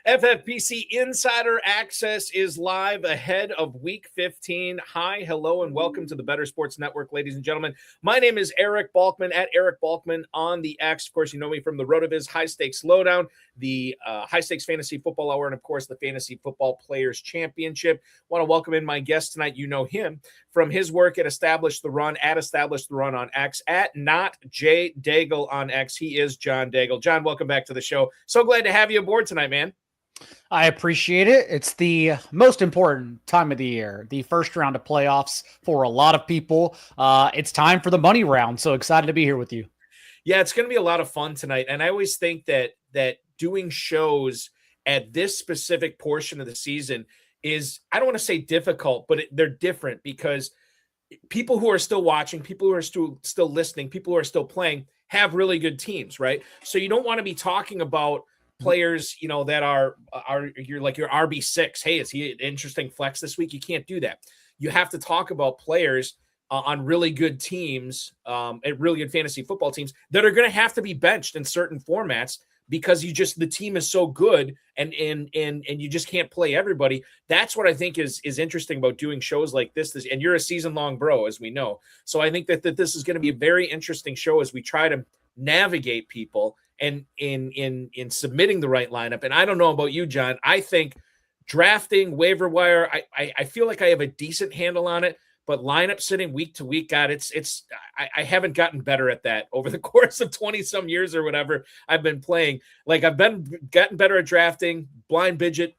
FFPC Insider Access is live ahead of Week 15. Hi, hello, and welcome to the Better Sports Network, ladies and gentlemen. My name is Eric Balkman, at Eric Balkman on the X. Of course, you know me from the RotoViz High Stakes Lowdown, the High Stakes Fantasy Football Hour, and, of course, the Fantasy Football Players Championship. Want to welcome in my guest tonight. You know him from his work at Establish the Run, at Establish the Run on X, at Not J Daigle on X. He is John Daigle. John, welcome back to the show. So glad to have you aboard tonight, man. I appreciate it. It's the most important time of the year, the first round of playoffs for a lot of people. It's time for the money round. So excited to be here with you. Yeah, it's going to be a lot of fun tonight. And I always think that doing shows at this specific portion of the season is, I don't want to say difficult, but they're different because people who are still watching, people who are still listening, people who are still playing have really good teams, right? So you don't want to be talking about players, you know, that are you're like your RB6. Hey, is he an interesting flex this week? You can't do that. You have to talk about players on really good teams, at really good fantasy football teams that are going to have to be benched in certain formats because the team is so good and you just can't play everybody. That's what I think is interesting about doing shows like this. And you're a season-long bro, as we know. So I think that this is going to be a very interesting show as we try to navigate people and in submitting the right lineup. And I don't know about you, John. I think drafting, waiver wire, I feel like I have a decent handle on it, but lineup sitting week to week, God, I haven't gotten better at that over the course of 20 some years or whatever I've been playing. Like I've gotten better at drafting, blind budget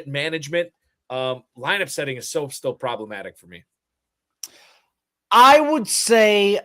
management. Lineup setting is still problematic for me. I would say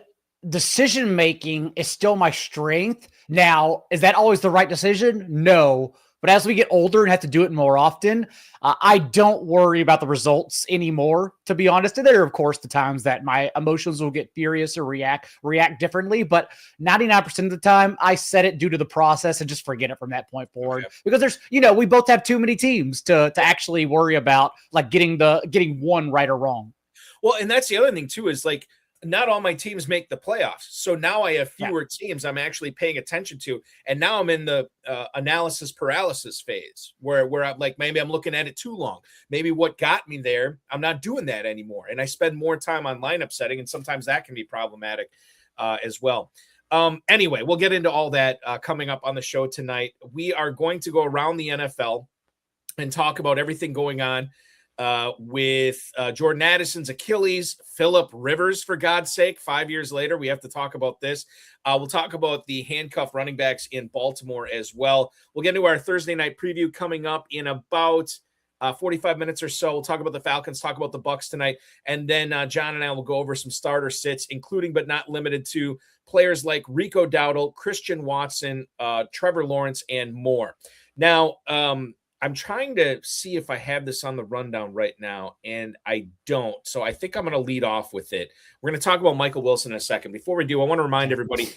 decision-making is still my strength. Now, is that always the right decision? No. But as we get older and have to do it more often, I don't worry about the results anymore, to be honest. And there are, of course, the times that my emotions will get furious or react differently. But 99% of the time, I set it due to the process and just forget it from that point forward. Okay. Because we both have too many teams to actually worry about, like, getting one right or wrong. Well, and that's the other thing, too, is like, not all my teams make the playoffs. So now I have fewer teams I'm actually paying attention to. And now I'm in the analysis paralysis phase where I'm like, maybe I'm looking at it too long. Maybe what got me there, I'm not doing that anymore. And I spend more time on lineup setting. And sometimes that can be problematic as well. Anyway, we'll get into all that coming up on the show tonight. We are going to go around the NFL and talk about everything going on with Jordan Addison's Achilles, Phillip Rivers, for God's sake, 5 years later. We have to talk about this. We'll talk about the handcuffed running backs in Baltimore as well. We'll get into our Thursday night preview coming up in about 45 minutes or so. We'll talk about the Falcons, talk about the Bucs tonight, and then John and I will go over some starter sits, including but not limited to players like Rico, Dowdle, Christian Watson, Trevor Lawrence, and more. Now, I'm trying to see if I have this on the rundown right now, and I don't. So I think I'm going to lead off with it. We're going to talk about Michael Wilson in a second. Before we do, I want to remind everybody,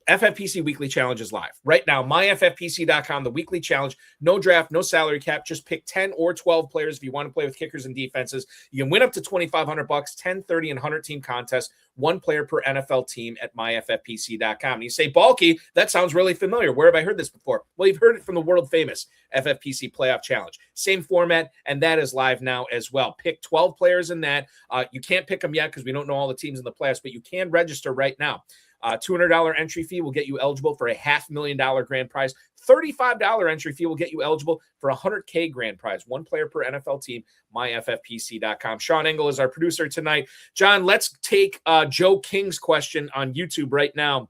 FFPC Weekly Challenge is live. Right now, myffpc.com, the weekly challenge, no draft, no salary cap. Just pick 10 or 12 players if you want to play with kickers and defenses. You can win up to $2,500, 10, 30, and 100-team contest, one player per NFL team at myffpc.com. And you say, Balky, that sounds really familiar. Where have I heard this before? Well, you've heard it from the world-famous FFPC Playoff Challenge. Same format, and that is live now as well. Pick 12 players in that. You can't pick them yet because we don't know all the teams in the playoffs, but you can register right now. $200 entry fee will get you eligible for a $500,000 grand prize. $35 entry fee will get you eligible for a $100K grand prize. One player per NFL team, myffpc.com. Sean Engel is our producer tonight. John, let's take Joe King's question on YouTube right now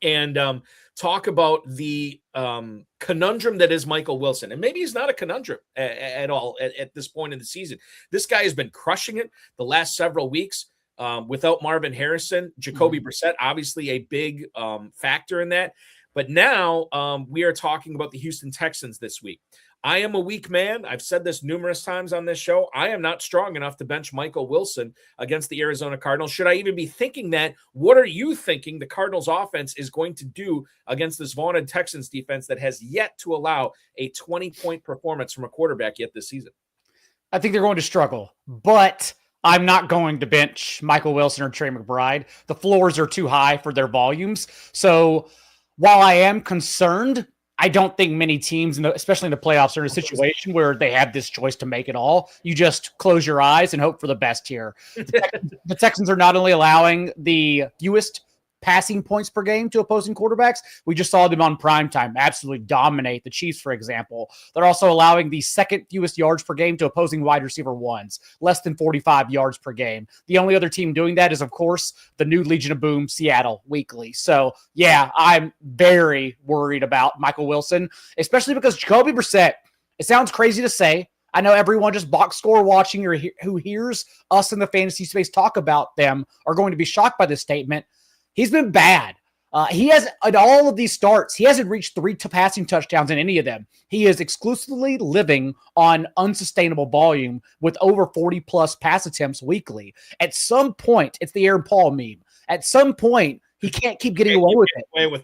and talk about the conundrum that is Michael Wilson. And maybe he's not a conundrum at all at this point in the season. This guy has been crushing it the last several weeks. Without Marvin Harrison, Jacoby Brissett, obviously a big factor in that. But now we are talking about the Houston Texans this week. I am a weak man. I've said this numerous times on this show. I am not strong enough to bench Michael Wilson against the Arizona Cardinals. Should I even be thinking that? What are you thinking the Cardinals offense is going to do against this vaunted Texans defense that has yet to allow a 20-point performance from a quarterback yet this season? I think they're going to struggle, but I'm not going to bench Michael Wilson or Trey McBride. The floors are too high for their volumes. So while I am concerned, I don't think many teams, especially in the playoffs, are in a situation where they have this choice to make it all. You just close your eyes and hope for the best here. The Texans are not only allowing the fewest passing points per game to opposing quarterbacks. We just saw them on primetime absolutely dominate the Chiefs, for example. They're also allowing the second fewest yards per game to opposing wide receiver ones, less than 45 yards per game. The only other team doing that is, of course, the new Legion of Boom, Seattle, weekly. So, yeah, I'm very worried about Michael Wilson, especially because Jacoby Brissett, it sounds crazy to say, I know everyone just box score watching or who hears us in the fantasy space talk about them are going to be shocked by this statement. He's been bad. He has, at all of these starts, he hasn't reached 3 passing touchdowns in any of them. He is exclusively living on unsustainable volume with over 40-plus pass attempts weekly. At some point, it's the Aaron Paul meme. At some point, he can't keep getting away with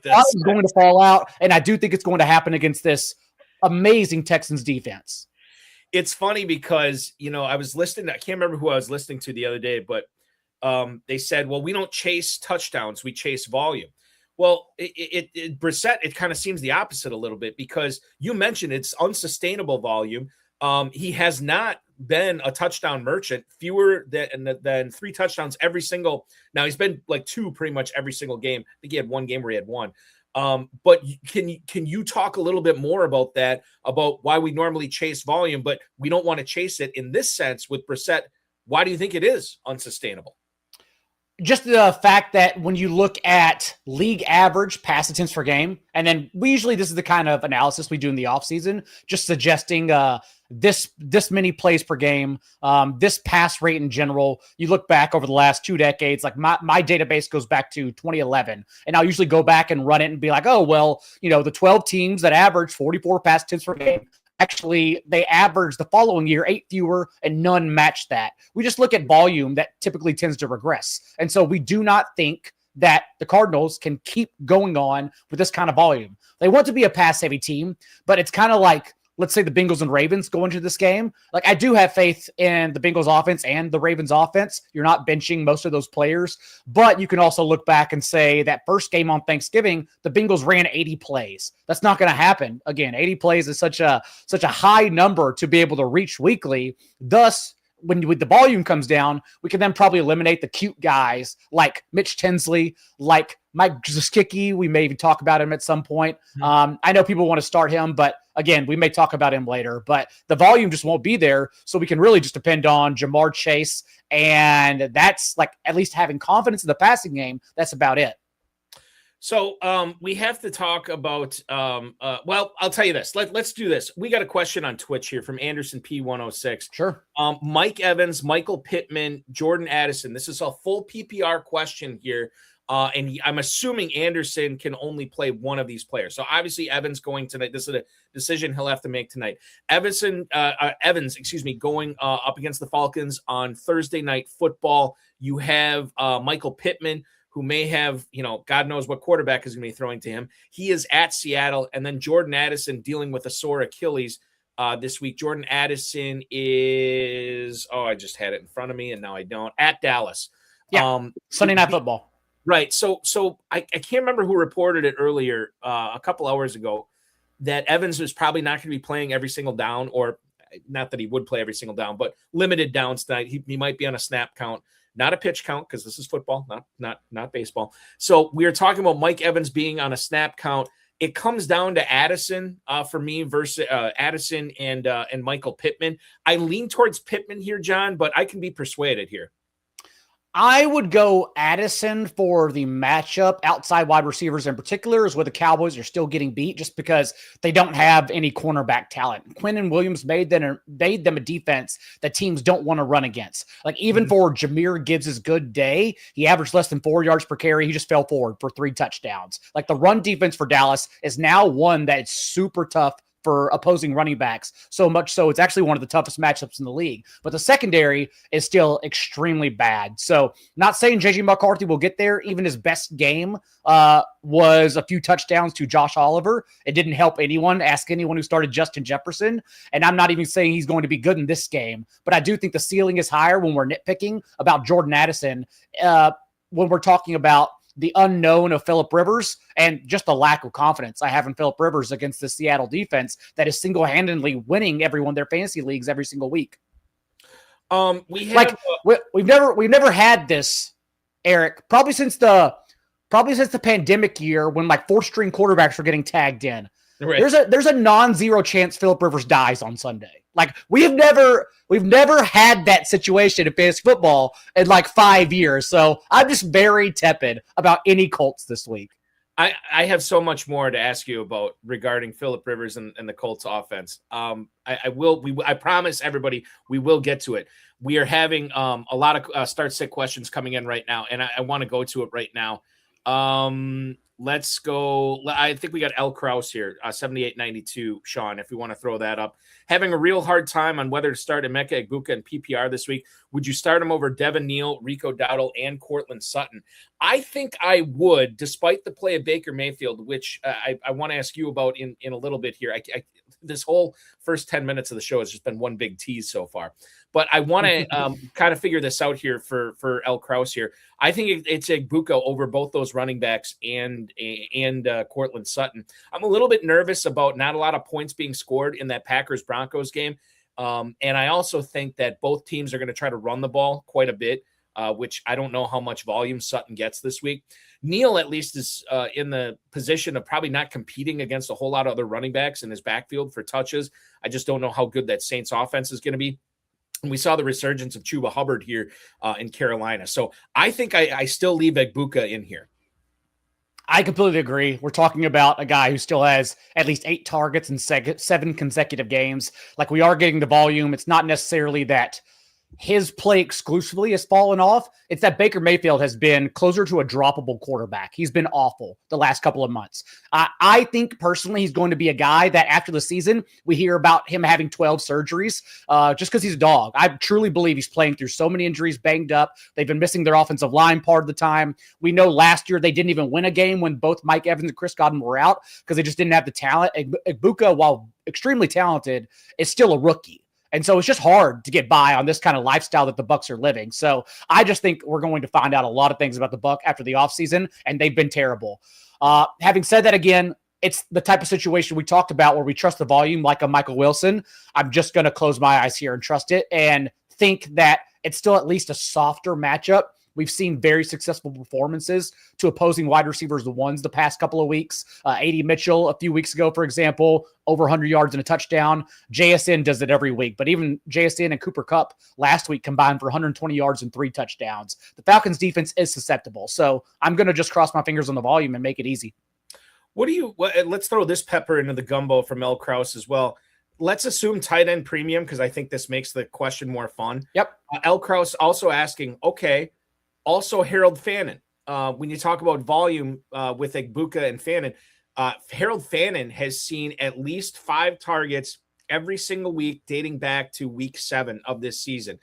it. He's going to fall out, and I do think it's going to happen against this amazing Texans defense. It's funny because, I was listening. I can't remember who I was listening to the other day, but they said, well, we don't chase touchdowns, we chase volume. Well, Brissett, it kind of seems the opposite a little bit because you mentioned it's unsustainable volume. He has not been a touchdown merchant, fewer than 3 touchdowns every single. Now he's been like 2 pretty much every single game. I think he had 1 game where he had 1. But can you talk a little bit more about that, about why we normally chase volume, but we don't want to chase it in this sense with Brissett? Why do you think it is unsustainable? Just the fact that when you look at league average pass attempts per game, and then this is the kind of analysis we do in the offseason, just suggesting this many plays per game, this pass rate in general. You look back over the last 2 decades, like my database goes back to 2011, and I'll usually go back and run it and be like, oh, well, the 12 teams that average 44 pass attempts per game, actually, they averaged the following year 8 fewer and none matched that. We just look at volume that typically tends to regress. And so we do not think that the Cardinals can keep going on with this kind of volume. They want to be a pass-heavy team, but it's kind of like, let's say the Bengals and Ravens go into this game. Like, I do have faith in the Bengals offense and the Ravens offense. You're not benching most of those players, but you can also look back and say that first game on Thanksgiving, the Bengals ran 80 plays. That's not going to happen. Again, 80 plays is such a high number to be able to reach weekly. Thus, when the volume comes down, we can then probably eliminate the cute guys like Mitch Tinsley, like Mike Gesicki. We may even talk about him at some point. I know people want to start him, but again, we may talk about him later. But the volume just won't be there, so we can really just depend on Jamar Chase, and that's like at least having confidence in the passing game. That's about it. So we have to talk about, well, I'll tell you this. Let's do this. We got a question on Twitch here from Anderson P106. Sure. Mike Evans, Michael Pittman, Jordan Addison. This is a full PPR question here. And I'm assuming Anderson can only play one of these players. So obviously Evans going tonight. This is a decision he'll have to make tonight. Evans, going up against the Falcons on Thursday Night Football. You have Michael Pittman, who may have, God knows what quarterback is going to be throwing to him. He is at Seattle. And then Jordan Addison dealing with a sore Achilles this week. Jordan Addison is, I just had it in front of me and now I don't, at Dallas. Yeah, Sunday Night Football. Right. So I can't remember who reported it earlier, a couple hours ago, that Evans was probably not going to be playing every single down, or not that he would play every single down, but limited downs tonight. He might be on a snap count. Not a pitch count, because this is football, not baseball. So we are talking about Mike Evans being on a snap count. It comes down to Addison for me versus Addison and Michael Pittman. I lean towards Pittman here, John, but I can be persuaded here. I would go Addison for the matchup. Outside wide receivers in particular is where the Cowboys are still getting beat just because they don't have any cornerback talent. Quinnen Williams made them a defense that teams don't want to run against. Like, even for Jahmyr Gibbs' good day, he averaged less than 4 yards per carry. He just fell forward for 3 touchdowns. Like, the run defense for Dallas is now one that is super tough for opposing running backs, so much so it's actually one of the toughest matchups in the league. But the secondary is still extremely bad. So, not saying JJ McCarthy will get there. Even his best game was a few touchdowns to Josh Oliver. It didn't help anyone. Ask anyone who started Justin Jefferson. And I'm not even saying he's going to be good in this game, but I do think the ceiling is higher when we're nitpicking about Jordan Addison. When we're talking about the unknown of Phillip Rivers and just the lack of confidence I have in Phillip Rivers against the Seattle defense that is single-handedly winning every one of their fantasy leagues every single week. We have we've never had this, Eric, probably since the pandemic year when like 4th-string quarterbacks were getting tagged in. Right. There's a non-zero chance Phillip Rivers dies on Sunday. Like we've never had that situation in fantasy football in like 5 years. So I'm just very tepid about any Colts this week. I have so much more to ask you about regarding Phillip Rivers and the Colts offense. I promise everybody we will get to it. We are having a lot of start-sit questions coming in right now, and I want to go to it right now. Let's go. I think we got L. Kraus here, 7892, Sean, if we want to throw that up. Having a real hard time on whether to start Emeka, Egbuka, and PPR this week. Would you start him over Devin, Neal, Rico, Dowdle, and Courtland, Sutton? I think I would, despite the play of Baker Mayfield, which I want to ask you about in a little bit here. This whole first 10 minutes of the show has just been one big tease so far. But I want to kind of figure this out here for L. Kraus here. I think it's Egbuka over both those running backs and Courtland Sutton. I'm a little bit nervous about not a lot of points being scored in that Packers-Broncos game. And I also think that both teams are going to try to run the ball quite a bit, which I don't know how much volume Sutton gets this week. Neal at least is in the position of probably not competing against a whole lot of other running backs in his backfield for touches. I just don't know how good that Saints offense is going to be. And we saw the resurgence of Chuba Hubbard here in Carolina. So I think I still leave Egbuka in here. I completely agree. We're talking about a guy who still has at least 8 targets in 7 consecutive games. Like we are getting the volume. It's not necessarily that his play exclusively has fallen off. It's that Baker Mayfield has been closer to a droppable quarterback. He's been awful the last couple of months. I think personally he's going to be a guy that after the season, we hear about him having 12 surgeries just because he's a dog. I truly believe he's playing through so many injuries, banged up. They've been missing their offensive line part of the time. We know last year they didn't even win a game when both Mike Evans and Chris Godwin were out because they just didn't have the talent. Egbuka, while extremely talented, is still a rookie. And so it's just hard to get by on this kind of lifestyle that the Bucs are living. So I just think we're going to find out a lot of things about the Bucs after the offseason, and they've been terrible. Having said that, again, it's the type of situation we talked about where we trust the volume like a Michael Wilson. I'm just going to close my eyes here and trust it and think that it's still at least a softer matchup. We've seen very successful performances to opposing wide receivers, the ones the past couple of weeks. Keaton Mitchell a few weeks ago, for example, over 100 yards and a touchdown. JSN does it every week, but even JSN and Cooper Kupp last week combined for 120 yards and 3 touchdowns. The Falcons defense is susceptible, so I'm going to just cross my fingers on the volume and make it easy. Let's throw this pepper into the gumbo from L. Kraus as well. Let's assume tight end premium because I think this makes the question more fun. Yep. L. Kraus also asking, okay, also Harold Fannin. When you talk about volume with Egbuka and Fannin, Harold Fannin has seen at least 5 targets every single week dating back to week 7 of this season.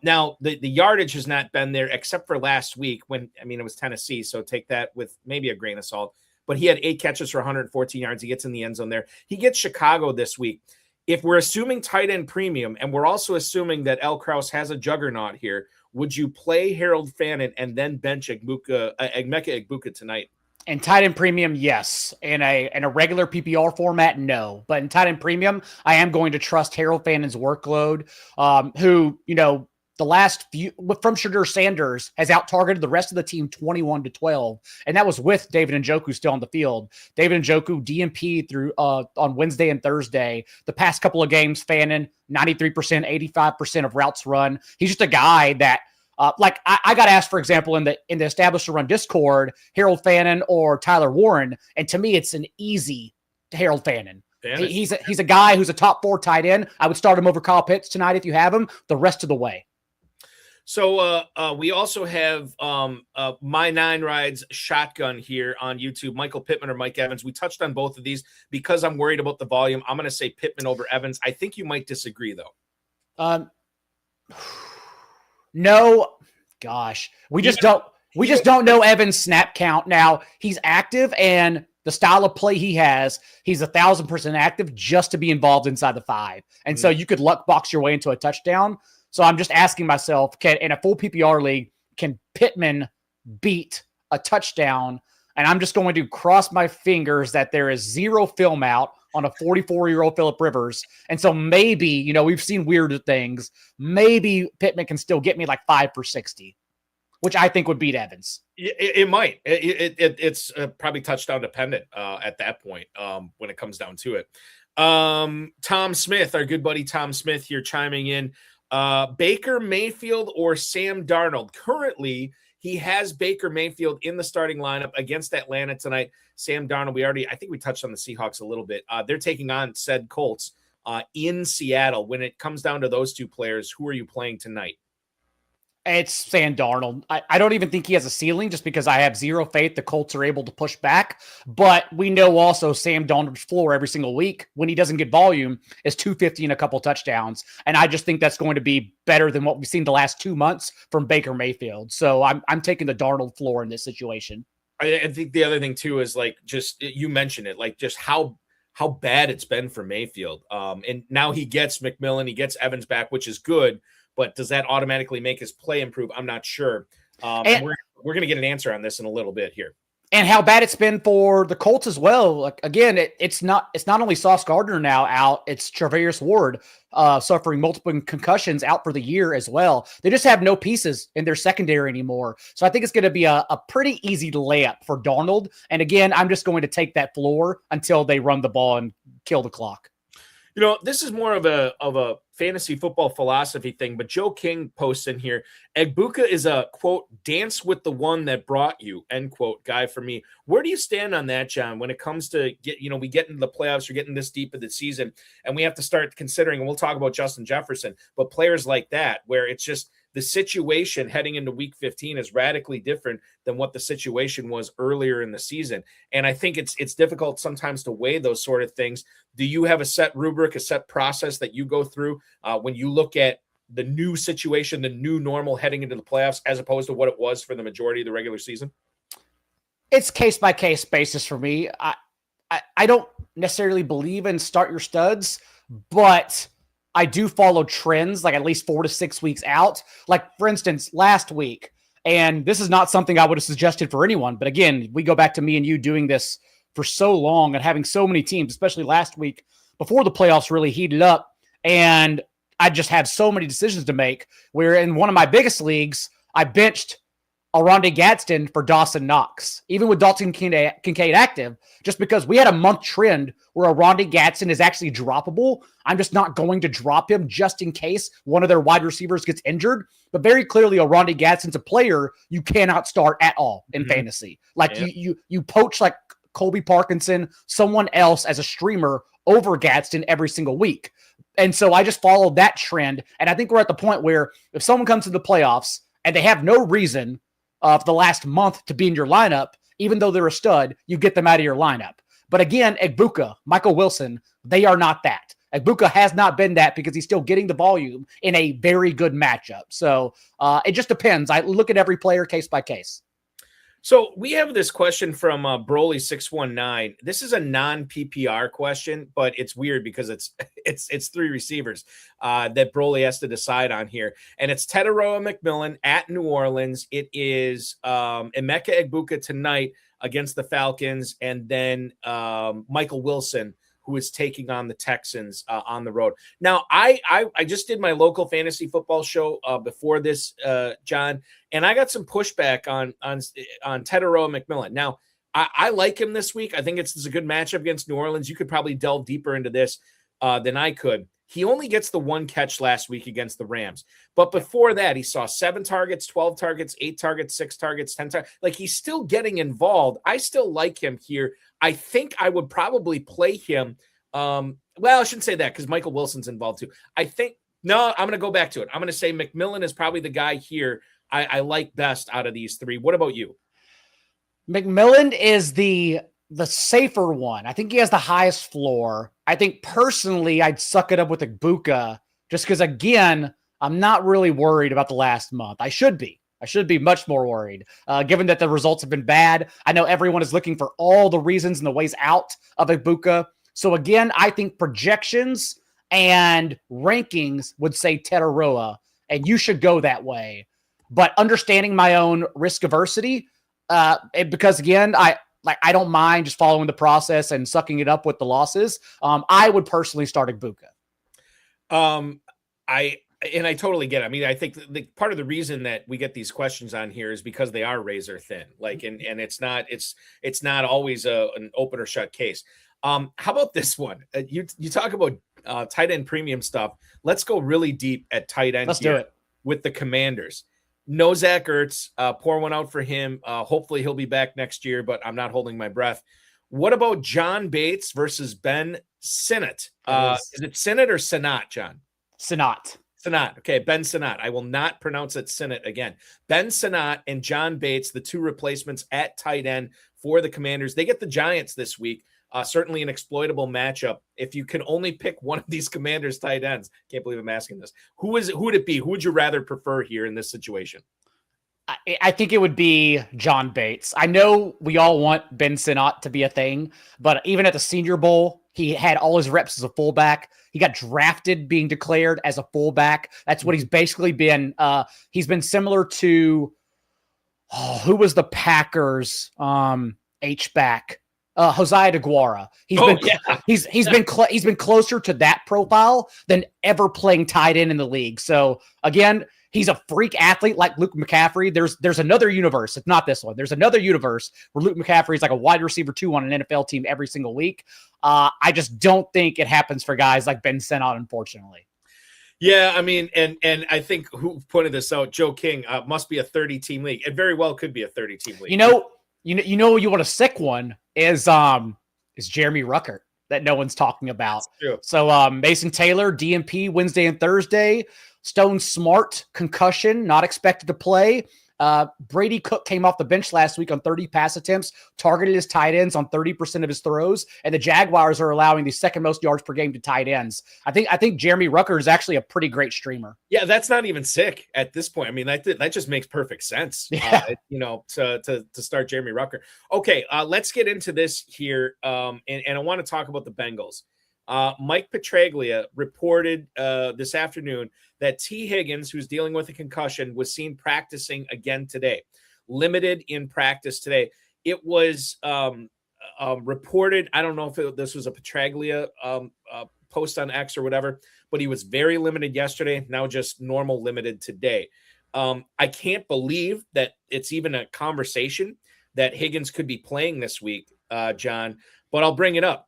Now, the yardage has not been there except for last week when, it was Tennessee, so take that with maybe a grain of salt. But he had 8 catches for 114 yards. He gets in the end zone there. He gets Chicago this week. If we're assuming tight end premium, and we're also assuming that L. Kraus has a juggernaut here, would you play Harold Fannin and then bench Emeka Egbuka tonight? In tight end premium, yes. In a regular PPR format, no. But in tight end premium, I am going to trust Harold Fannin's workload, who, the last few from Shadur Sanders has out-targeted the rest of the team 21-12. And that was with David Njoku still on the field. David Njoku DNP through on Wednesday and Thursday. The past couple of games, Fannin, 93%, 85% of routes run. He's just a guy that I got asked, for example, in the Established to Run Discord, Harold Fannin or Tyler Warren. And to me, it's an easy Harold Fannin. He's a guy who's a top 4 tight end. I would start him over Kyle Pitts tonight if you have him the rest of the way. So we also have My Nine Rides Shotgun here on YouTube. Michael Pittman or Mike Evans. We touched on both of these because I'm worried about the volume. I'm going to say Pittman over Evans. I think you might disagree, though. No, gosh, we just don't know Evans' snap count. Now he's active, and the style of play he has, he's 1,000% active just to be involved inside the 5. And so you could luck box your way into a touchdown. So I'm just asking myself, in a full PPR league, can Pittman beat a touchdown, and I'm just going to cross my fingers that there is zero film out on a 44-year-old Phillip Rivers. And so maybe, we've seen weirder things. Maybe Pittman can still get me like 5 for 60, which I think would beat Evans. It might. It's probably touchdown dependent at that point when it comes down to it. Tom Smith, our good buddy Tom Smith here chiming in. Baker Mayfield or Sam Darnold? Currently, he has Baker Mayfield in the starting lineup against Atlanta tonight. Sam Darnold, I think we touched on the Seahawks a little bit. They're taking on said Colts in Seattle. When it comes down to those two players, who are you playing tonight? It's Sam Darnold. I don't even think he has a ceiling just because I have zero faith the Colts are able to push back. But we know also Sam Darnold's floor every single week when he doesn't get volume is 250 and a couple touchdowns. And I just think that's going to be better than what we've seen the last 2 months from Baker Mayfield. So I'm taking the Darnold floor in this situation. I think the other thing too is you mentioned it, just how bad it's been for Mayfield. And now he gets McMillan, he gets Evans back, which is good. But does that automatically make his play improve? I'm not sure. And we're going to get an answer on this in a little bit here. And how bad it's been for the Colts as well. Like again, it's not only Sauce Gardner now out, it's Charvarius Ward suffering multiple concussions out for the year as well. They just have no pieces in their secondary anymore. So I think it's going to be a pretty easy layup for Darnold. And again, I'm just going to take that floor until they run the ball and kill the clock. This is more of a fantasy football philosophy thing, but Joe King posts in here, Egbuka is a, quote, dance with the one that brought you, end quote, guy for me. Where do you stand on that, John, when it comes to we get into the playoffs, you're getting this deep in the season, and we have to start considering, and we'll talk about Justin Jefferson, but players like that, where it's just the situation heading into week 15 is radically different than what the situation was earlier in the season. And I think it's difficult sometimes to weigh those sort of things. Do you have a set rubric, a set process that you go through when you look at the new situation, the new normal heading into the playoffs, as opposed to what it was for the majority of the regular season? It's case-by-case basis for me. I don't necessarily believe in start your studs, but I do follow trends like at least 4 to 6 weeks out. Like, for instance, last week, and this is not something I would have suggested for anyone, but again, we go back to me and you doing this for so long and having so many teams, especially last week before the playoffs really heated up. And I just had so many decisions to make where in one of my biggest leagues, I benched Alronde Gadsden for Dawson Knox, even with Dalton Kincaid active, just because we had a month trend where Alronde Gadsden is actually droppable. I'm just not going to drop him just in case one of their wide receivers gets injured. But very clearly, Alronde Gadsden's a player you cannot start at all in fantasy. Like you poach like Colby Parkinson, someone else as a streamer over Gadsden every single week. And so I just followed that trend. And I think we're at the point where if someone comes to the playoffs and they have no reason for the last month to be in your lineup, even though they're a stud, you get them out of your lineup. But again, Egbuka, Michael Wilson, they are not that. Egbuka has not been that because he's still getting the volume in a very good matchup. So it just depends. I look at every player case by case. So we have this question from Broly619. This is a non-PPR question, but it's weird because it's 3 receivers that Broly has to decide on here. And it's Tetairoa McMillan at New Orleans. It is Emeka Egbuka tonight against the Falcons, and then Michael Wilson, who is taking on the Texans on the road. Now, I just did my local fantasy football show before this, John, and I got some pushback on Tetairoa McMillan. Now, I like him this week. I think it's a good matchup against New Orleans. You could probably delve deeper into this than I could. He only gets the 1 catch last week against the Rams. But before that, he saw 7 targets, 12 targets, 8 targets, 6 targets, 10 targets. Like, he's still getting involved. I still like him here. I think I would probably play him. Well, I shouldn't say that because Michael Wilson's involved too. I'm going to go back to it. I'm going to say McMillan is probably the guy here I like best out of these 3. What about you? McMillan is the safer one. I think he has the highest floor. I think personally I'd suck it up with Egbuka just because, again, I'm not really worried about the last month. I should be much more worried given that the results have been bad. I know everyone is looking for all the reasons and the ways out of Egbuka. So again, I think projections and rankings would say Tetairoa, and you should go that way. But understanding my own risk aversity, Because again, I don't mind just following the process and sucking it up with the losses. I would personally start Egbuka. I totally get it. I mean, I think the part of the reason that we get these questions on here is because they are razor thin. Like, and it's not always an open or shut case. How about this one? You talk about tight end premium stuff. Let's go really deep at tight end. Let's do it with the Commanders. No Zach Ertz. Pour one out for him. Hopefully he'll be back next year, but I'm not holding my breath. What about John Bates versus Ben Sinnott? Is it Sinnott or Sinnott, John? Sinnott. Sinnott. Okay, Ben Sinnott. I will not pronounce it Sinnott again. Ben Sinnott and John Bates, the two replacements at tight end for the Commanders. They get the Giants this week. Certainly an exploitable matchup. If you can only pick one of these Commanders tight ends, can't believe I'm asking this. Who would it be? Who would you rather prefer here in this situation? I think it would be John Bates. I know we all want Ben Sinnott to be a thing, but even at the Senior Bowl, he had all his reps as a fullback. He got drafted being declared as a fullback. That's what he's basically been. He's been similar to who was the Packers H-back? Josiah DeGuara. He's been closer to that profile than ever playing tight end in the league. So again, he's a freak athlete like Luke McCaffrey. There's another universe. It's not this one. There's another universe where Luke McCaffrey is like a wide receiver 2 on an NFL team every single week. I just don't think it happens for guys like Ben Sinnott, unfortunately. Yeah, I mean, and I think who pointed this out, Joe King, must be a 30-team league. It very well could be a 30-team league. You want a sick one is Jeremy Ruckert that no one's talking about. So Mason Taylor, DNP Wednesday and Thursday. Stone Smart, concussion, not expected to play. Brady Cook came off the bench last week on 30 pass attempts, targeted his tight ends on 30% of his throws, and the Jaguars are allowing the second most yards per game to tight ends. I think Jeremy Ruckert is actually a pretty great streamer. Yeah, that's not even sick at this point. I mean, that just makes perfect sense. Yeah. To start Jeremy Ruckert. Okay, let's get into this here, and I want to talk about the Bengals. Mike Petraglia reported this afternoon that T. Higgins, who's dealing with a concussion, was seen practicing again today, limited in practice today. It was reported, I don't know if this was a Petraglia post on X or whatever, but he was very limited yesterday, now just normal limited today. I can't believe that it's even a conversation that Higgins could be playing this week, John, but I'll bring it up.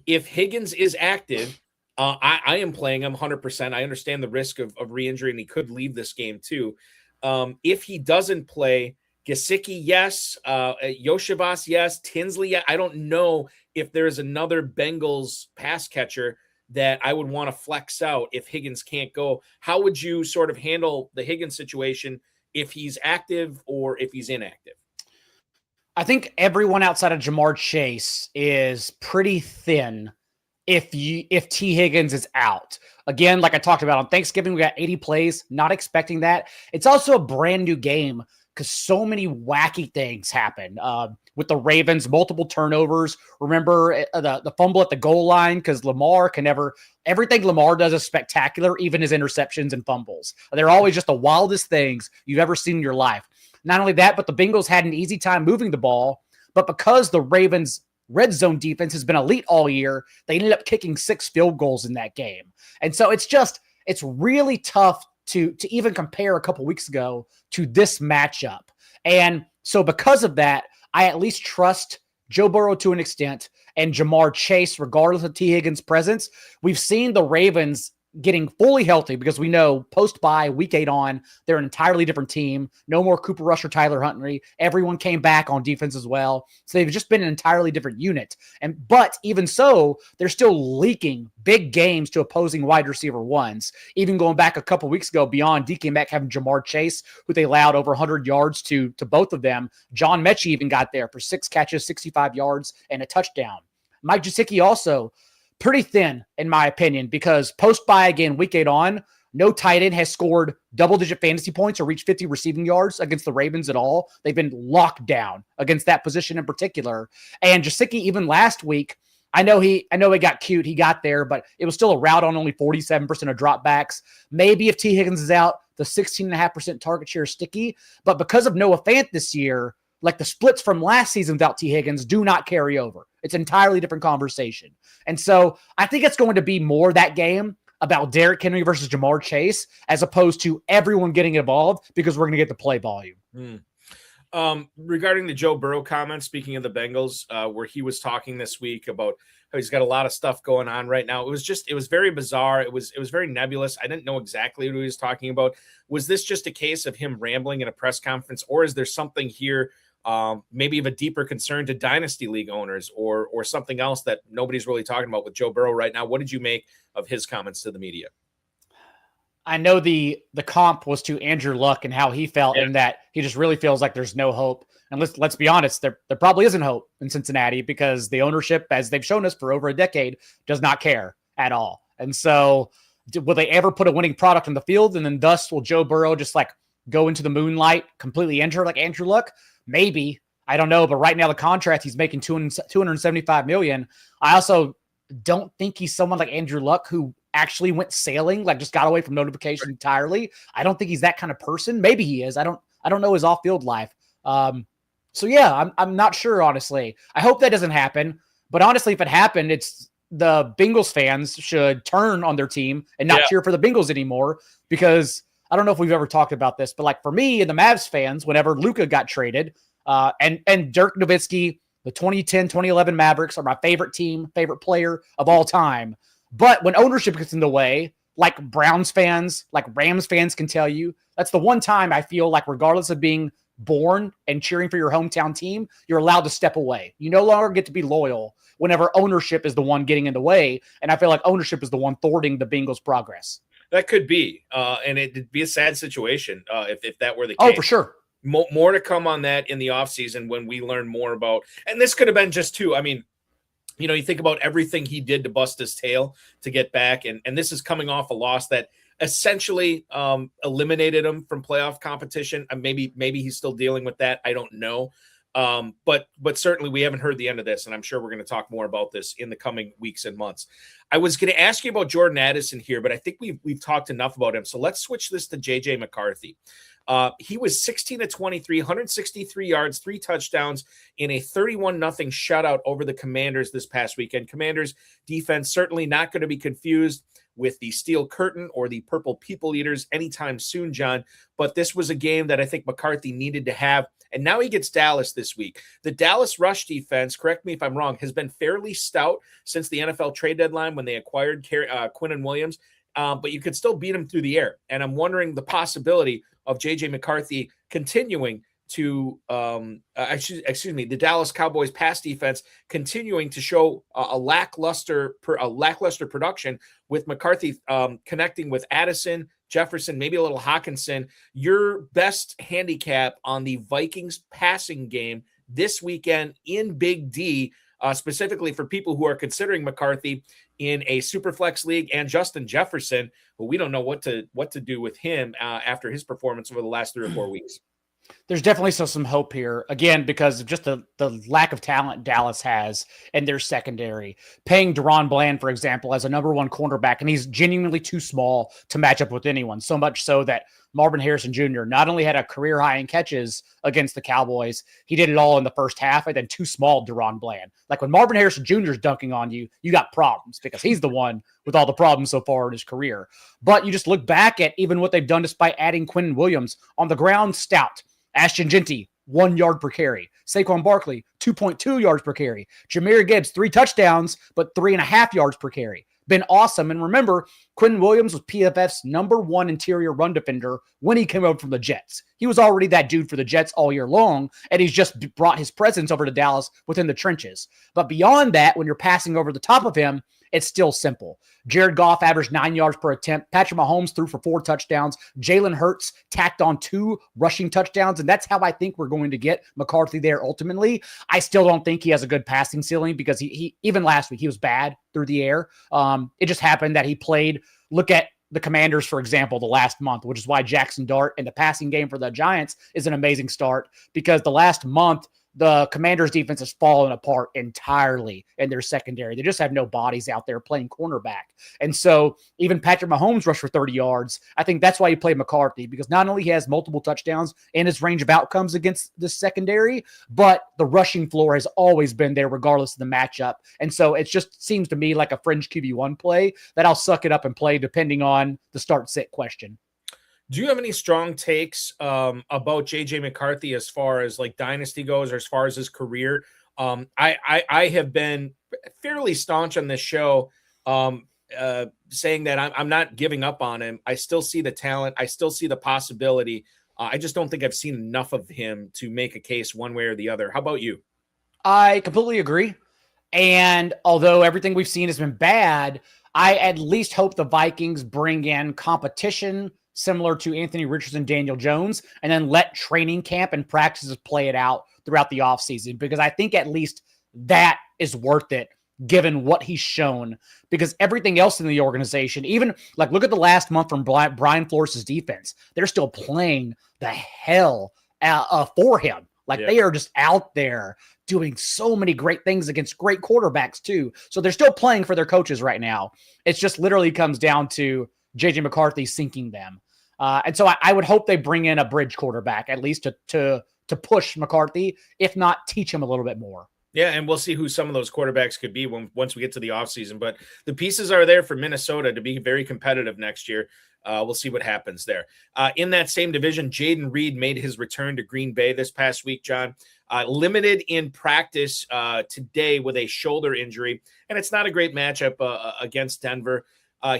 If Higgins is active, I am playing him 100%. I understand the risk of re-injury, and he could leave this game too. If he doesn't play, Gesicki, yes. Yoshibas, yes. Tinsley, yeah. I don't know if there's another Bengals pass catcher that I would want to flex out if Higgins can't go. How would you sort of handle the Higgins situation if he's active or if he's inactive? I think everyone outside of Jamar Chase is pretty thin if T. Higgins is out. Again, like I talked about on Thanksgiving, we got 80 plays, not expecting that. It's also a brand new game because so many wacky things happen. With the Ravens, multiple turnovers. Remember the fumble at the goal line because Lamar can never – everything Lamar does is spectacular, even his interceptions and fumbles. They're always just the wildest things you've ever seen in your life. Not only that, but the Bengals had an easy time moving the ball, but because the Ravens' red zone defense has been elite all year, they ended up kicking 6 field goals in that game. And so it's really tough to even compare a couple weeks ago to this matchup. And so because of that, I at least trust Joe Burrow to an extent and Jamar Chase, regardless of T. Higgins' presence. We've seen the Ravens getting fully healthy because we know post-bye, week 8 on, they're an entirely different team. No more Cooper Rush or Tyler Huntley. Everyone came back on defense as well. So they've just been an entirely different unit. But even so, they're still leaking big games to opposing wide receiver ones. Even going back a couple weeks ago, beyond DK Metcalf and Jamar Chase, who they allowed over 100 yards to both of them. John Mechie even got there for 6 catches, 65 yards, and a touchdown. Mike Gesicki also pretty thin, in my opinion, because post-bye again, week 8 on, no tight end has scored double-digit fantasy points or reached 50 receiving yards against the Ravens at all. They've been locked down against that position in particular. And Gesicki, even last week, I know he got cute. He got there, but it was still a route on only 47% of dropbacks. Maybe if T. Higgins is out, the 16.5% target share is sticky. But because of Noah Fant this year, Like the splits from last season without T. Higgins do not carry over. It's an entirely different conversation. And so I think it's going to be more that game about Derrick Henry versus Jamar Chase as opposed to everyone getting involved because we're going to get the play volume. Regarding the Joe Burrow comment, speaking of the Bengals, where he was talking this week about how he's got a lot of stuff going on right now. It was very bizarre. It was very nebulous. I didn't know exactly what he was talking about. Was this just a case of him rambling in a press conference, or is there something here, maybe of a deeper concern to dynasty league owners or something else that nobody's really talking about with Joe Burrow right now? What did you make of his comments to the media? I know the comp was to Andrew Luck and how he felt in that he just really feels like there's no hope. And let's be honest, there probably isn't hope in Cincinnati because the ownership, as they've shown us for over a decade, does not care at all. And so will they ever put a winning product on the field? And then thus will Joe Burrow just like go into the moonlight completely injured like Andrew Luck? Maybe. I don't know. But right now the contract, he's making $275 million. I also don't think he's someone like Andrew Luck who actually went sailing, like just got away from notification entirely. I don't think he's that kind of person. Maybe he is. I don't know his off-field life. So yeah, I'm not sure, honestly. I hope that doesn't happen. But honestly, if it happened, it's the Bengals fans should turn on their team and not cheer for the Bengals anymore, because I don't know if we've ever talked about this, but like for me and the Mavs fans, whenever Luka got traded, and Dirk Nowitzki, the 2010, 2011 Mavericks are my favorite team, favorite player of all time. But when ownership gets in the way, like Browns fans, like Rams fans can tell you, that's the one time I feel like regardless of being born and cheering for your hometown team, you're allowed to step away. You no longer get to be loyal whenever ownership is the one getting in the way. And I feel like ownership is the one thwarting the Bengals' progress. That could be. And it'd be a sad situation if that were the case. Oh, for sure. More to come on that in the offseason when we learn more about, and this could have been just two. I mean, you know, you think about everything he did to bust his tail to get back. And this is coming off a loss that essentially eliminated him from playoff competition. Maybe he's still dealing with that. I don't know. But certainly we haven't heard the end of this. And I'm sure we're going to talk more about this in the coming weeks and months. I was going to ask you about Jordan Addison here, but I think we've talked enough about him. So let's switch this to JJ McCarthy. He was 16 of 23, 163 yards, 3 touchdowns in a 31-0 shutout over the Commanders this past weekend. Commanders defense certainly not going to be confused with the Steel Curtain or the Purple People Eaters anytime soon, John. But this was a game that I think McCarthy needed to have. And now he gets Dallas this week. The Dallas rush defense, correct me if I'm wrong, has been fairly stout since the NFL trade deadline when they acquired Quinnen Williams. But you could still beat him through the air. And I'm wondering the possibility of J.J. McCarthy continuing to, the Dallas Cowboys pass defense continuing to show a lackluster production with McCarthy connecting with Addison, Jefferson, maybe a little Hawkinson. Your best handicap on the Vikings passing game this weekend in Big D, specifically for people who are considering McCarthy in a Superflex league, and Justin Jefferson, who we don't know what to do with him after his performance over the last 3 or 4 weeks. There's definitely still some hope here, again, because of just the lack of talent Dallas has in their secondary. Paying Deron Bland, for example, as a number 1 cornerback, and he's genuinely too small to match up with anyone, so much so that Marvin Harrison Jr. not only had a career high in catches against the Cowboys, he did it all in the first half, and then too small Deron Bland. Like when Marvin Harrison Jr. is dunking on you, you got problems because he's the one with all the problems so far in his career. But you just look back at even what they've done despite adding Quinnen Williams on the ground, stout. Ashton Genty, 1 yard per carry. Saquon Barkley, 2.2 yards per carry. Jahmyr Gibbs, 3 touchdowns, but 3.5 yards per carry. Been awesome. And remember, Quinnen Williams was PFF's number 1 interior run defender when he came over from the Jets. He was already that dude for the Jets all year long, and he's just brought his presence over to Dallas within the trenches. But beyond that, when you're passing over the top of him, it's still simple. Jared Goff averaged 9 yards per attempt. Patrick Mahomes threw for 4 touchdowns. Jalen Hurts tacked on 2 rushing touchdowns. And that's how I think we're going to get McCarthy there ultimately. I still don't think he has a good passing ceiling because he even last week, he was bad through the air. It just happened that he played. Look at the Commanders, for example, the last month, which is why Jackson Dart in the passing game for the Giants is an amazing start because the last month, the Commanders' defense has fallen apart entirely in their secondary. They just have no bodies out there playing cornerback. And so even Patrick Mahomes rushed for 30 yards. I think that's why you play McCarthy, because not only he has multiple touchdowns in his range of outcomes against the secondary, but the rushing floor has always been there regardless of the matchup. And so it just seems to me like a fringe QB1 play that I'll suck it up and play depending on the start-sit question. Do you have any strong takes about JJ McCarthy as far as like dynasty goes, or as far as his career? I have been fairly staunch on this show, saying that I'm not giving up on him. I still see the talent. I still see the possibility. I just don't think I've seen enough of him to make a case one way or the other. How about you? I completely agree. And although everything we've seen has been bad, I at least hope the Vikings bring in competition similar to Anthony Richardson, Daniel Jones, and then let training camp and practices play it out throughout the offseason, because I think at least that is worth it given what he's shown, because everything else in the organization, even like look at the last month from Brian Flores' defense, they're still playing the hell for him. Like they are just out there doing so many great things against great quarterbacks too. So they're still playing for their coaches right now. It's just literally comes down to JJ McCarthy sinking them. And so I would hope they bring in a bridge quarterback, at least to push McCarthy, if not teach him a little bit more. Yeah, and we'll see who some of those quarterbacks could be once we get to the offseason. But the pieces are there for Minnesota to be very competitive next year. We'll see what happens there. In that same division, Jayden Reed made his return to Green Bay this past week, John. Limited in practice today with a shoulder injury, and it's not a great matchup against Denver.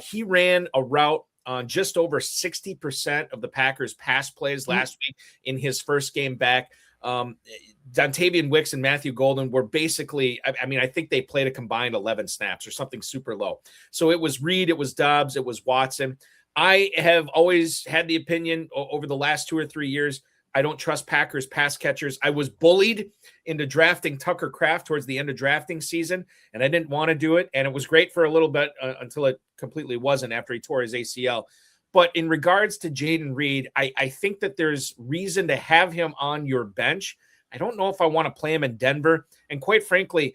He ran a route on just over 60% of the Packers' pass plays last week in his first game back. Dontavian Wicks and Matthew Golden were basically, I think they played a combined 11 snaps or something super low. So it was Reed, it was Dobbs, it was Watson. I have always had the opinion over the last 2 or 3 years, I don't trust Packers pass catchers. I was bullied into drafting Tucker Kraft towards the end of drafting season, and I didn't want to do it. And it was great for a little bit until it completely wasn't after he tore his ACL. But in regards to Jayden Reed, I think that there's reason to have him on your bench. I don't know if I want to play him in Denver. And quite frankly,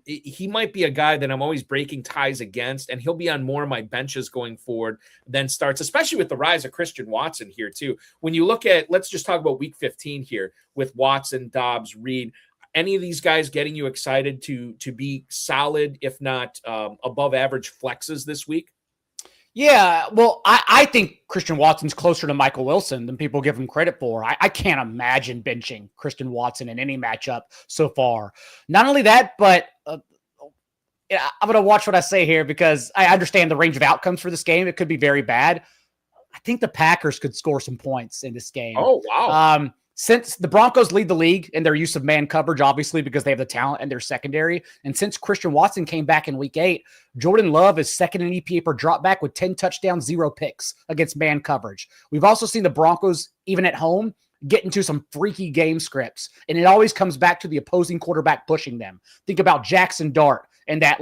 he might be a guy that I'm always breaking ties against, and he'll be on more of my benches going forward than starts, especially with the rise of Christian Watson here too. When you look at, let's just talk about week 15 here with Watson, Dobbs, Reed, any of these guys getting you excited to be solid, if not above average flexes this week? Yeah, well, I think Christian Watson's closer to Michael Wilson than people give him credit for. I can't imagine benching Christian Watson in any matchup so far. Not only that, but I'm going to watch what I say here, because I understand the range of outcomes for this game. It could be very bad. I think the Packers could score some points in this game. Oh, wow. Since the Broncos lead the league in their use of man coverage, obviously, because they have the talent in their secondary, and since Christian Watson came back in week 8, Jordan Love is second in EPA per dropback with 10 touchdowns, 0 picks against man coverage. We've also seen the Broncos, even at home, get into some freaky game scripts, and it always comes back to the opposing quarterback pushing them. Think about Jackson Dart and that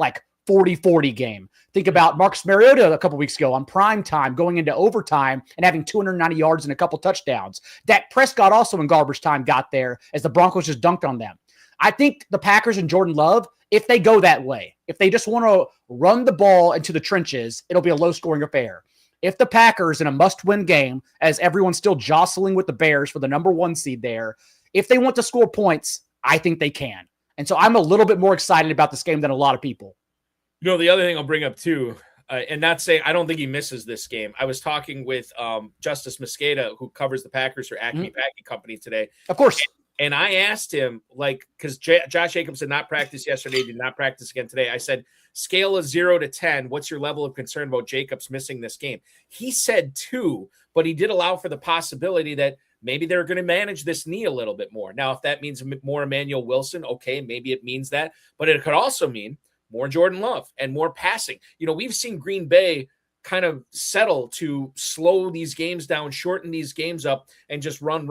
40-40 game. Think about Marcus Mariota a couple weeks ago on prime time, going into overtime and having 290 yards and a couple touchdowns. Dak Prescott also in garbage time got there as the Broncos just dunked on them. I think the Packers and Jordan Love, if they go that way, if they just want to run the ball into the trenches, it'll be a low-scoring affair. If the Packers in a must-win game, as everyone's still jostling with the Bears for the number 1 seed there, if they want to score points, I think they can. And so I'm a little bit more excited about this game than a lot of people. You know, the other thing I'll bring up too, and not say I don't think he misses this game. I was talking with Justice Mosqueda, who covers the Packers for Acme Packing Company today. Of course. And I asked him, because Josh Jacobs did not practice yesterday, did not practice again today. I said, scale of 0 to 10, what's your level of concern about Jacobs missing this game? He said 2, but he did allow for the possibility that maybe they're going to manage this knee a little bit more. Now, if that means more Emmanuel Wilson, okay, maybe it means that. But it could also mean more Jordan Love and more passing. You know, we've seen Green Bay kind of settle to slow these games down, shorten these games up, and just run.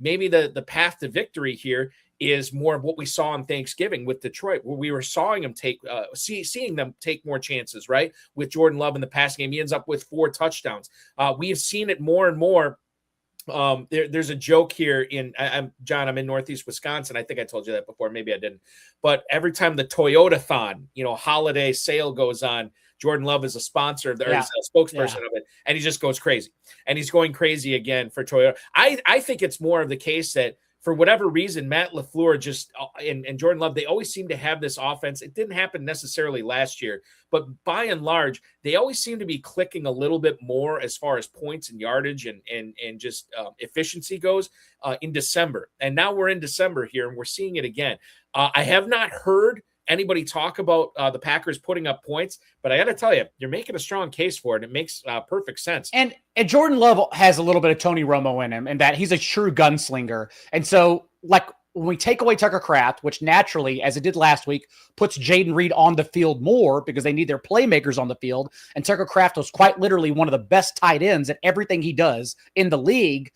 Maybe the path to victory here is more of what we saw on Thanksgiving with Detroit, where we were seeing them seeing them take more chances, right? With Jordan Love in the passing game, he ends up with 4 touchdowns. We have seen it more and more There's a joke here I'm John, I'm in Northeast Wisconsin. I think I told you that before. Maybe I didn't. But every time the Toyota-thon, holiday sale goes on, Jordan Love is a sponsor of or he's a spokesperson of it, and he just goes crazy. And he's going crazy again for Toyota. I think it's more of the case that for whatever reason, Matt LaFleur just and Jordan Love, they always seem to have this offense. It didn't happen necessarily last year, but by and large, they always seem to be clicking a little bit more as far as points and yardage and just efficiency goes in December. And now we're in December here, and we're seeing it again. I have not heard anybody talk about the Packers putting up points, but I got to tell you, you're making a strong case for it. It makes perfect sense. And Jordan Love has a little bit of Tony Romo in him, and that he's a true gunslinger. And so, like, when we take away Tucker Kraft, which naturally, as it did last week, puts Jayden Reed on the field more because they need their playmakers on the field, and Tucker Kraft was quite literally one of the best tight ends at everything he does in the league,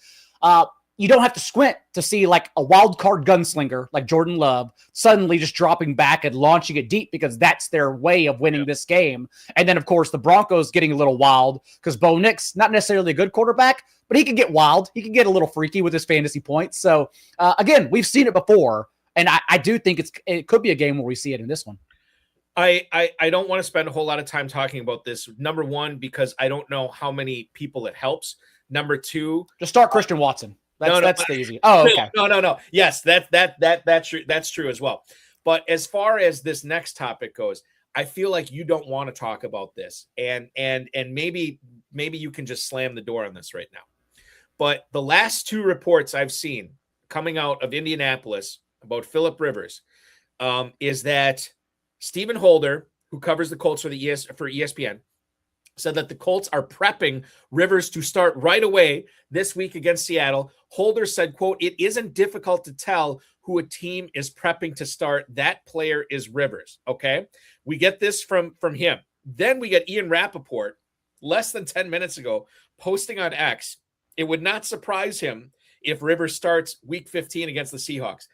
you don't have to squint to see like a wild card gunslinger like Jordan Love suddenly just dropping back and launching it deep because that's their way of winning this game. And then, of course, the Broncos getting a little wild because Bo Nix, not necessarily a good quarterback, but he can get wild. He can get a little freaky with his fantasy points. So, again, we've seen it before, and I do think it could be a game where we see it in this one. I don't want to spend a whole lot of time talking about this. Number one, because I don't know how many people it helps. Number two, just start Christian Watson. That's easy. Oh, okay. No. Yes, that's true as well. But as far as this next topic goes, I feel like you don't want to talk about this, and maybe you can just slam the door on this right now. But the last two reports I've seen coming out of Indianapolis about Phillip Rivers is that Stephen Holder, who covers the Colts for ESPN, said that the Colts are prepping Rivers to start right away this week against Seattle. Holder said, quote, "It isn't difficult to tell who a team is prepping to start. That player is Rivers." Okay. We get this from him. Then we get Ian Rappaport less than 10 minutes ago posting on X. It would not surprise him if Rivers starts week 15 against the Seahawks.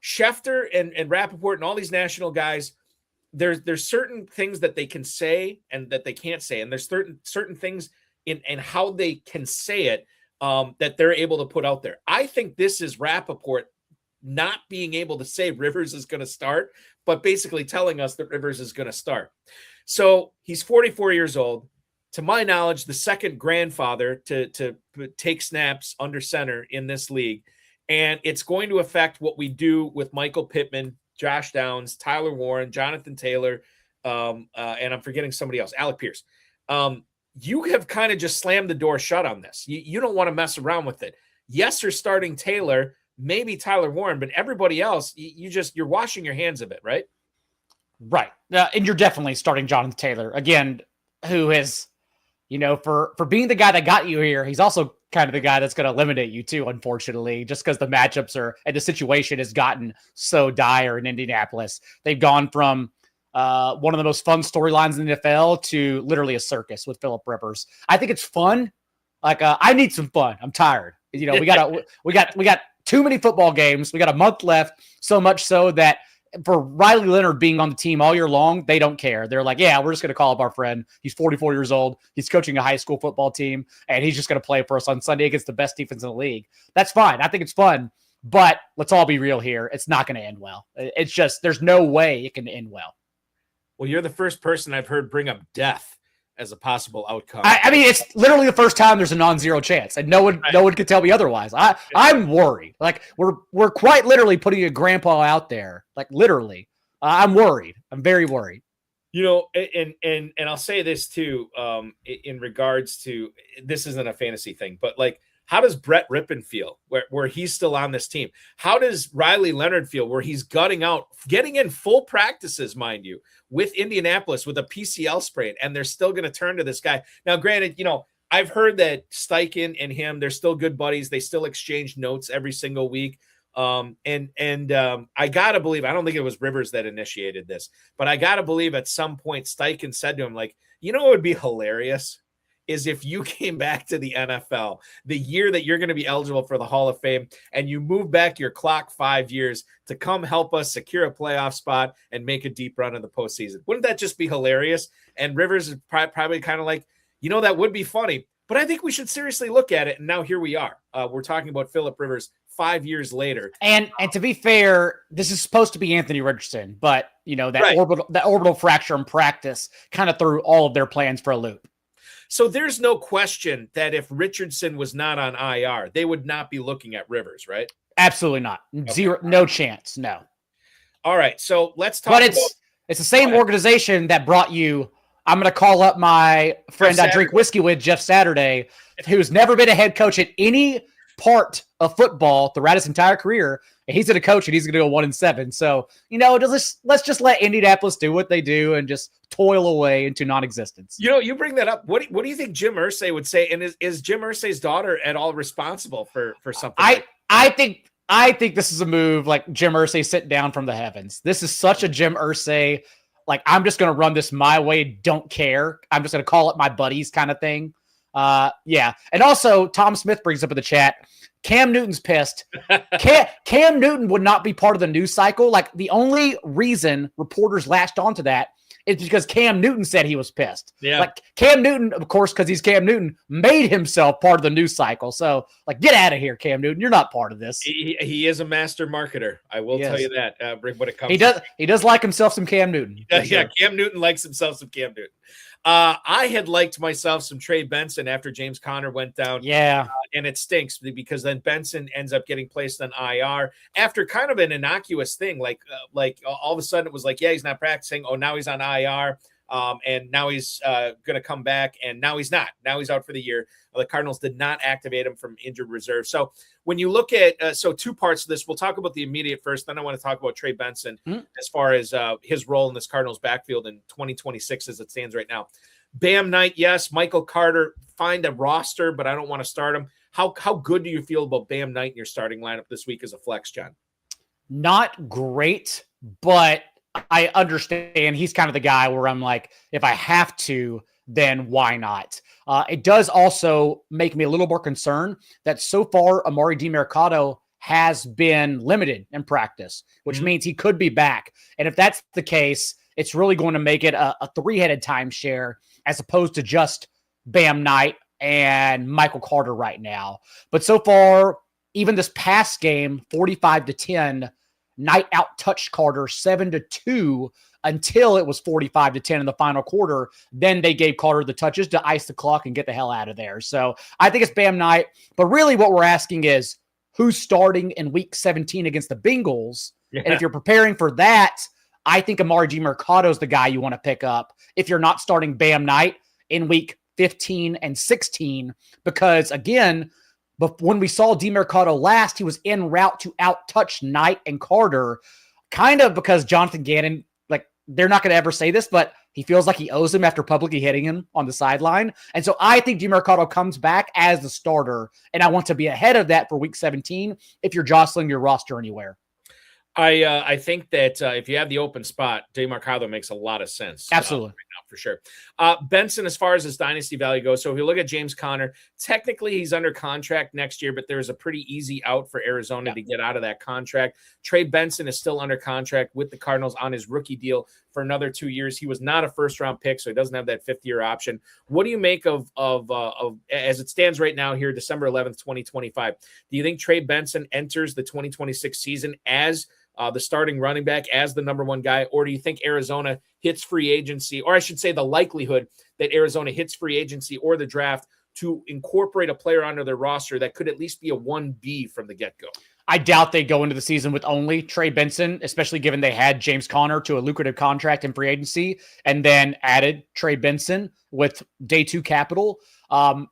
Schefter and Rappaport and all these national guys, there's certain things that they can say and that they can't say. And there's certain things in how they can say it that they're able to put out there. I think this is Rappaport not being able to say Rivers is going to start, but basically telling us that Rivers is going to start. So he's 44 years old. To my knowledge, the second grandfather to take snaps under center in this league. And it's going to affect what we do with Michael Pittman, Josh Downs, Tyler Warren, Jonathan Taylor, and I'm forgetting somebody else, Alec Pierce. You have kind of just slammed the door shut on this. You don't want to mess around with it. Yes, you're starting Taylor, maybe Tyler Warren, but everybody else, you're washing your hands of it, right? Right. And you're definitely starting Jonathan Taylor, again, who is, for being the guy that got you here, he's also kind of the guy that's going to eliminate you too, unfortunately, just because the matchups and the situation has gotten so dire in Indianapolis. They've gone from one of the most fun storylines in the NFL to literally a circus with Phillip Rivers. I think it's fun. Like, I need some fun. I'm tired. We got too many football games. We got a month left, so much so that for Riley Leonard being on the team all year long, they don't care. They're like, yeah, we're just going to call up our friend. He's 44 years old. He's coaching a high school football team, and he's just going to play for us on Sunday against the best defense in the league. That's fine. I think it's fun, but let's all be real here. It's not going to end well. It's just, there's no way it can end well. Well, you're the first person I've heard bring up death as a possible outcome. I mean, it's literally the first time there's a non-zero chance, and no one could tell me otherwise. I'm worried. Like, we're quite literally putting a grandpa out there. Like, literally, I'm worried. I'm very worried. And I'll say this too, in regards to, this isn't a fantasy thing, but like, how does Brett Rippon feel where he's still on this team? How does Riley Leonard feel where he's getting in full practices, mind you, with Indianapolis with a PCL sprain, and they're still going to turn to this guy? Now, granted, I've heard that Steichen and him, they're still good buddies. They still exchange notes every single week. I got to believe, I don't think it was Rivers that initiated this, but I got to believe at some point Steichen said to him, like, what would be hilarious is if you came back to the NFL the year that you're going to be eligible for the Hall of Fame, and you move back your clock 5 years to come help us secure a playoff spot and make a deep run in the postseason. Wouldn't that just be hilarious? And Rivers is probably kind of like, that would be funny, But I think we should seriously look at it. And now here we are. We're talking about Phillip Rivers 5 years later. And to be fair, this is supposed to be Anthony Richardson, but that orbital fracture in practice kind of threw all of their plans for a loop. So there's no question that if Richardson was not on IR, they would not be looking at Rivers, right? Absolutely not. Zero, no chance. No. All right. So let's talk. But it's the same organization that brought you. I'm going to call up my friend I drink whiskey with, Jeff Saturday, who's never been a head coach at any part of football throughout his entire career. And he's going to coach and he's going to go 1-7. So, let's just let Indianapolis do what they do and just toil away into non-existence. You bring that up. What do you think Jim Irsay would say? And is Jim Irsay's daughter at all responsible for something? I think this is a move like Jim Irsay sitting down from the heavens. This is such a Jim Irsay, like, I'm just going to run this my way. Don't care. I'm just going to call it my buddies kind of thing. Yeah. And also Tom Smith brings up in the chat, Cam Newton's pissed. Cam Newton would not be part of the news cycle. Like, the only reason reporters latched onto that is because Cam Newton said he was pissed. Yeah. Like, Cam Newton, of course, because he's Cam Newton, made himself part of the news cycle. So, like, get out of here, Cam Newton. You're not part of this. He is a master marketer. I will tell you that. When it comes, he does like himself some Cam Newton. Yeah, Cam Newton likes himself some Cam Newton. I had liked myself some Trey Benson after James Conner went down. Yeah. And it stinks because then Benson ends up getting placed on IR after kind of an innocuous thing. Like all of a sudden it was like, yeah, he's not practicing. Oh, now he's on IR. And now he's going to come back, and now he's not. Now he's out for the year. The Cardinals did not activate him from injured reserve. So when you look at two parts of this, we'll talk about the immediate first. Then I want to talk about Trey Benson as far as his role in this Cardinals backfield in 2026 as it stands right now. Bam Knight, yes. Michael Carter, find a roster, but I don't want to start him. How good do you feel about Bam Knight in your starting lineup this week as a flex, John? Not great, but I understand he's kind of the guy where I'm like, if I have to, then why not? It does also make me a little more concerned that so far Amari DiMercato has been limited in practice, which means he could be back. And if that's the case, it's really going to make it a three-headed timeshare as opposed to just Bam Knight and Michael Carter right now. But so far, even this past game, 45-10, Knight out-touched Carter 7-2 until it was 45-10 in the final quarter. Then they gave Carter the touches to ice the clock and get the hell out of there. So I think it's Bam Knight. But really what we're asking is who's starting in week 17 against the Bengals? Yeah. And if you're preparing for that, I think Amari DiMercato is the guy you want to pick up if you're not starting Bam Knight in week 15 and 16. Because again, but when we saw DiMercato last, he was en route to out-touch Knight and Carter, kind of because Jonathan Gannon, like, they're not going to ever say this, but he feels like he owes him after publicly hitting him on the sideline. And so I think DiMercato comes back as the starter, and I want to be ahead of that for week 17 if you're jostling your roster anywhere. I think that if you have the open spot, DiMercato makes a lot of sense. Absolutely. Right now, for sure. Benson, as far as his dynasty value goes, so if you look at James Conner, technically he's under contract next year, but there's a pretty easy out for Arizona to get out of that contract. Trey Benson is still under contract with the Cardinals on his rookie deal for another 2 years. He was not a first-round pick, so he doesn't have that fifth-year option. What do you make of as it stands right now here, December 11th, 2025? Do you think Trey Benson enters the 2026 season as the starting running back, as the number one guy, or do you think Arizona hits free agency, or I should say the likelihood that Arizona hits free agency or the draft to incorporate a player onto their roster that could at least be a 1B from the get-go? I doubt they go into the season with only Trey Benson, especially given they had James Conner to a lucrative contract in free agency and then added Trey Benson with day two capital.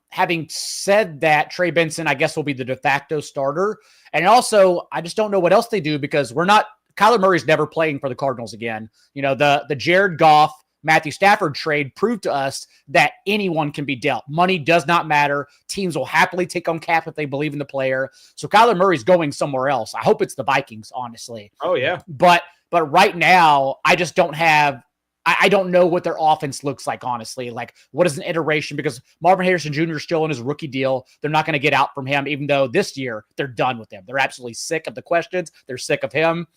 Having said that, Trey Benson, I guess, will be the de facto starter. And also, I just don't know what else they do because Kyler Murray's never playing for the Cardinals again. You know, the Jared Goff, Matthew Stafford trade proved to us that anyone can be dealt. Money does not matter. Teams will happily take on cap if they believe in the player. So Kyler Murray's going somewhere else. I hope it's the Vikings, honestly. Oh, yeah. But right now, I just don't have I don't know what their offense looks like, honestly. Like, what is an iteration? Because Marvin Harrison Jr. is still in his rookie deal. They're not going to get out from him, even though this year they're done with him. They're absolutely sick of the questions. They're sick of him.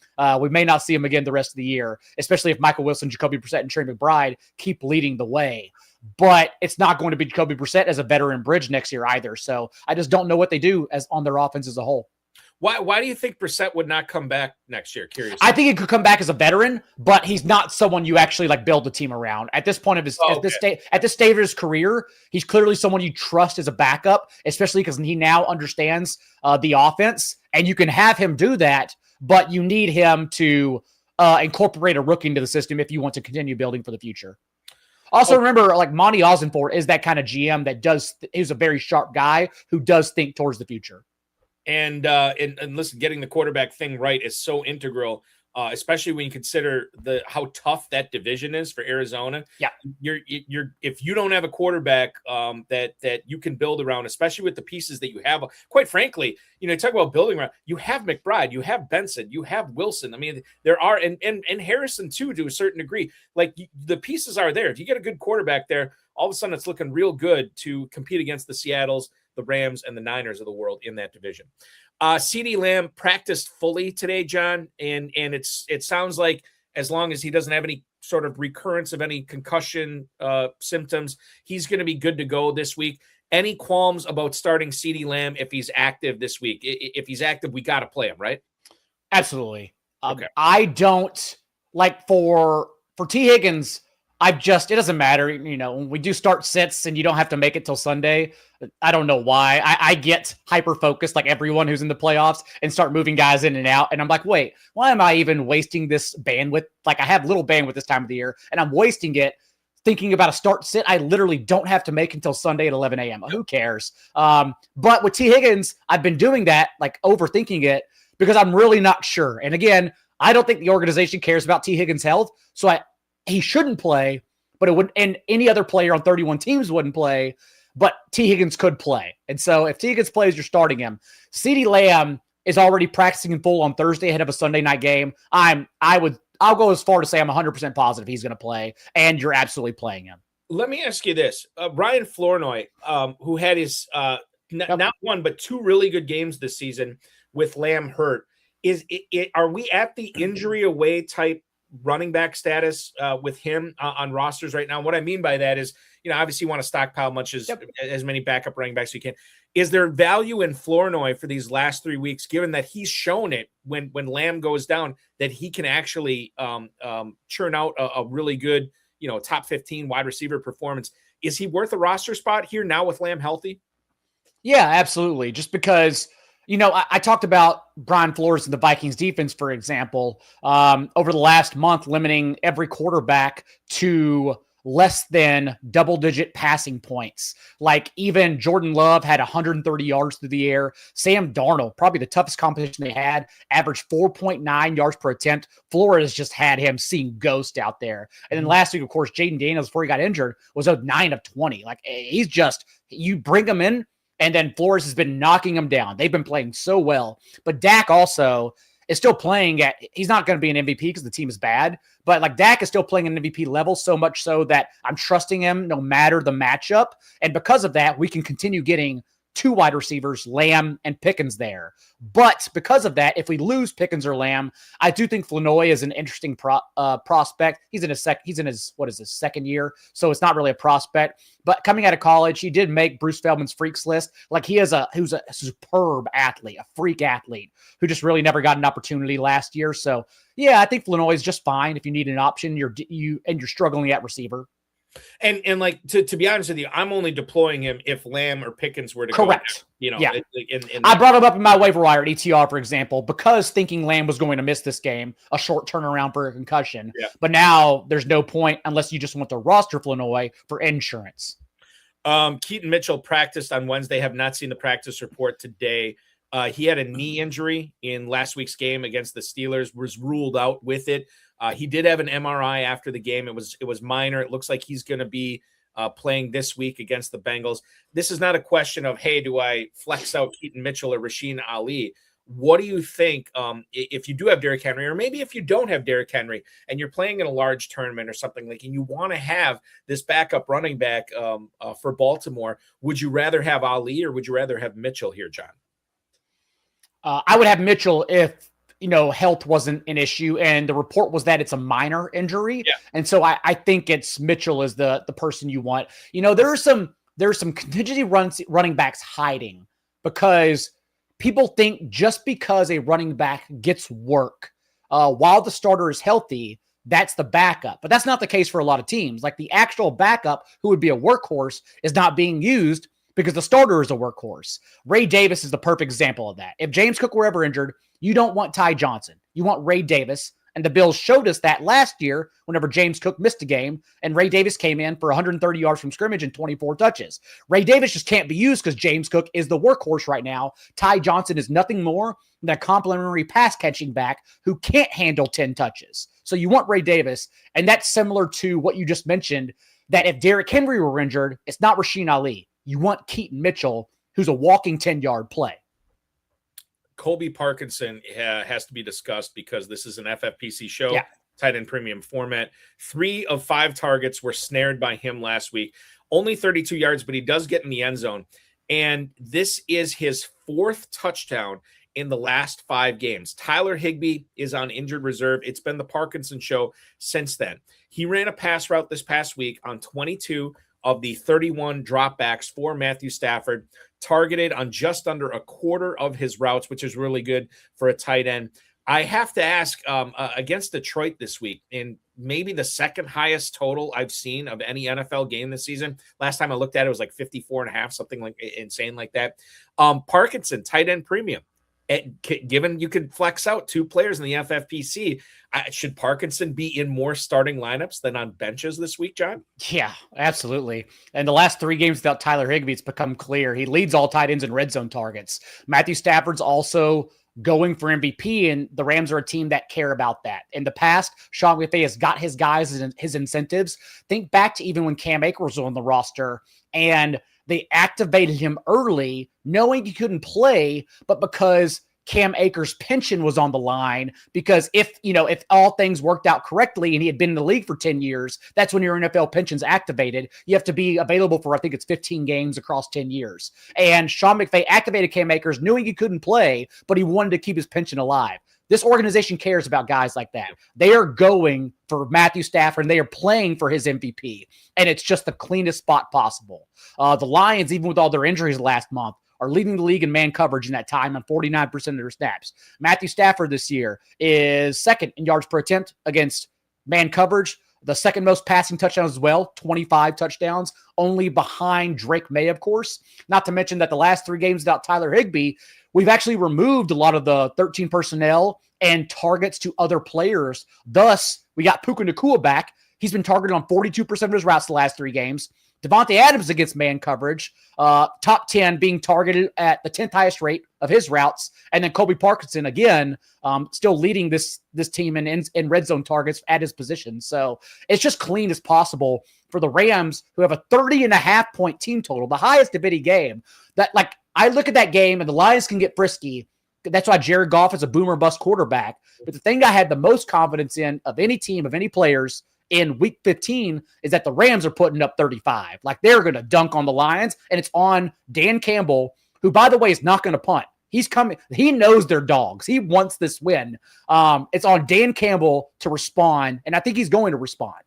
We may not see him again the rest of the year, especially if Michael Wilson, Jacoby Brissett, and Trey McBride keep leading the way. but it's not going to be Jacoby Brissett as a veteran bridge next year either. So I just don't know what they do as on their offense as a whole. Why do you think Brissett would not come back next year? Curious. I think he could come back as a veteran, but he's not someone you actually like build a team around at this point of his at this stage of his career. He's clearly someone you trust as a backup, especially because he now understands the offense, and you can have him do that. But you need him to incorporate a rookie into the system if you want to continue building for the future. Also, remember, like Monty Ossenfort is that kind of GM that is a very sharp guy who does think towards the future. And listen, getting the quarterback thing right is so integral, especially when you consider how tough that division is for Arizona. Yeah, you're if you don't have a quarterback that you can build around, especially with the pieces that you have. Quite frankly, talk about building around. You have McBride, you have Benson, you have Wilson. I mean, there are and Harrison too, to a certain degree. Like the pieces are there. If you get a good quarterback there, all of a sudden it's looking real good to compete against the Seattles, the Rams, and the Niners of the world in that division. CeeDee Lamb practiced fully today, John, and it sounds like as long as he doesn't have any sort of recurrence of any concussion symptoms, he's going to be good to go this week. Any qualms about starting CeeDee Lamb if he's active this week? If he's active, we got to play him, right? Absolutely. Okay. I don't like for T. Higgins. it doesn't matter. When we do start sits and you don't have to make it till Sunday, I don't know why. I get hyper-focused like everyone who's in the playoffs and start moving guys in and out. And I'm like, wait, why am I even wasting this bandwidth? Like I have little bandwidth this time of the year and I'm wasting it thinking about a start sit I literally don't have to make until Sunday at 11 a.m. Who cares? But with T. Higgins, I've been doing that, like overthinking it because I'm really not sure. And again, I don't think the organization cares about T. Higgins' health. So he shouldn't play, but it would, and any other player on 31 teams wouldn't play, but T. Higgins could play. And so if T. Higgins plays, you're starting him. CeeDee Lamb is already practicing in full on Thursday ahead of a Sunday night game. I'll go as far to say I'm 100% positive he's going to play, and you're absolutely playing him. Let me ask you this. Brian Flournoy, who had his not one, but two really good games this season with Lamb hurt, are we at the injury away type running back status with him on rosters right now? What I mean by that is, obviously you want to stockpile as many backup running backs as you can. Is there value in Flournoy for these last 3 weeks, given that he's shown it when Lamb goes down that he can actually churn out a really good, top 15 wide receiver performance? Is he worth a roster spot here now with Lamb healthy? Yeah, absolutely. Just because, I talked about Brian Flores and the Vikings defense, for example, over the last month, limiting every quarterback to less than double-digit passing points. Like even Jordan Love had 130 yards through the air. Sam Darnold, probably the toughest competition they had, averaged 4.9 yards per attempt. Flores just had him seeing ghost out there. And then last week, of course, Jayden Daniels, before he got injured, was a 9 of 20. Like he's just, you bring him in, and then Flores has been knocking him down. They've been playing so well. But Dak also is still playing he's not going to be an MVP because the team is bad. But like Dak is still playing an MVP level, so much so that I'm trusting him no matter the matchup. And because of that, we can continue getting two wide receivers, Lamb and Pickens there. But because of that, if we lose Pickens or Lamb, I do think Flournoy is an interesting prospect. He's in his second year, so it's not really a prospect. But coming out of college, he did make Bruce Feldman's freaks list. Like who's a superb athlete, a freak athlete who just really never got an opportunity last year. So yeah, I think Flournoy is just fine if you need an option. You're struggling at receiver. And like to be honest with you, I'm only deploying him if Lamb or Pickens were to correct. Go. Yeah. I brought him up in my waiver wire at ETR, for example, because thinking Lamb was going to miss this game, a short turnaround for a concussion. Yeah. But now there's no point unless you just want to roster Flournoy for insurance. Keaton Mitchell practiced on Wednesday. Have not seen the practice report today. He had a knee injury in last week's game against the Steelers, was ruled out with it. He did have an MRI after the game. It was minor. It looks like he's going to be playing this week against the Bengals. This is not a question of, hey, do I flex out Keaton Mitchell or Rasheen Ali? What do you think if you do have Derrick Henry, or maybe if you don't have Derrick Henry and you're playing in a large tournament or something like, and you want to have this backup running back for Baltimore, would you rather have Ali or would you rather have Mitchell here, John? I would have Mitchell if health wasn't an issue, and the report was that it's a minor injury. Yeah. And so I think it's Mitchell is the person you want. There's some contingency running backs hiding because people think just because a running back gets work while the starter is healthy, that's the backup. But that's not the case for a lot of teams. Like the actual backup, who would be a workhorse, is not being used because the starter is a workhorse. Ray Davis is the perfect example of that. If James Cook were ever injured, you don't want Ty Johnson. You want Ray Davis. And the Bills showed us that last year whenever James Cook missed a game and Ray Davis came in for 130 yards from scrimmage and 24 touches. Ray Davis just can't be used because James Cook is the workhorse right now. Ty Johnson is nothing more than a complimentary pass catching back who can't handle 10 touches. So you want Ray Davis. And that's similar to what you just mentioned, that if Derrick Henry were injured, it's not Rasheen Ali. You want Keaton Mitchell, who's a walking 10-yard play. Colby Parkinson has to be discussed because this is an FFPC show, tight end premium format. 3 of 5 targets were snared by him last week. Only 32 yards, but he does get in the end zone. And this is his 4th touchdown in the last 5 games. Tyler Higbee is on injured reserve. It's been the Parkinson show since then. He ran a pass route this past week on 22 of the 31 dropbacks for Matthew Stafford, targeted on just under a quarter of his routes, which is really good for a tight end. I have to ask, against Detroit this week, in maybe the second highest total I've seen of any NFL game this season. Last time I looked at it was like 54.5, something like insane like that. Parkinson, tight end premium. Given you could flex out 2 players in the FFPC, should Parkinson be in more starting lineups than on benches this week, John? Yeah, absolutely. And the last 3 games without Tyler Higbee, it's become clear. He leads all tight ends in red zone targets. Matthew Stafford's also going for MVP, and the Rams are a team that care about that. In the past, Sean McVay has got his guys and his incentives. Think back to even when Cam Akers was on the roster, and they activated him early, knowing he couldn't play, but because Cam Akers' pension was on the line, because if all things worked out correctly and he had been in the league for 10 years, that's when your NFL pension's activated. You have to be available for, I think it's 15 games across 10 years. And Sean McVay activated Cam Akers knowing he couldn't play, but he wanted to keep his pension alive. This organization cares about guys like that. They are going for Matthew Stafford, and they are playing for his MVP, and it's just the cleanest spot possible. The Lions, even with all their injuries last month, are leading the league in man coverage in that time on 49% of their snaps. Matthew Stafford this year is second in yards per attempt against man coverage, the second most passing touchdowns as well, 25 touchdowns, only behind Drake May, of course. Not to mention that the last 3 games without Tyler Higbee, we've actually removed a lot of the 13 personnel and targets to other players. Thus, we got Puka Nacua back. He's been targeted on 42% of his routes the last 3 games. Devontae Adams against man coverage, top 10 being targeted at the 10th highest rate of his routes. And then Colby Parkinson, again, still leading this team in red zone targets at his position. So it's just clean as possible for the Rams, who have a 30.5-point team total, the highest of any game. That, like, I look at that game and the Lions can get frisky. That's why Jared Goff is a boomer bust quarterback. But the thing I had the most confidence in of any team, of any players in week 15 is that the Rams are putting up 35. Like, they're going to dunk on the Lions, and it's on Dan Campbell, who, by the way, is not going to punt. He's coming. He knows they're dogs. He wants this win. It's on Dan Campbell to respond, and I think he's going to respond.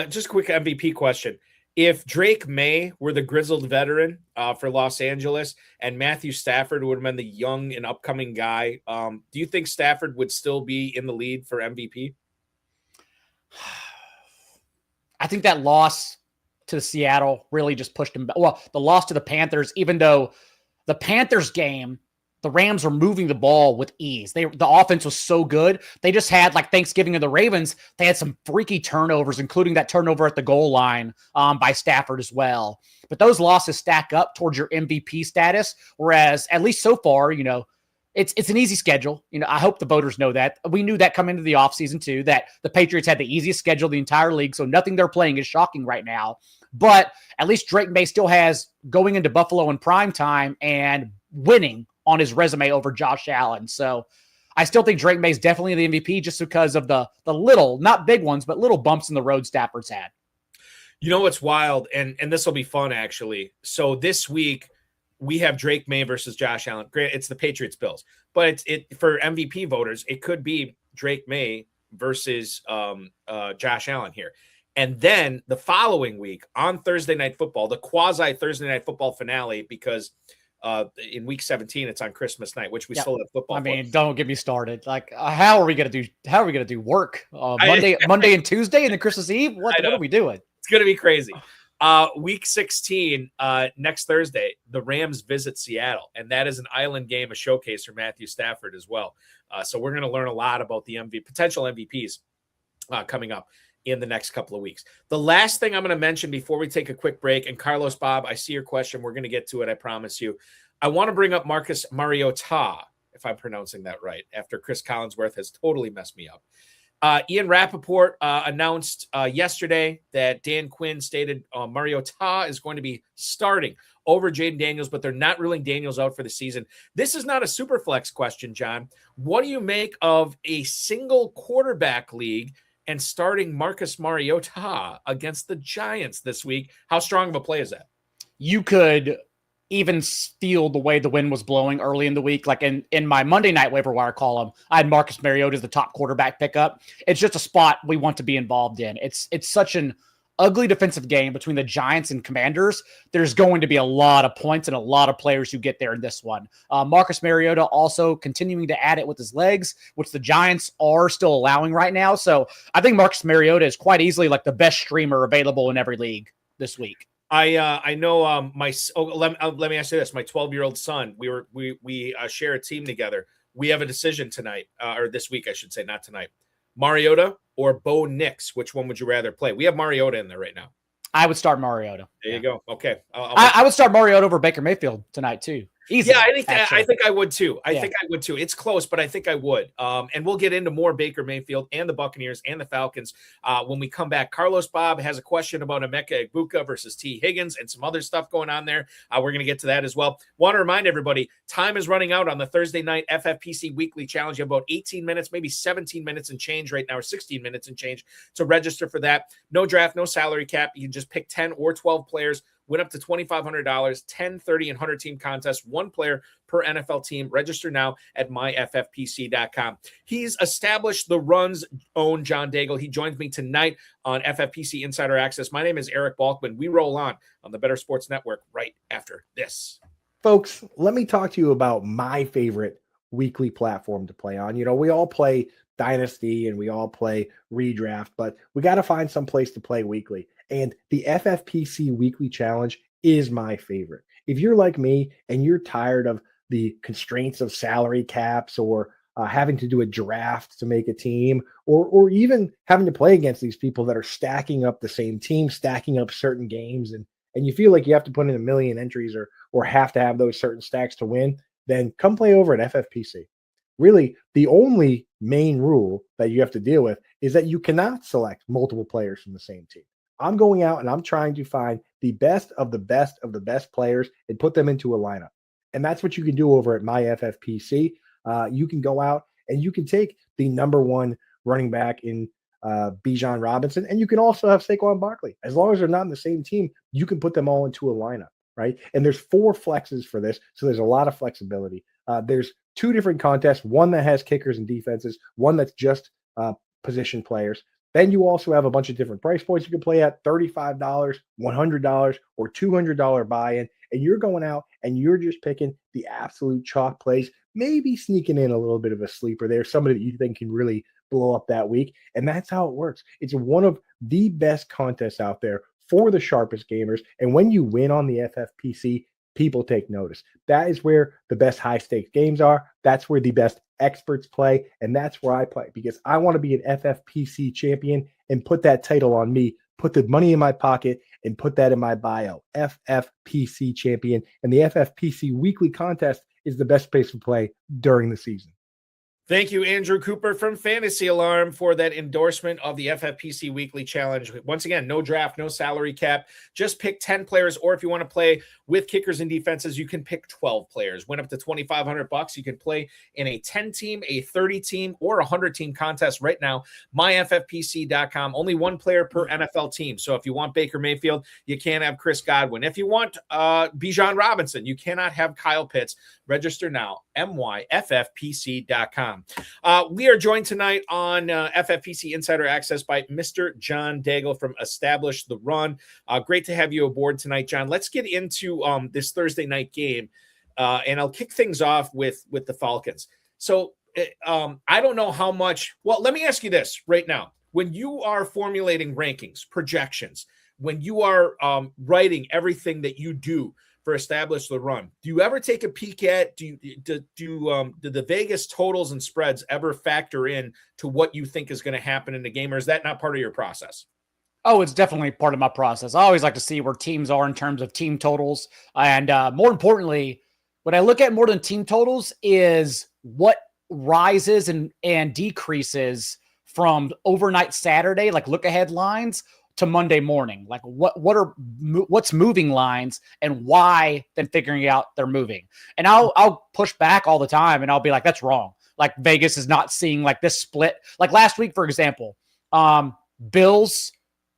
Just a quick MVP question. If Drake May were the grizzled veteran for Los Angeles and Matthew Stafford would have been the young and upcoming guy, do you think Stafford would still be in the lead for MVP? I think that loss to Seattle really just pushed him back. Well, the loss to the Panthers, even though the Panthers game, the Rams were moving the ball with ease. The offense was so good. They just had, like Thanksgiving of the Ravens, they had some freaky turnovers, including that turnover at the goal line by Stafford as well. But those losses stack up towards your MVP status, whereas at least so far, it's an easy schedule. I hope the voters know that. We knew that coming into the offseason too, that the Patriots had the easiest schedule of the entire league, so nothing they're playing is shocking right now. But at least Drake May still has going into Buffalo in prime time and winning on his resume over Josh Allen. So I still think Drake May is definitely the MVP just because of the little, not big ones, but little bumps in the road Stafford's had. You know what's wild, and this will be fun, actually. So this week, we have Drake May versus Josh Allen. Great, it's the Patriots Bills, but it for MVP voters, it could be Drake May versus Josh Allen here. And then the following week on Thursday Night Football, the quasi Thursday Night Football finale, because in week 17 it's on Christmas night, which we still have football. I mean, don't get me started. Like, how are we gonna do work Monday and Tuesday and then Christmas Eve? What are we doing? It's gonna be crazy. Week 16, next Thursday, the Rams visit Seattle, and that is an island game, a showcase for Matthew Stafford as well. So we're going to learn a lot about the potential MVPs coming up in the next couple of weeks. The last thing I'm going to mention before we take a quick break, and Carlos, Bob, I see your question. We're going to get to it, I promise you. I want to bring up Marcus Mariota, if I'm pronouncing that right, after Chris Collinsworth has totally messed me up. Ian Rappaport announced yesterday that Dan Quinn stated Mariota is going to be starting over Jayden Daniels, but they're not ruling Daniels out for the season. This is not a super flex question, John. What do you make of a single quarterback league and starting Marcus Mariota against the Giants this week? How strong of a play is that? You could even feel the way the wind was blowing early in the week. Like in my Monday night waiver wire column, I had Marcus Mariota as the top quarterback pickup. It's just a spot we want to be involved in. It's such an ugly defensive game between the Giants and Commanders. There's going to be a lot of points and a lot of players who get there in this one. Marcus Mariota also continuing to add it with his legs, which the Giants are still allowing right now. So I think Marcus Mariota is quite easily like the best streamer available in every league this week. I know let me ask you this. My 12-year-old son, we share a team together. We have a decision tonight, or this week, I should say, not tonight. Mariota or Bo Nix, which one would you rather play? We have Mariota in there right now. I would start Mariota. There you go. Okay. I would start Mariota over Baker Mayfield tonight too. Easily, yeah, I think I would too. I think I would too. It's close, but I think I would. And we'll get into more Baker Mayfield and the Buccaneers and the Falcons when we come back. Carlos Bob has a question about Emeka Egbuka versus T. Higgins and some other stuff going on there. We're going to get to that as well. Want to remind everybody, time is running out on the Thursday night FFPC weekly challenge. You have about 18 minutes, maybe 17 minutes and change right now, or 16 minutes and change to register for that. No draft, no salary cap. You can just pick 10 or 12 players. Win up to $2,500, 10, 30, and 100 team contests, one player per NFL team. Register now at myffpc.com. He's established the Run's own John Daigle. He joins me tonight on FFPC Insider Access. My name is Eric Balkman. We roll on the Better Sports Network right after this. Folks, let me talk to you about my favorite weekly platform to play on. You know, we all play Dynasty and we all play Redraft, but we got to find some place to play weekly. And the FFPC Weekly Challenge is my favorite. If you're like me and you're tired of the constraints of salary caps or having to do a draft to make a team, or even having to play against these people that are stacking up the same team, stacking up certain games, and you feel like you have to put in a million entries or have to have those certain stacks to win, then come play over at FFPC. Really, the only main rule that you have to deal with is that you cannot select multiple players from the same team. I'm going out and I'm trying to find the best of the best of the best players and put them into a lineup. And that's what you can do over at MyFFPC. You can go out and you can take the number one running back in Bijan Robinson, and you can also have Saquon Barkley. As long as they're not in the same team, you can put them all into a lineup, right? And there's 4 flexes for this, so there's a lot of flexibility. There's 2 different contests, one that has kickers and defenses, one that's just position players. Then you also have a bunch of different price points you can play at, $35, $100, or $200 buy-in, and you're going out and you're just picking the absolute chalk plays, maybe sneaking in a little bit of a sleeper there, somebody that you think can really blow up that week, and that's how it works. It's one of the best contests out there for the sharpest gamers, and when you win on the FFPC, people take notice. That is where the best high-stakes games are. That's where the best experts play, and that's where I play because I want to be an FFPC champion and put that title on me, put the money in my pocket, and put that in my bio. FFPC champion, and the FFPC weekly contest is the best place to play during the season. Thank you, Andrew Cooper from Fantasy Alarm, for that endorsement of the FFPC Weekly Challenge. Once again, no draft, no salary cap. Just pick 10 players, or if you want to play with kickers and defenses, you can pick 12 players. Win up to $2,500. You can play in a 10-team, a 30-team, or a 100-team contest right now. MyFFPC.com. Only one player per NFL team. So if you want Baker Mayfield, you can't have Chris Godwin. If you want Bijan Robinson, you cannot have Kyle Pitts. Register now. MyFFPC.com. We are joined tonight on FFPC Insider Access by Mr. John Daigle from Establish the Run. Great to have you aboard tonight, John. Let's get into this Thursday night game, and I'll kick things off with the Falcons. So I don't know how much. Well, let me ask you this right now. When you are formulating rankings, projections, when you are writing everything that you do for Establish the Run, do you ever take a peek at do the Vegas totals and spreads ever factor in to what you think is going to happen in the game, or is that not part of your process? Oh, it's definitely part of my process. I always like to see where teams are in terms of team totals, and more importantly, what I look at more than team totals is what rises and decreases from overnight Saturday, like look ahead lines, to Monday morning. Like what's moving lines and why, then figuring out they're moving. And I'll push back all the time, and I'll be like, that's wrong. Like Vegas is not seeing like this split. Like last week, for example, Bills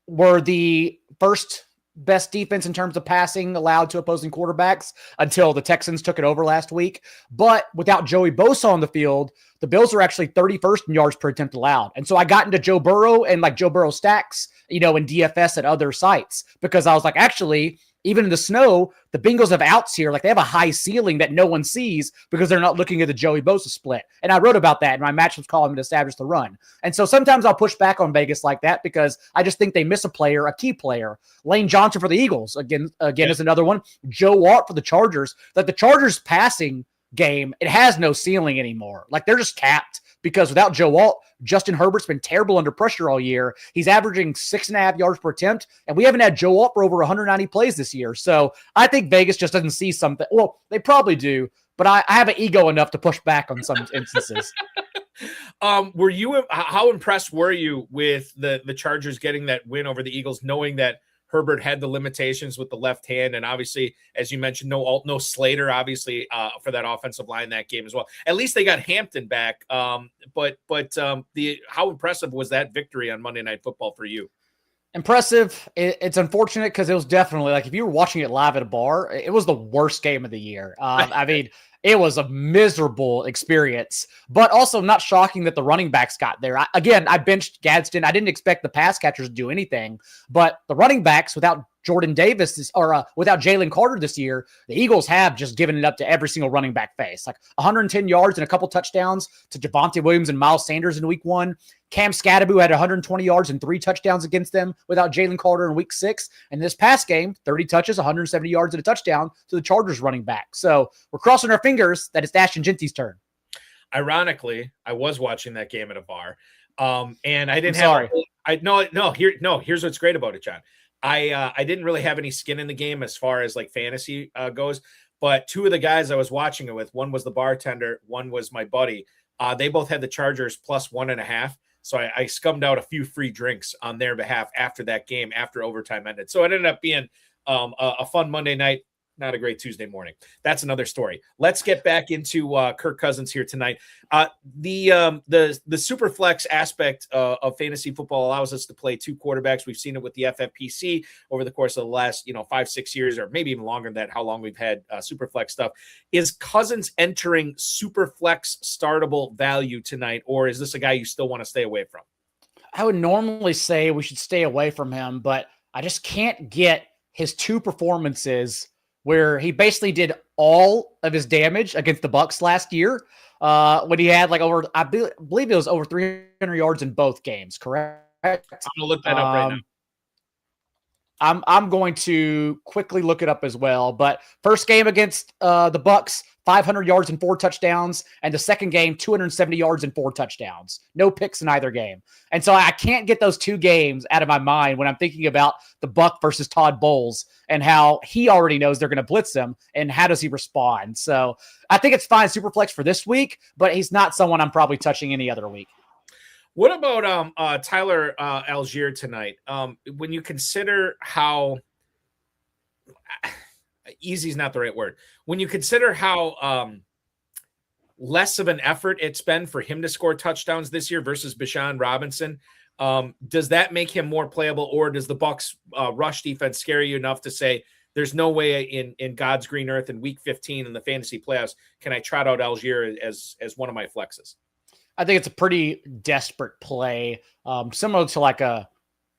were the first best defense in terms of passing allowed to opposing quarterbacks until the Texans took it over last week. But without Joey Bosa on the field, the Bills are actually 31st in yards per attempt allowed. And so I got into Joe Burrow and like Joe Burrow stacks, in DFS at other sites, because I was like, actually, even in the snow, the Bengals have outs here. Like they have a high ceiling that no one sees because they're not looking at the Joey Bosa split. And I wrote about that in my matchups column to Establish the Run. And so sometimes I'll push back on Vegas like that because I just think they miss a player, a key player. Lane Johnson for the Eagles, again is another one. Joe Watt for the Chargers. Like the Chargers passing game, it has no ceiling anymore. Like they're just capped because without Joe Watt, Justin Herbert's been terrible under pressure all year. He's averaging 6.5 yards per attempt, and we haven't had Joe Watt for over 190 plays this year. So I think Vegas just doesn't see something. Well, they probably do, but I have an ego enough to push back on some instances. How impressed were you with the Chargers getting that win over the Eagles, knowing that Herbert had the limitations with the left hand, and obviously, as you mentioned, no Slater, obviously, for that offensive line that game as well. At least they got Hampton back. But how impressive was that victory on Monday Night Football for you? Impressive. It's unfortunate because it was definitely like if you were watching it live at a bar, it was the worst game of the year. I mean, it was a miserable experience, but also not shocking that the running backs got there. I benched Gadsden. I didn't expect the pass catchers to do anything, but the running backs without Jordan Davis without Jalen Carter this year, the Eagles have just given it up to every single running back face. Like 110 yards and a couple touchdowns to Javonte Williams and Miles Sanders in week 1. Cam Scatterbu had 120 yards and 3 touchdowns against them without Jalen Carter in week 6. And this past game, 30 touches, 170 yards and a touchdown to the Chargers running back. So we're crossing our fingers that it's Ashton Genty's turn. Ironically, I was watching that game at a bar. And I didn't here's what's great about it, John. I didn't really have any skin in the game as far as like fantasy goes, but 2 of the guys I was watching it with, one was the bartender, one was my buddy. They both had the Chargers plus 1.5. So I scummed out a few free drinks on their behalf after that game, after overtime ended. So it ended up being a fun Monday night. Not a great Tuesday morning. That's another story. Let's get back into Kirk Cousins here tonight. The super flex aspect of fantasy football allows us to play 2 quarterbacks. We've seen it with the FFPC over the course of the last 5-6 years, or maybe even longer than that, how long we've had super flex stuff. Is Cousins entering super flex startable value tonight, or is this a guy you still want to stay away from? I would normally say we should stay away from him, but I just can't get his 2 performances where he basically did all of his damage against the Bucs last year when he had like I believe it was over 300 yards in both games, correct? I'm going to look that up right now. I'm going to quickly look it up as well. But first game against the Bucs, 500 yards and 4 touchdowns, and the second game, 270 yards and 4 touchdowns. No picks in either game. And so I can't get those 2 games out of my mind when I'm thinking about the Buck versus Todd Bowles and how he already knows they're going to blitz him and how does he respond. So I think it's fine Superflex for this week, but he's not someone I'm probably touching any other week. What about Tyler Algier tonight? When you consider how easy is not the right word. When you consider how less of an effort it's been for him to score touchdowns this year versus Bijan Robinson, does that make him more playable, or does the Bucs rush defense scare you enough to say there's no way in God's green earth in Week 15 in the fantasy playoffs can I trot out Algier as one of my flexes? I think it's a pretty desperate play, similar to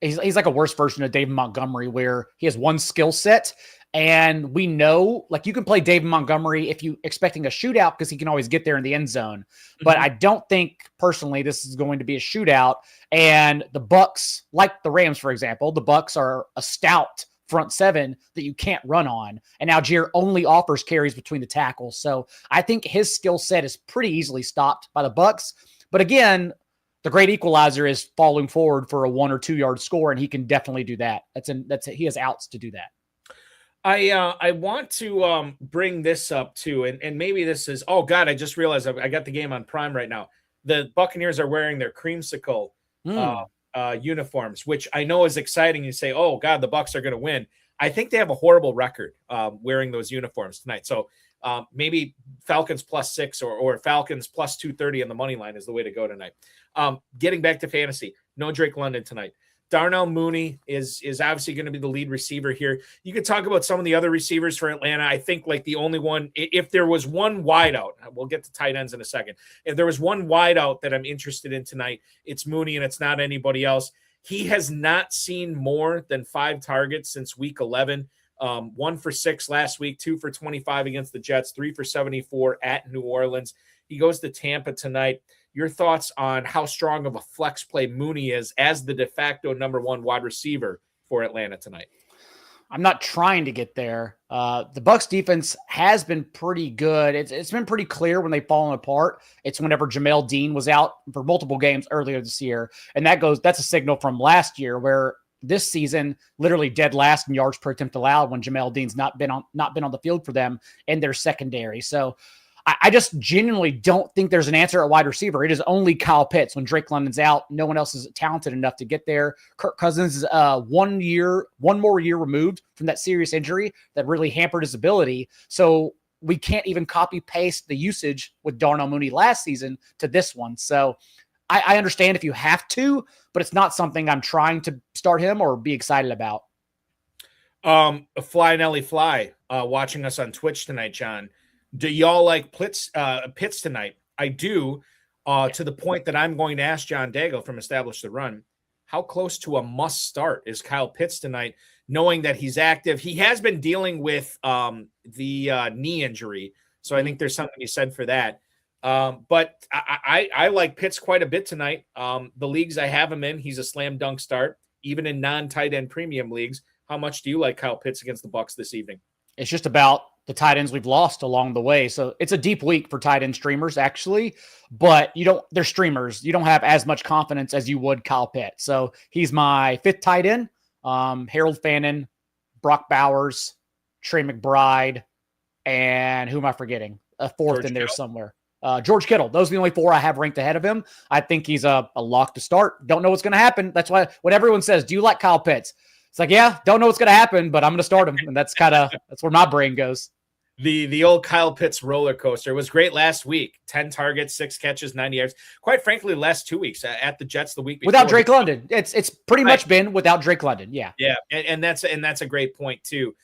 he's like a worse version of David Montgomery, where he has one skill set, and we know you can play David Montgomery if you expecting a shootout because he can always get there in the end zone. But I don't think personally this is going to be a shootout. And the Bucs, like the Rams, for example, the Bucs are a stout front seven that you can't run on. And Algier only offers carries between the tackles. So I think his skill set is pretty easily stopped by the Bucs. But again, the great equalizer is falling forward for a 1 or 2 yard score, and he can definitely do that. He has outs to do that. I want to bring this up too, and maybe this is, oh God, I just realized I got the game on Prime right now. The Buccaneers are wearing their creamsicle uniforms, which I know is exciting. You say, oh God, the Bucs are going to win. I think they have a horrible record wearing those uniforms tonight. So maybe Falcons +6 or Falcons +230 on the money line is the way to go tonight. Getting back to fantasy, no Drake London tonight. Darnell Mooney is obviously going to be the lead receiver here. You could talk about some of the other receivers for Atlanta. I think the only one, if there was one wideout, we'll get to tight ends in a second. If there was one wideout that I'm interested in tonight, it's Mooney, and it's not anybody else. He has not seen more than 5 targets since week 11. 1 for 6 last week, 2 for 25 against the Jets, 3 for 74 at New Orleans. He goes to Tampa tonight. Your thoughts on how strong of a flex play Mooney is as the de facto number 1 wide receiver for Atlanta tonight? I'm not trying to get there. The Bucs defense has been pretty good. It's been pretty clear when they've fallen apart. It's whenever Jamel Dean was out for multiple games earlier this year. And that's a signal from last year, where this season literally dead last in yards per attempt allowed when Jamel Dean's not been on the field for them in their secondary. So I just genuinely don't think there's an answer at wide receiver. It is only Kyle Pitts. When Drake London's out, no one else is talented enough to get there. Kirk Cousins is 1 more year removed from that serious injury that really hampered his ability. So we can't even copy paste the usage with Darnell Mooney last season to this one. So I understand if you have to, but it's not something I'm trying to start him or be excited about. Fly Nelly Fly watching us on Twitch tonight, John. Do y'all like Pitts tonight? I do, to the point that I'm going to ask John Daigle from Establish the Run, how close to a must start is Kyle Pitts tonight, knowing that he's active? He has been dealing with the knee injury, so I think there's something to be said for that. But I like Pitts quite a bit tonight. The leagues I have him in, he's a slam dunk start, even in non-tight end premium leagues. How much do you like Kyle Pitts against the Bucs this evening? It's just about the tight ends we've lost along the way. So it's a deep week for tight end streamers, actually, but they're streamers. You don't have as much confidence as you would Kyle Pitts. So he's my 5th tight end. Harold Fannin, Brock Bowers, Trey McBride, and who am I forgetting? A 4th George in there Kittle. Somewhere. George Kittle. Those are the only 4 I have ranked ahead of him. I think he's a lock to start. Don't know what's going to happen. That's why when everyone says, do you like Kyle Pitts? It's like, yeah, don't know what's going to happen, but I'm going to start him. And that's where my brain goes. The old Kyle Pitts roller coaster was great last week. 10 targets, 6 catches, 90 yards. Quite frankly, last 2 weeks at the Jets the week before. Without Drake London. It's pretty much been without Drake London. Yeah. Yeah. And that's a great point too.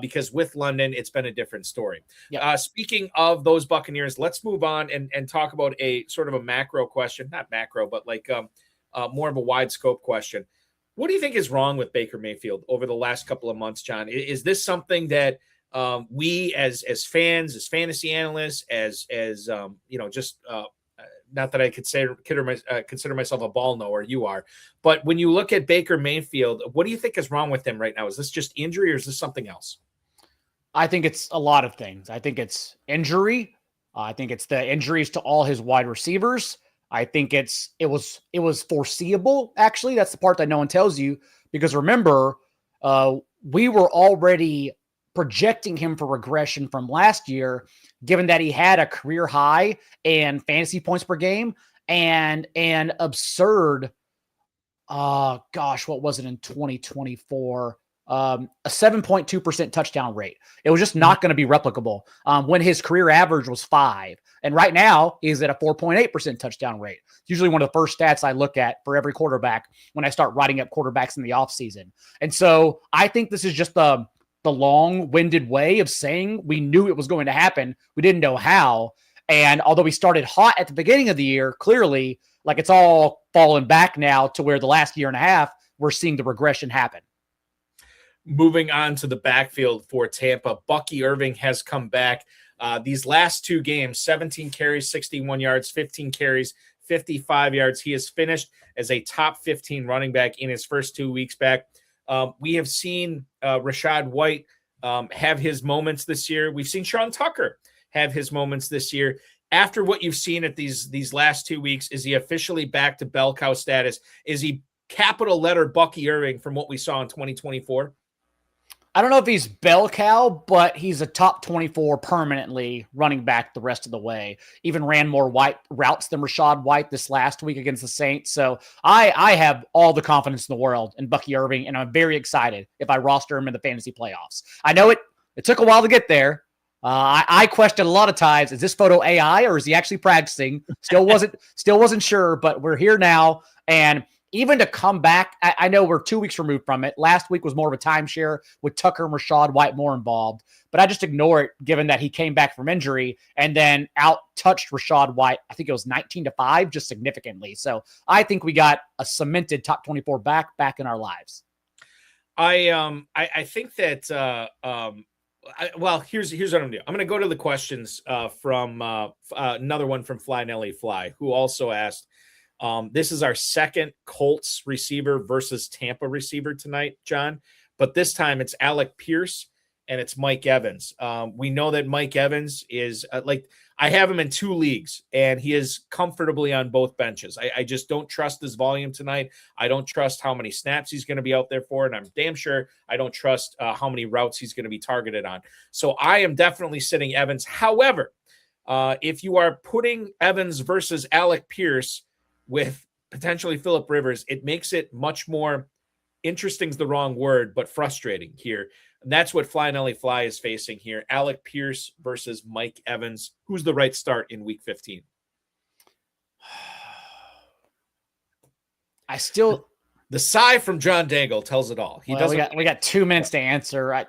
Because with London, it's been a different story. Yep. Speaking of those Buccaneers, let's move on and talk about a sort of a macro question, not macro, but more of a wide scope question. What do you think is wrong with Baker Mayfield over the last couple of months, John? Is this something that we as fans, as fantasy analysts, as not that I could consider myself a ball knower. You are, but when you look at Baker Mayfield, what do you think is wrong with him right now? Is this just injury or is this something else? I think it's a lot of things. I think it's injury. I think it's the injuries to all his wide receivers. I think it was foreseeable. Actually, that's the part that no one tells you, because remember, we were already projecting him for regression from last year, given that he had a career high in fantasy points per game and an absurd, what was it in 2024? A 7.2% touchdown rate. It was just not going to be replicable when his career average was 5. And right now he's at a 4.8% touchdown rate. It's usually one of the first stats I look at for every quarterback when I start writing up quarterbacks in the offseason. And so I think this is just the long-winded way of saying we knew it was going to happen. We didn't know how. And although we started hot at the beginning of the year, clearly, like, it's all fallen back now to where the last year and a half, we're seeing the regression happen. Moving on to the backfield for Tampa, Bucky Irving has come back. These last 2 games, 17 carries, 61 yards, 15 carries, 55 yards. He has finished as a top 15 running back in his first 2 weeks back. We have seen Rachaad White have his moments this year. We've seen Sean Tucker have his moments this year. After what you've seen at these last 2 weeks, is he officially back to bell cow status? Is he capital letter Bucky Irving from what we saw in 2024? I don't know if he's bell cow, but he's a top 24 permanently running back the rest of the way. Even ran more White routes than Rachaad White this last week against the Saints. So I have all the confidence in the world in Bucky Irving, and I'm very excited if I roster him in the fantasy playoffs. I know it took a while to get there. I questioned a lot of times, is this photo AI or is he actually practicing? Still wasn't sure, but we're here now. And even to come back, I know we're 2 weeks removed from it. Last week was more of a timeshare with Tucker and Rachaad White more involved, but I just ignore it given that he came back from injury and then out-touched Rachaad White. I think it was 19-5, just significantly. So I think we got a cemented top 24 back in our lives. I think that here's what I'm gonna do. I'm gonna go to the questions from another one from Fly Nelly Fly, who also asked. This is our second Colts receiver versus Tampa receiver tonight, John. But this time it's Alec Pierce and it's Mike Evans. We know that Mike Evans is I have him in 2 leagues and he is comfortably on both benches. I just don't trust his volume tonight. I don't trust how many snaps he's going to be out there for. And I'm damn sure I don't trust how many routes he's going to be targeted on. So I am definitely sitting Evans. However, if you are putting Evans versus Alec Pierce with potentially Phillip Rivers, it makes it much more interesting is the wrong word, but frustrating here. And that's what Fly Nelly Fly is facing here. Alec Pierce versus Mike Evans. Who's the right start in week 15? The sigh from John Daigle tells it all. We got 2 minutes to answer. I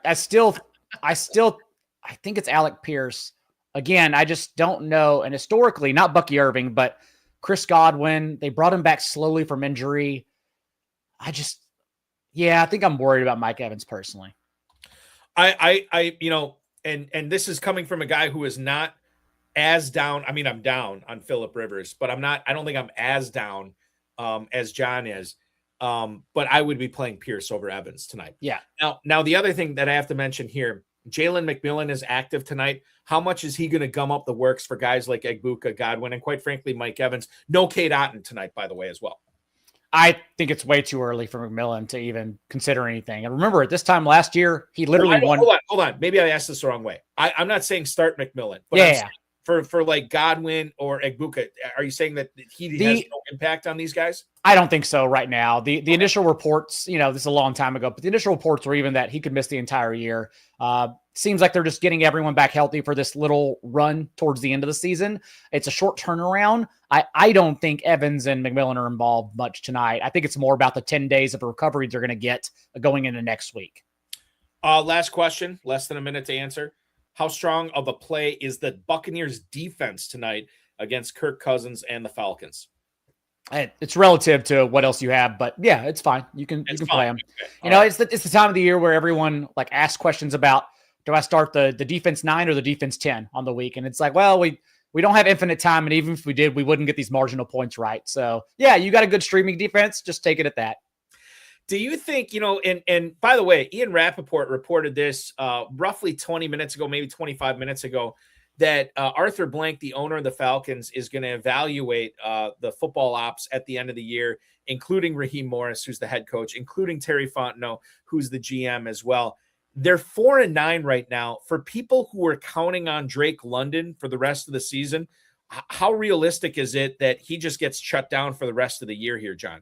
think it's Alec Pierce. Again, I just don't know. And historically, not Bucky Irving, but Chris Godwin, they brought him back slowly from injury. I think I'm worried about Mike Evans personally. And this is coming from a guy who is not as down. I mean, I'm down on Phillip Rivers, but I don't think I'm as down as John is. But I would be playing Pierce over Evans tonight. Yeah. Now the other thing that I have to mention here, Jalen McMillan is active tonight. How much is he going to gum up the works for guys like Egbuka, Godwin, and quite frankly, Mike Evans? No Cade Otton tonight, by the way, as well. I think it's way too early for McMillan to even consider anything. And remember, at this time last year, he literally won. Hold on. Maybe I asked this the wrong way. I'm not saying start McMillan, but for like Godwin or Egbuka, are you saying that he has no impact on these guys? I don't think so right now. The initial reports, this is a long time ago, but the initial reports were even that he could miss the entire year. Seems like they're just getting everyone back healthy for this little run towards the end of the season. It's a short turnaround. I don't think Evans and McMillan are involved much tonight. I think it's more about the 10 days of recovery they're going to get going into next week. Last question, less than a minute to answer. How strong of a play is the Buccaneers defense tonight against Kirk Cousins and the Falcons? It's relative to what else you have, but yeah, it's fine. You can play them. Okay. It's the time of the year where everyone asks questions about, do I start the defense 9 or the defense 10 on the week? And it's like, well, we we don't have infinite time. And even if we did, we wouldn't get these marginal points right. So yeah, you got a good streaming defense. Just take it at that. Do you think, and by the way, Ian Rappaport reported this roughly 20 minutes ago, maybe 25 minutes ago, that Arthur Blank, the owner of the Falcons, is going to evaluate the football ops at the end of the year, including Raheem Morris, who's the head coach, including Terry Fontenot, who's the GM as well. They're 4-9 right now. For people who are counting on Drake London for the rest of the season, how realistic is it that he just gets shut down for the rest of the year here, John?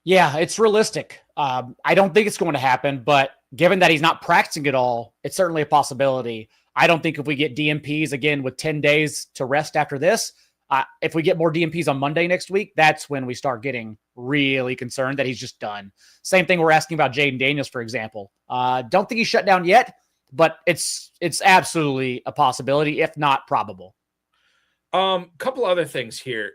Yeah, it's realistic. I don't think it's going to happen, but given that he's not practicing at all, it's certainly a possibility. I don't think if we get DMPs again with 10 days to rest after this, if we get more DMPs on Monday next week, that's when we start getting really concerned that he's just done. Same thing we're asking about Jayden Daniels, for example. Don't think he's shut down yet, but it's absolutely a possibility, if not probable. Couple other things here.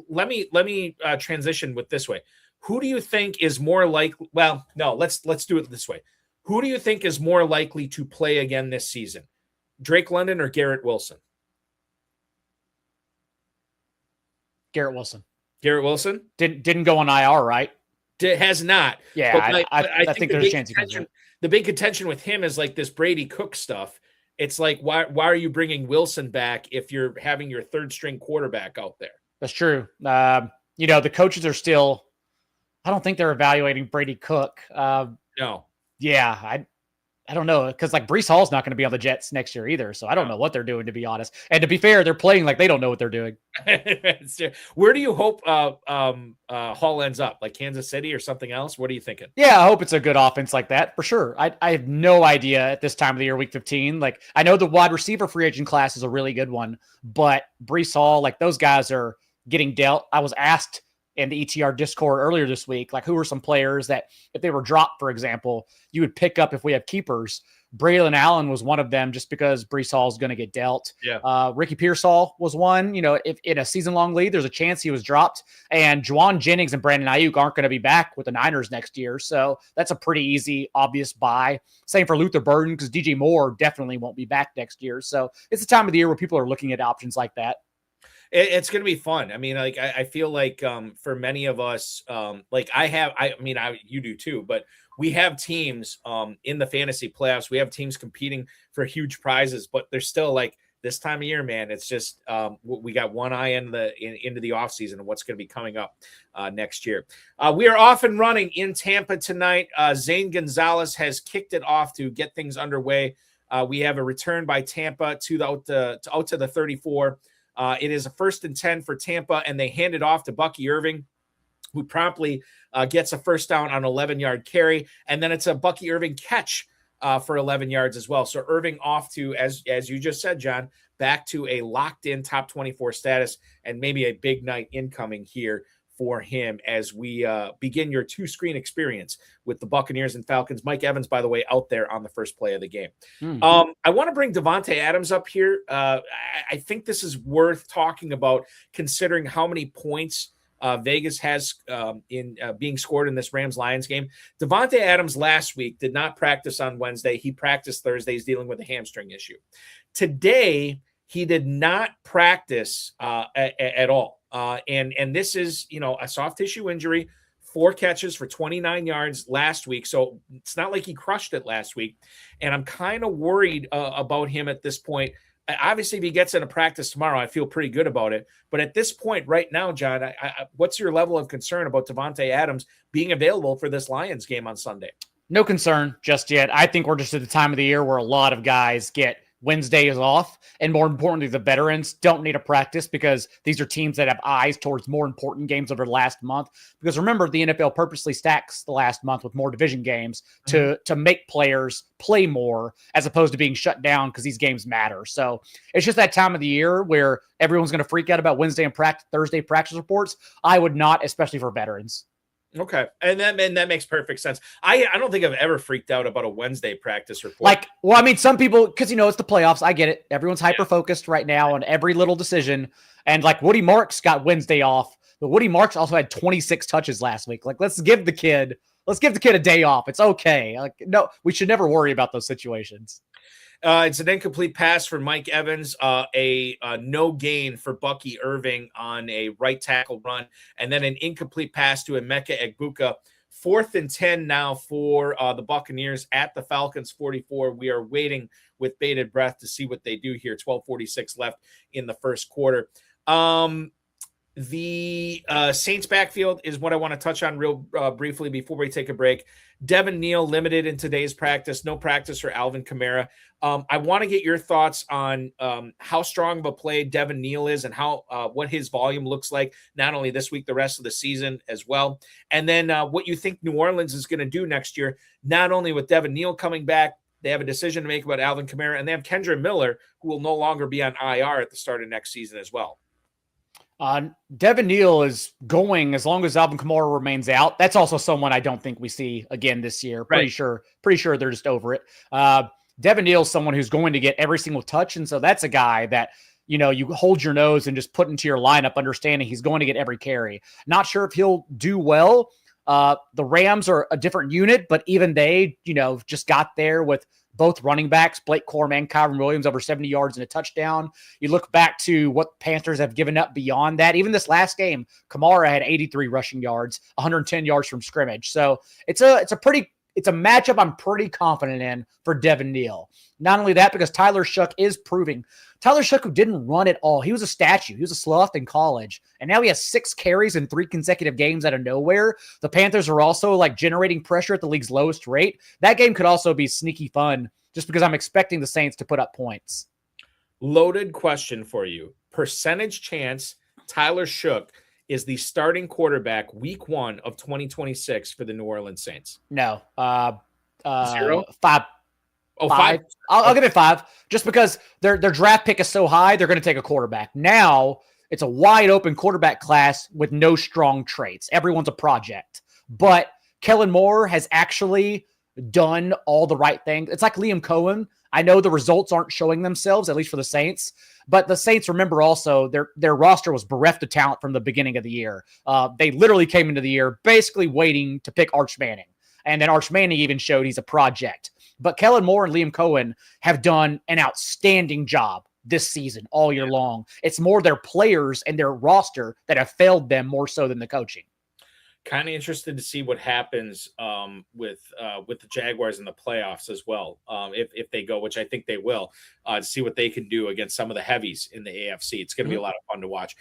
Let me transition with this way. Who do you think is more likely? Well, no, let's do it this way. Who do you think is more likely to play again this season? Drake London or Garrett Wilson? Garrett Wilson. Garrett Wilson didn't go on IR, right? Has not. Yeah, I think there's a chance he comes in. The big contention with him is like this Brady Cook stuff. It's like, why are you bringing Wilson back if you're having your third string quarterback out there? That's true. The coaches are still, I don't think they're evaluating Brady Cook. No. Yeah, I don't know, because like Breece Hall's not going to be on the Jets next year either, so I don't know what they're doing, to be honest. And to be fair, they're playing like they don't know what they're doing. Where do you hope Hall ends up? Like Kansas City or something else? What are you thinking? Yeah, I hope it's a good offense like that for sure. I have no idea at this time of the year, week 15. Like I know the wide receiver free agent class is a really good one, but Breece Hall, like those guys are getting dealt. I was asked in the ETR Discord earlier this week, like who are some players that if they were dropped, for example, you would pick up if we have keepers. Braylon Allen was one of them just because Breece Hall is going to get dealt. Yeah. Ricky Pearsall was one. If in a season-long league, there's a chance he was dropped. And Juwan Jennings and Brandon Ayuk aren't going to be back with the Niners next year. So that's a pretty easy, obvious buy. Same for Luther Burden because DJ Moore definitely won't be back next year. So it's the time of the year where people are looking at options like that. It's going to be fun. I mean, like, I feel like for many of us, like you do too, but we have teams in the fantasy playoffs. We have teams competing for huge prizes, but they're still like this time of year, man. It's just we got one eye into the offseason and what's going to be coming up next year. We are off and running in Tampa tonight. Zane Gonzalez has kicked it off to get things underway. We have a return by Tampa out to the 34. It is a 1st and 10 for Tampa, and they hand it off to Bucky Irving, who promptly gets a first down on 11-yard carry, and then it's a Bucky Irving catch for 11 yards as well. So Irving off to, as you just said, John, back to a locked-in top 24 status, and maybe a big night incoming here for him as we begin your two-screen experience with the Buccaneers and Falcons. Mike Evans, by the way, out there on the first play of the game. I want to bring Davante Adams up here. I think this is worth talking about considering how many points Vegas has in being scored in this Rams-Lions game. Davante Adams last week did not practice on Wednesday. He practiced Thursday. He's dealing with a hamstring issue. Today, he did not practice at all. And this is, a soft tissue injury, 4 catches for 29 yards last week. So it's not like he crushed it last week. And I'm kind of worried about him at this point. Obviously, if he gets into practice tomorrow, I feel pretty good about it. But at this point right now, John, what's your level of concern about Davante Adams being available for this Lions game on Sunday? No concern just yet. I think we're just at the time of the year where a lot of guys get Wednesday is off. And more importantly, the veterans don't need a practice because these are teams that have eyes towards more important games over the last month. Because remember, the NFL purposely stacks the last month with more division games to make players play more as opposed to being shut down because these games matter. So it's just that time of the year where everyone's going to freak out about Wednesday and Thursday practice reports. I would not, especially for veterans. Okay. And that makes perfect sense. I don't think I've ever freaked out about a Wednesday practice report. Some people, because, it's the playoffs. I get it. Everyone's hyper-focused right now on every little decision. And Woody Marks got Wednesday off, but Woody Marks also had 26 touches last week. Let's give the kid a day off. It's okay. No, we should never worry about those situations. It's an incomplete pass for Mike Evans, a no gain for Bucky Irving on a right tackle run, and then an incomplete pass to Emeka Egbuka. 4th and 10 now for the Buccaneers at the Falcons 44. We are waiting with bated breath to see what they do here. 12:46 left in the first quarter. The Saints backfield is what I want to touch on real briefly before we take a break. Devin, Neal limited in today's practice. No practice for Alvin Kamara. I want to get your thoughts on how strong of a play Devin Neal is and how what his volume looks like, not only this week, the rest of the season as well. And then what you think New Orleans is going to do next year, not only with Devin Neal coming back, they have a decision to make about Alvin Kamara, and they have Kendre Miller, who will no longer be on IR at the start of next season as well. Devin Neal is going as long as Alvin Kamara remains out. That's also someone I don't think we see again this year. Pretty sure they're just over it. Devin Neal is someone who's going to get every single touch. And so that's a guy that, you hold your nose and just put into your lineup, understanding he's going to get every carry. Not sure if he'll do well. The Rams are a different unit, but even they, just got there with both running backs, Blake Corum and Kyron Williams, over 70 yards and a touchdown. You look back to what Panthers have given up beyond that. Even this last game, Kamara had 83 rushing yards, 110 yards from scrimmage. So it's a matchup I'm pretty confident in for Devin Neal. Not only that, because Tyler Shough is proving. Tyler Shough, who didn't run at all. He was a statue. He was a sloth in college. And now he has 6 carries in 3 consecutive games out of nowhere. The Panthers are also generating pressure at the league's lowest rate. That game could also be sneaky fun just because I'm expecting the Saints to put up points. Loaded question for you. Percentage chance Tyler Shough is the starting quarterback week 1 of 2026 for the New Orleans Saints? No. 0? 5. Oh, 5. I'll give it 5 just because their draft pick is so high. They're going to take a quarterback. Now it's a wide open quarterback class with no strong traits. Everyone's a project, but Kellen Moore has actually done all the right things. It's like Liam Cohen. I know the results aren't showing themselves, at least for the Saints, but the Saints, remember also their roster was bereft of talent from the beginning of the year. They literally came into the year basically waiting to pick Arch Manning. And then Arch Manning even showed he's a project. But Kellen Moore and Liam Cohen have done an outstanding job this season all year long. It's more their players and their roster that have failed them more so than the coaching. Kind of interested to see what happens with the Jaguars in the playoffs as well, if they go, which I think they will, to see what they can do against some of the heavies in the AFC. It's going to be a lot of fun to watch.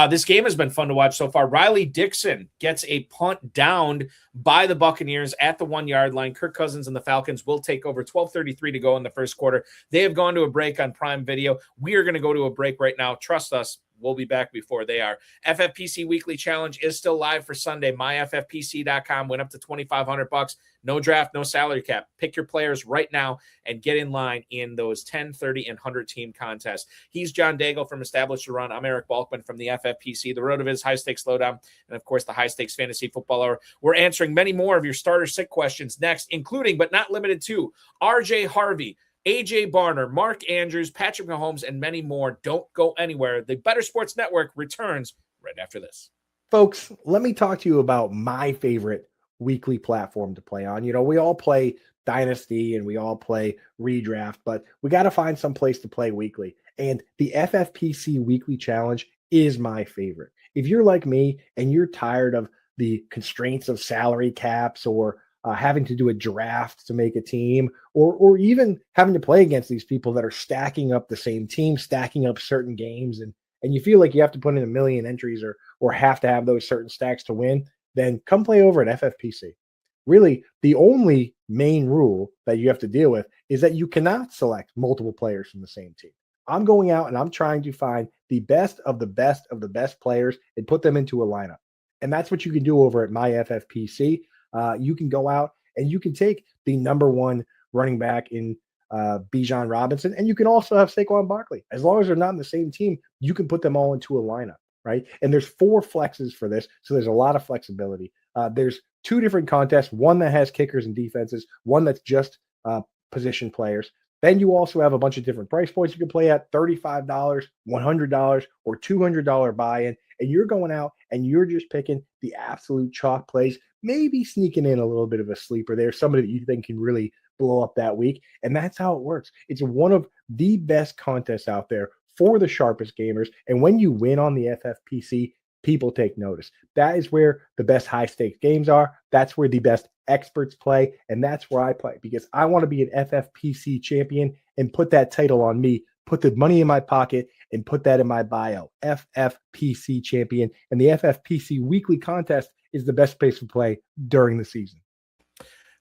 This game has been fun to watch so far. Riley Dixon gets a punt downed by the Buccaneers at the 1-yard line. Kirk Cousins and the Falcons will take over. 12:33 to go in the first quarter. They have gone to a break on Prime Video. We are going to go to a break right now. Trust us. We'll be back before they are. FFPC Weekly Challenge is still live for Sunday. MyFFPC.com went up to $2,500. No draft, no salary cap. Pick your players right now and get in line in those 10, 30, and 100-team contests. He's John Daigle from Established to Run. I'm Eric Balkman from the FFPC, the Road of His High Stakes Lowdown, and, of course, the High Stakes Fantasy Football Hour. We're answering many more of your starter sick questions next, including but not limited to RJ Harvey, AJ Barner, Mark Andrews, Patrick Mahomes, and many more. Don't go anywhere. The Better Sports Network returns right after this. Folks, let me talk to you about my favorite weekly platform to play on. We all play Dynasty and we all play Redraft, but we got to find some place to play weekly. And the FFPC Weekly Challenge is my favorite. If you're like me and you're tired of the constraints of salary caps or having to do a draft to make a team, or even having to play against these people that are stacking up the same team, stacking up certain games, and you feel like you have to put in a million entries or have to have those certain stacks to win, then come play over at FFPC. Really, the only main rule that you have to deal with is that you cannot select multiple players from the same team. I'm going out and I'm trying to find the best of the best of the best players and put them into a lineup. And that's what you can do over at MyFFPC. You can go out and you can take the number 1 running back in Bijan Robinson, and you can also have Saquon Barkley. As long as they're not in the same team, you can put them all into a lineup, right? And there's 4 flexes for this, so there's a lot of flexibility. There's 2 different contests, one that has kickers and defenses, one that's just position players. Then you also have a bunch of different price points you can play at: $35, $100, or $200 buy-in. And you're going out and you're just picking the absolute chalk plays, maybe sneaking in a little bit of a sleeper there, somebody that you think can really blow up that week. And that's how it works. It's one of the best contests out there for the sharpest gamers. And when you win on the FFPC, people take notice. That is where the best high stakes games are. That's where the best experts play. And that's where I play, because I want to be an FFPC champion and put that title on me, put the money in my pocket and put that in my bio. FFPC champion. And the FFPC weekly contest is the best place to play during the season.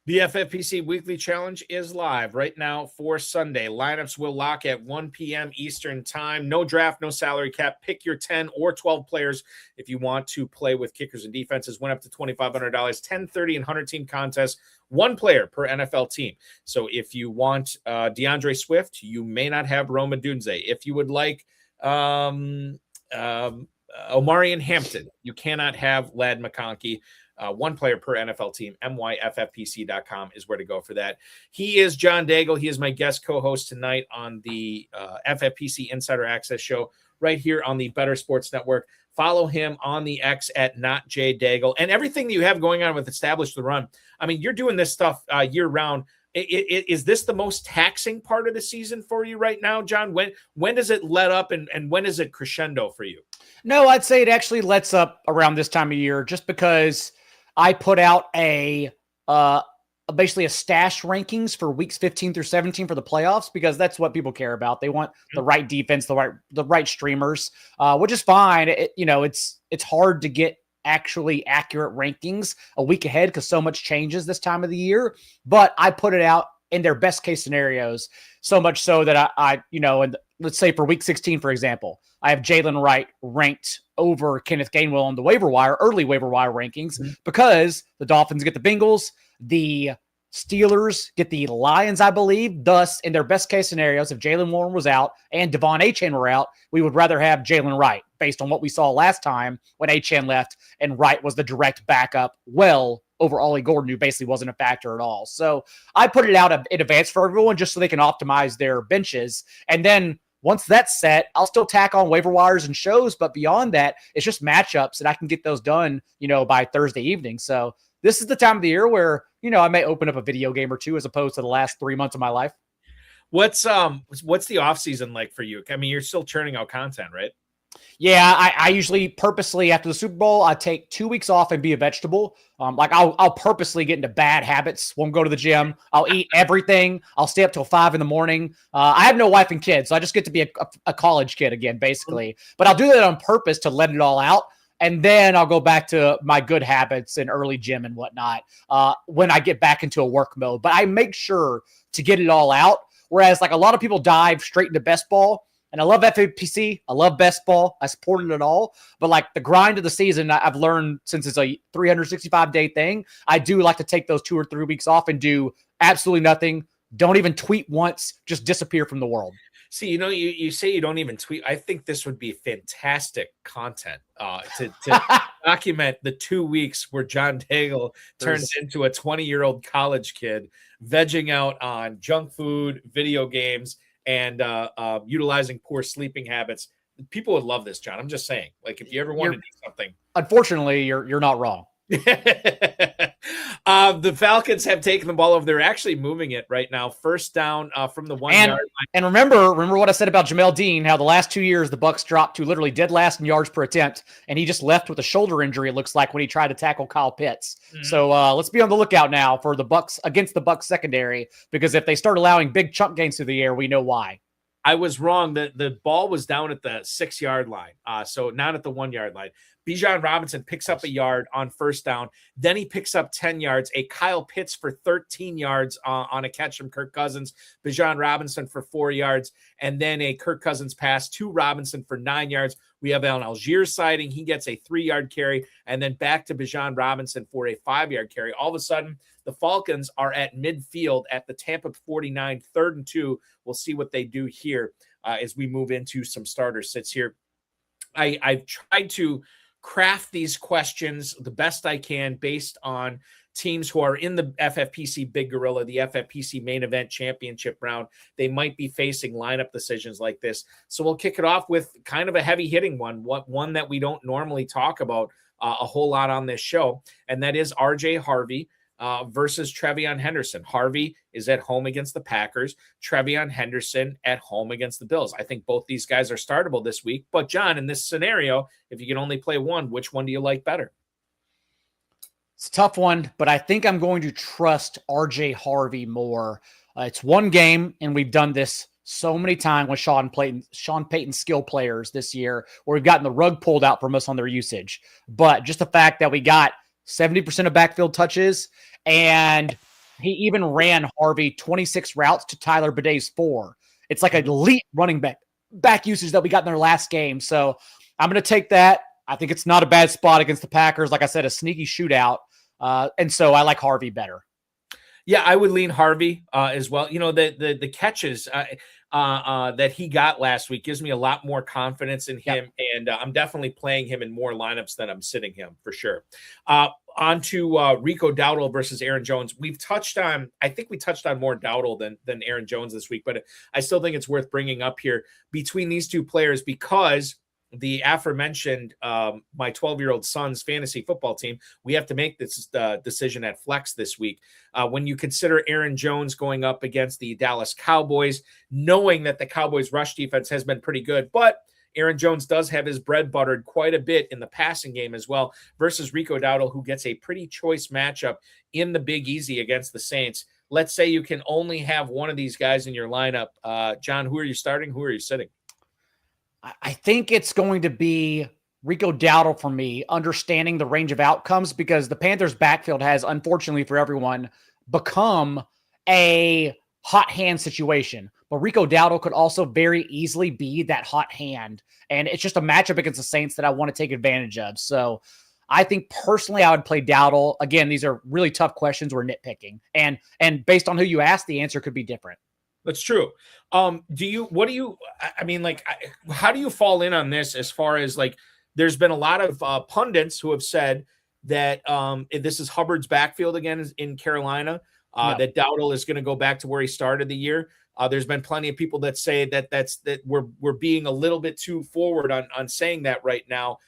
The FFPC Weekly Challenge is live right now for Sunday. Lineups will lock at 1 p.m. Eastern Time. No draft, no salary cap. Pick your 10 or 12 players if you want to play with kickers and defenses. Win up to $2,500, 10, 30, and 100-team contests. One player per NFL team. So if you want DeAndre Swift, you may not have Rome Odunze. If you would like Omarion Hampton, you cannot have Ladd McConkey. One player per NFL team. myffpc.com is where to go for that. He is John Daigle. He is my guest co-host tonight on the FFPC Insider Access Show right here on the Better Sports Network. Follow him on the X at @NotJDaigle. And everything that you have going on with Establish the Run, I mean, you're doing this stuff year-round. Is this the most taxing part of the season for you right now, John? When does it let up and when is it crescendo for you? No, I'd say it actually lets up around this time of year, just because I put out basically a stash rankings for weeks 15 through 17 for the playoffs, because that's what people care about. They want the right defense, the right streamers, which is fine. It's hard to get actually accurate rankings a week ahead because so much changes this time of the year. But I put it out in their best case scenarios, so much so that and let's say for week 16, for example, I have Jalen Wright ranked over Kenneth Gainwell on the early waiver wire rankings, because the Dolphins get the Bengals, the Steelers get the Lions, I believe. Thus, in their best case scenarios, if Jalen Warren was out and Devon Achane were out, we would rather have Jalen Wright, based on what we saw last time when Achane left and Wright was the direct backup over Ollie Gordon, who basically wasn't a factor at all. So I put it out in advance for everyone just so they can optimize their benches. And then once that's set, I'll still tack on waiver wires and shows. But beyond that, it's just matchups, and I can get those done, by Thursday evening. So this is the time of the year where, I may open up a video game or two as opposed to the last 3 months of my life. What's the off season like for you? I mean, you're still churning out content, right? Yeah, I usually purposely, after the Super Bowl, I take 2 weeks off and be a vegetable. I'll purposely get into bad habits. Won't go to the gym. I'll eat everything. I'll stay up till 5 a.m. I have no wife and kids, so I just get to be a college kid again, basically. But I'll do that on purpose to let it all out. And then I'll go back to my good habits and early gym and whatnot when I get back into a work mode. But I make sure to get it all out. Whereas a lot of people dive straight into best ball. And I love FFPC. I love best ball. I supported it all. But the grind of the season, I've learned, since it's a 365-day thing, I do like to take those 2 or 3 weeks off and do absolutely nothing. Don't even tweet once. Just disappear from the world. See, you say you don't even tweet. I think this would be fantastic content to document the 2 weeks where John Daigle turns into a 20-year-old college kid, vegging out on junk food, video games, and utilizing poor sleeping habits. People would love this, John. I'm just saying, if you ever want to do something. Unfortunately, you're not wrong. The Falcons have taken the ball over. They're actually moving it right now. First down from the 1 yard line. And remember what I said about Jamel Dean, how the last 2 years the Bucs dropped to literally dead last in yards per attempt, and he just left with a shoulder injury, it looks like, when he tried to tackle Kyle Pitts. So let's be on the lookout now for the Bucs against the Bucs secondary, because if they start allowing big chunk gains through the air, we know why. I was wrong. The ball was down at the 6 yard line, so not at the 1 yard line. Bijan Robinson picks up a yard on first down. Then he picks up 10 yards. A Kyle Pitts for 13 yards on a catch from Kirk Cousins. Bijan Robinson for 4 yards. And then a Kirk Cousins pass to Robinson for 9 yards. We have Alan Algier sighting. He gets a 3-yard carry. And then back to Bijan Robinson for a 5-yard carry. All of a sudden, the Falcons are at midfield at the Tampa 49, 3rd and 2. We'll see what they do here as we move into some starter sits here. I've tried to craft these questions the best I can based on teams who are in the FFPC Big Gorilla, the FFPC Main Event Championship round. They might be facing lineup decisions like this. So we'll kick it off with kind of a heavy-hitting one that we don't normally talk about a whole lot on this show, and that is RJ Harvey. versus Trevion Henderson. Harvey is at home against the Packers. Trevion Henderson at home against the Bills. I think both these guys are startable this week. But, John, in this scenario, if you can only play one, which one do you like better? It's a tough one, but I think I'm going to trust RJ Harvey more. It's one game, and we've done this so many times with Sean Payton's skill players this year, where we've gotten the rug pulled out from us on their usage. But just the fact that we got 70% of backfield touches, and he even ran Harvey 26 routes to Tyler Baday's 4. It's like an elite running back usage that we got in their last game. So I'm going to take that. I think it's not a bad spot against the Packers. Like I said, a sneaky shootout. And so I like Harvey better. Yeah, I would lean Harvey as well. You know, the catches that he got last week gives me a lot more confidence in him. Yep. And I'm definitely playing him in more lineups than I'm sitting him for sure. On to Rico Dowdle versus Aaron Jones. I think we touched on more Dowdle than Aaron Jones this week, but I still think it's worth bringing up here between these two players because the aforementioned my 12-year-old son's fantasy football team, we have to make this decision at flex this week. When you consider Aaron Jones going up against the Dallas Cowboys, knowing that the Cowboys rush defense has been pretty good, but Aaron Jones does have his bread buttered quite a bit in the passing game as well versus Rico Dowdle, who gets a pretty choice matchup in the Big Easy against the Saints. Let's say you can only have one of these guys in your lineup. John, who are you starting? Who are you sitting? I think it's going to be Rico Dowdle for me, understanding the range of outcomes, because the Panthers backfield has, unfortunately for everyone, become a hot hand situation. But Rico Dowdle could also very easily be that hot hand. And it's just a matchup against the Saints that I want to take advantage of. So I think personally I would play Dowdle. Again, these are really tough questions. We're nitpicking. And based on who you ask, the answer could be different. That's true. How do you fall in on this as far as like, there's been a lot of pundits who have said that this is Hubbard's backfield again in Carolina, that Dowdle is going to go back to where he started the year. There's been plenty of people that say that we're being a little bit too forward on saying that right now.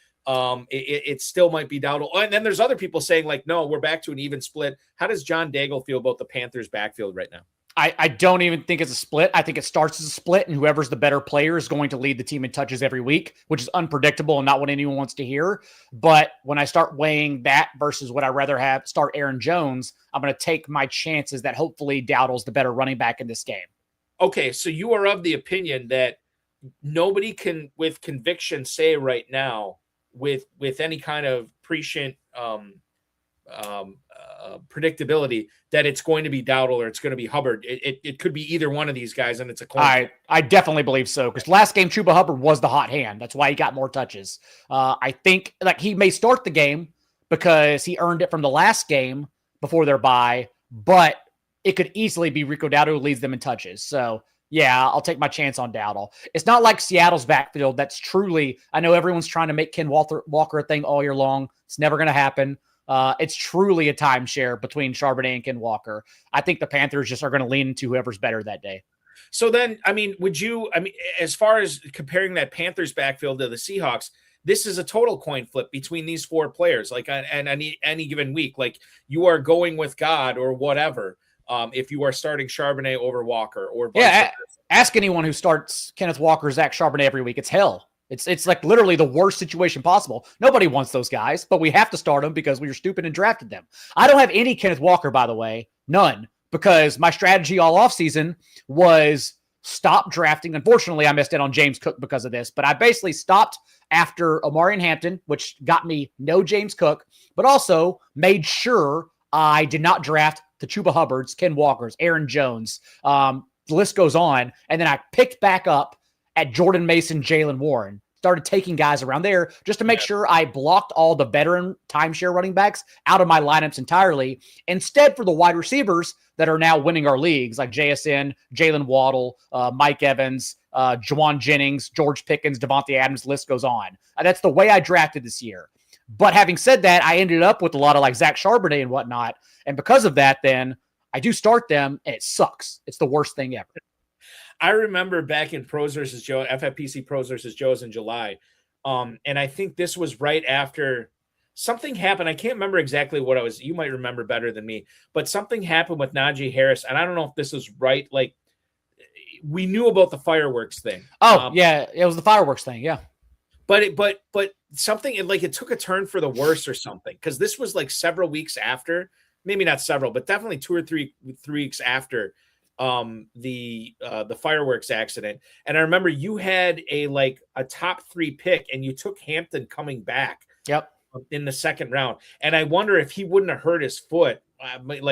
It still might be Dowdle. And then there's other people saying like, no, we're back to an even split. How does John Daigle feel about the Panthers backfield right now? I don't even think it's a split. I think it starts as a split, and whoever's the better player is going to lead the team in touches every week, which is unpredictable and not what anyone wants to hear. But when I start weighing that versus what I'd rather have start Aaron Jones, I'm going to take my chances that hopefully Dowdle's the better running back in this game. Okay, so you are of the opinion that nobody can, with conviction, say right now, with any kind of prescient predictability, that it's going to be Dowdle or it's going to be Hubbard. It could be either one of these guys, and it's a coin. I definitely believe so, because last game Chuba Hubbard was the hot hand. That's why he got more touches. I think like he may start the game because he earned it from the last game before their bye, but it could easily be Rico Dowdle who leads them in touches. So yeah, I'll take my chance on Dowdle. It's not like Seattle's backfield. That's truly, I know everyone's trying to make Ken Walker a thing all year long. It's never going to happen. It's truly a timeshare between Charbonnet and Ken Walker. I think the Panthers just are going to lean into whoever's better that day. So then, as far as comparing that Panthers backfield to the Seahawks, this is a total coin flip between these four players. Like, and any given week, like you are going with God or whatever. If you are starting Charbonnet over Walker or ask anyone who starts Kenneth Walker, Zach Charbonnet every week. It's hell. It's like literally the worst situation possible. Nobody wants those guys, but we have to start them because we were stupid and drafted them. I don't have any Kenneth Walker, by the way, none, because my strategy all offseason was stop drafting. Unfortunately, I missed it on James Cook because of this, but I basically stopped after Omari and Hampton, which got me no James Cook, but also made sure I did not draft the Chuba Hubbards, Ken Walkers, Aaron Jones. The list goes on. And then I picked back up at Jordan Mason, Jaylen Warren, started taking guys around there just to make sure I blocked all the veteran timeshare running backs out of my lineups entirely, instead for the wide receivers that are now winning our leagues, like JSN, Jalen Waddle, Mike Evans, Juwan Jennings, George Pickens, Devontae Adams, list goes on. That's the way I drafted this year. But having said that, I ended up with a lot of like Zach Charbonnet and whatnot. And because of that, then I do start them and it sucks. It's the worst thing ever. I remember back in Pros versus Joe, FFPC Pros versus Joe's in July. And I think this was right after something happened. I can't remember exactly what it was. You might remember better than me, but something happened with Najee Harris. And I don't know if this is right. Like, we knew about the fireworks thing. Oh, yeah. It was the fireworks thing. Yeah. But something, it took a turn for the worse or something. Because this was like several weeks after, maybe not several, but definitely 2 or 3 weeks after the fireworks accident. And I remember you had a top 3 pick, and you took Hampton coming back. Yep. In the second round. And I wonder if he wouldn't have hurt his foot,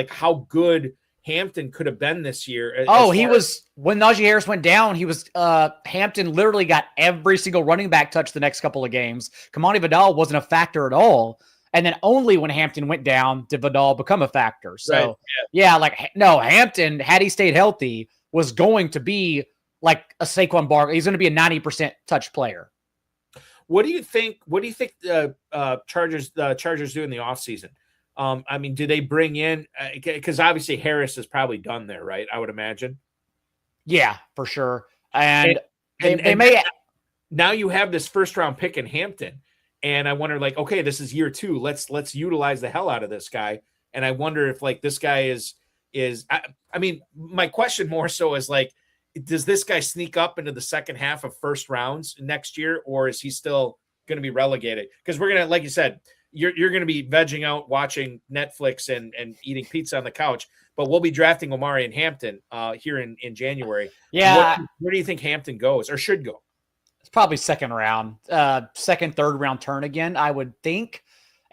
how good Hampton could have been this year. Oh, he was, when Najee Harris went down, he was, Hampton literally got every single running back touch the next couple of games. Kamani Vidal wasn't a factor at all. And then only when Hampton went down did Vidal become a factor. So, Hampton, had he stayed healthy, was going to be like a Saquon Barkley. He's going to be a 90% touch player. What do you think the Chargers do in the offseason? I mean, do they bring in because obviously Harris is probably done there, right? I would imagine. Yeah, for sure. And they may now you have this first round pick in Hampton. And I wonder, okay, this is year 2. Let's utilize the hell out of this guy. And I wonder if this guy is I mean, my question more so is does this guy sneak up into the second half of first rounds next year, or is he still going to be relegated? Because we're going to, like you said, you're going to be vegging out, watching Netflix and eating pizza on the couch, but we'll be drafting Omari and Hampton here in January. Yeah. Where do you think Hampton goes or should go? It's probably second round, second, third round turn again, I would think.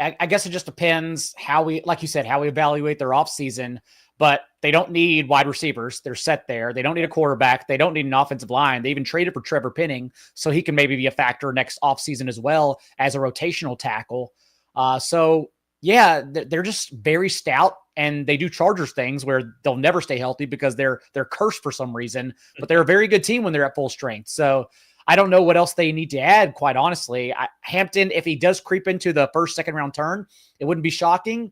I guess it just depends how we evaluate their offseason. But they don't need wide receivers. They're set there. They don't need a quarterback. They don't need an offensive line. They even traded for Trevor Penning, so he can maybe be a factor next offseason as well as a rotational tackle. They're just very stout, and they do Chargers things where they'll never stay healthy because they're cursed for some reason, but they're a very good team when they're at full strength. So I don't know what else they need to add, quite honestly. Hampton, if he does creep into the first, second round turn, it wouldn't be shocking.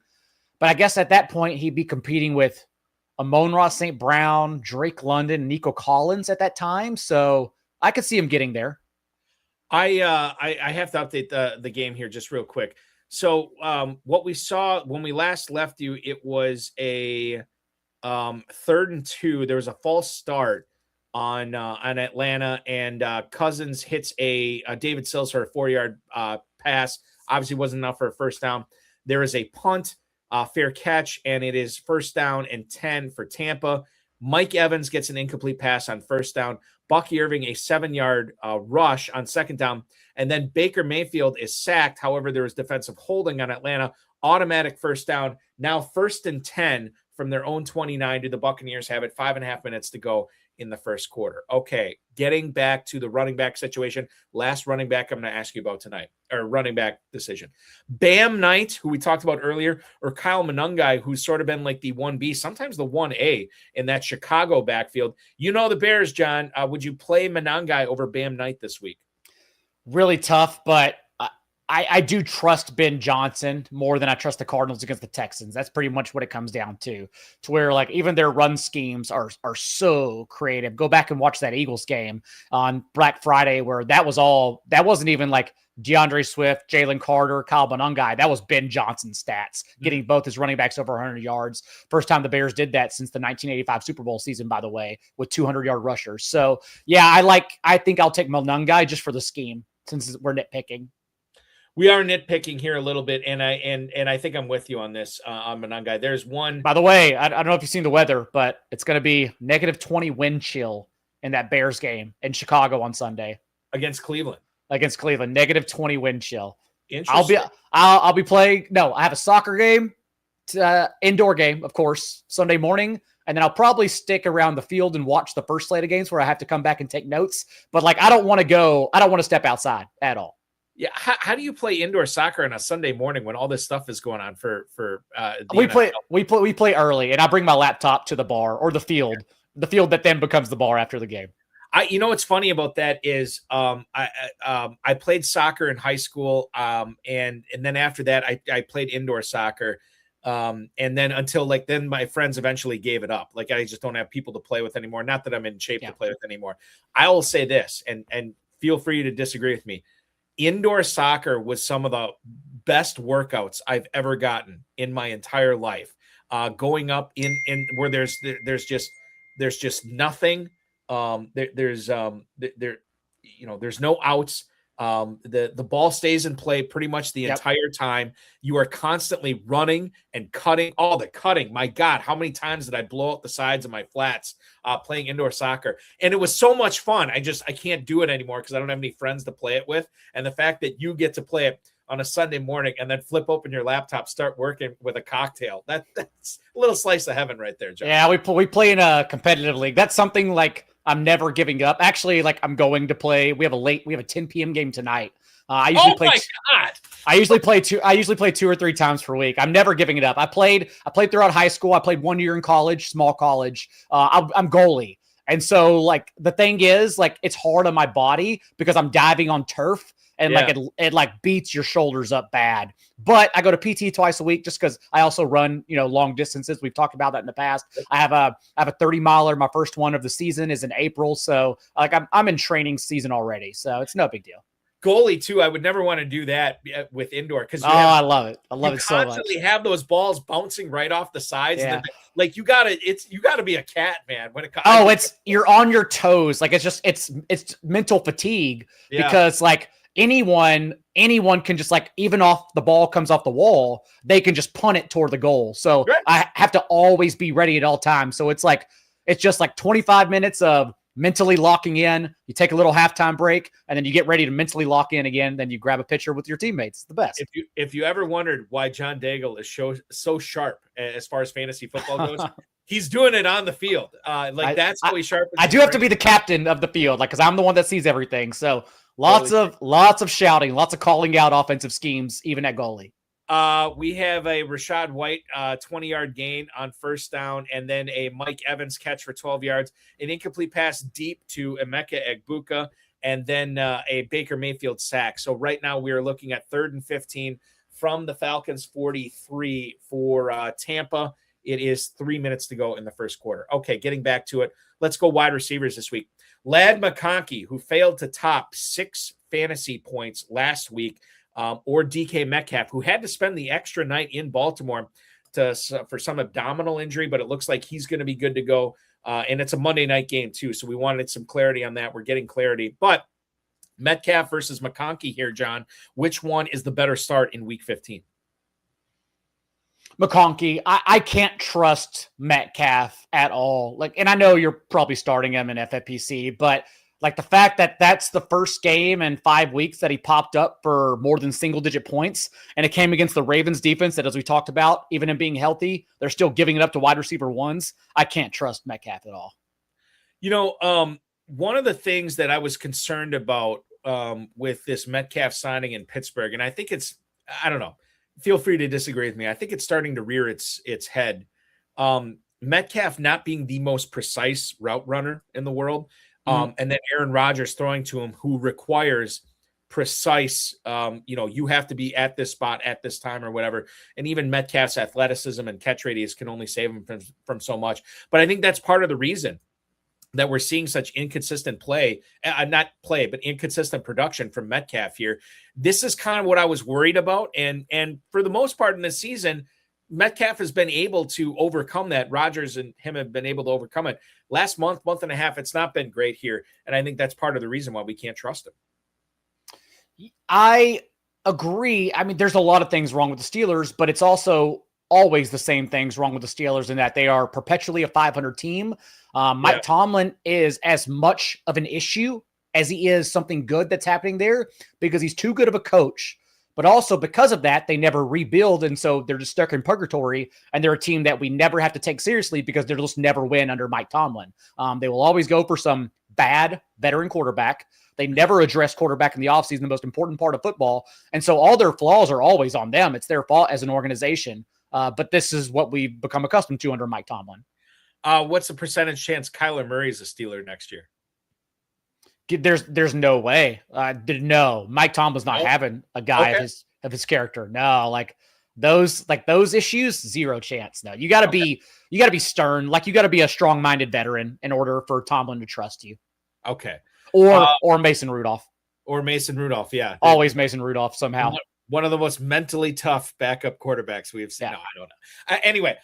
But I guess at that point, he'd be competing with Amon-Ra St. Brown, Drake London, Nico Collins at that time. So I could see him getting there. I have to update the game here just real quick. So what we saw when we last left you, it was a 3rd and 2. There was a false start on Atlanta, and Cousins hits a David Sills for a 4-yard pass. Obviously wasn't enough for a first down. There is a punt. Fair catch, and it is 1st down and 10 for Tampa. Mike Evans gets an incomplete pass on 1st down. Bucky Irving, a 7-yard rush on 2nd down. And then Baker Mayfield is sacked. However, there was defensive holding on Atlanta. Automatic 1st down. Now 1st and 10 from their own 29. Do the Buccaneers have it? 5.5 minutes to go in the first quarter. Okay, getting back to the running back situation. Last running back I'm going to ask you about tonight, or running back decision. Bam Knight, who we talked about earlier, or Kyle Monangai, who's sort of been like the 1B, sometimes the 1A in that Chicago backfield. You know the Bears, John. Would you play Monangai over Bam Knight this week? Really tough, but I do trust Ben Johnson more than I trust the Cardinals against the Texans. That's pretty much what it comes down to where even their run schemes are so creative. Go back and watch that Eagles game on Black Friday where that wasn't even DeAndre Swift, Jalen Carter, Kyle Monangai. That was Ben Johnson's stats, getting both his running backs over 100 yards. First time the Bears did that since the 1985 Super Bowl season, by the way, with 200-yard rushers. So, yeah, I think I'll take Monangai just for the scheme since we're nitpicking. We are nitpicking here a little bit, and I think I'm with you on this on Monangai. There's one. By the way, I don't know if you've seen the weather, but it's going to be -20 wind chill in that Bears game in Chicago on Sunday against Cleveland. -20 wind chill. Interesting. I'll be playing. No, I have a soccer game, indoor game, of course, Sunday morning. And then I'll probably stick around the field and watch the first slate of games where I have to come back and take notes. But I don't want to step outside at all. Yeah. How do you play indoor soccer on a Sunday morning when all this stuff is going on for we play early, and I bring my laptop to the bar or the field that then becomes the bar after the game. You know what's funny about that is I played soccer in high school, and then after that I played indoor soccer, and then until then my friends eventually gave it up. I just don't have people to play with anymore. Not that I'm in shape to play with anymore. I will say this, and feel free to disagree with me. Indoor soccer was some of the best workouts I've ever gotten in my entire life. Going up in where there's just nothing. There's no outs. The ball stays in play pretty much the entire time. You are constantly running and cutting. Oh, the cutting. My God, how many times did I blow out the sides of my flats playing indoor soccer? And it was so much fun. I can't do it anymore because I don't have any friends to play it with. And the fact that you get to play it on a Sunday morning and then flip open your laptop, start working with a cocktail. That's a little slice of heaven right there, John. Yeah, we play in a competitive league. That's something like I'm never giving up. Actually, like I'm going to play. We have a 10 p.m. game tonight. I usually play 2 or 3 times per week. I'm never giving it up. I played throughout high school. I played 1 year in college, small college. I'm goalie. And so like the thing is like it's hard on my body because I'm diving on turf. And like it like beats your shoulders up bad. But I go to PT twice a week just because I also run, long distances. We've talked about that in the past. I have a 30 miler. My first one of the season is in April. So like I'm in training season already. So it's no big deal. Goalie too. I would never want to do that with indoor because I love it. I love it so much. You constantly have those balls bouncing right off the sides. Yeah. And then, like you gotta be a cat, man. When it you're on your toes. Like it's mental fatigue because like anyone can just like, even off the ball comes off the wall, they can just punt it toward the goal. So I have to always be ready at all times. So it's just like 25 minutes of mentally locking in. You take a little halftime break and then you get ready to mentally lock in again. Then you grab a picture with your teammates. It's the best. If you ever wondered why John Daigle is so sharp as far as fantasy football goes, he's doing it on the field. That's how he's sharp. I do have to be the captain of the field, like, cause I'm the one that sees everything. So lots of shouting, lots of calling out offensive schemes, even at goalie. We have a Rachaad White 20-yard gain on first down, and then a Mike Evans catch for 12 yards, an incomplete pass deep to Emeka Egbuka, and then a Baker Mayfield sack. So right now we are looking at 3rd and 15 from the Falcons 43 for Tampa. It is 3 minutes to go in the first quarter. Okay, getting back to it. Let's go wide receivers this week. Lad McConkey, who failed to top 6 fantasy points last week, or DK Metcalf, who had to spend the extra night in Baltimore for some abdominal injury, but it looks like he's going to be good to go. And it's a Monday night game too, so we wanted some clarity on that. We're getting clarity. But Metcalf versus McConkey here, John. Which one is the better start in Week 15? McConkey. I can't trust Metcalf at all. Like, and I know you're probably starting him in FFPC, but like the fact that that's the first game in 5 weeks that he popped up for more than single-digit points, and it came against the Ravens defense that, as we talked about, even in being healthy, they're still giving it up to wide receiver ones. I can't trust Metcalf at all. One of the things that I was concerned about with this Metcalf signing in Pittsburgh, and I think I don't know, feel free to disagree with me. I think it's starting to rear its head. Metcalf not being the most precise route runner in the world. And then Aaron Rodgers throwing to him, who requires precise, you have to be at this spot at this time or whatever. And even Metcalf's athleticism and catch radius can only save him from so much. But I think that's part of the reason that we're seeing such inconsistent inconsistent production from Metcalf here. This is kind of what I was worried about. And for the most part in this season, Metcalf has been able to overcome that. Rodgers and him have been able to overcome it. Last month and a half, it's not been great here. And I think that's part of the reason why we can't trust him. I agree. I mean, there's a lot of things wrong with the Steelers, but it's also always the same things wrong with the Steelers in that they are perpetually a 500 team. Mike Tomlin is as much of an issue as he is something good that's happening there because he's too good of a coach. But also because of that, they never rebuild. And so they're just stuck in purgatory. And they're a team that we never have to take seriously because they'll just never win under Mike Tomlin. They will always go for some bad veteran quarterback. They never address quarterback in the offseason, the most important part of football. And so all their flaws are always on them. It's their fault as an organization. But this is what we've become accustomed to under Mike Tomlin. What's the percentage chance Kyler Murray is a Steeler next year? There's no way. No, Mike Tomlin's not having a guy of his character. No, like those issues, zero chance. No, you got to be stern. Like you got to be a strong-minded veteran in order for Tomlin to trust you. Okay. Or Mason Rudolph. Or Mason Rudolph. Yeah. Always Mason Rudolph somehow. One of the most mentally tough backup quarterbacks we have seen. Yeah. No, I don't know. Anyway,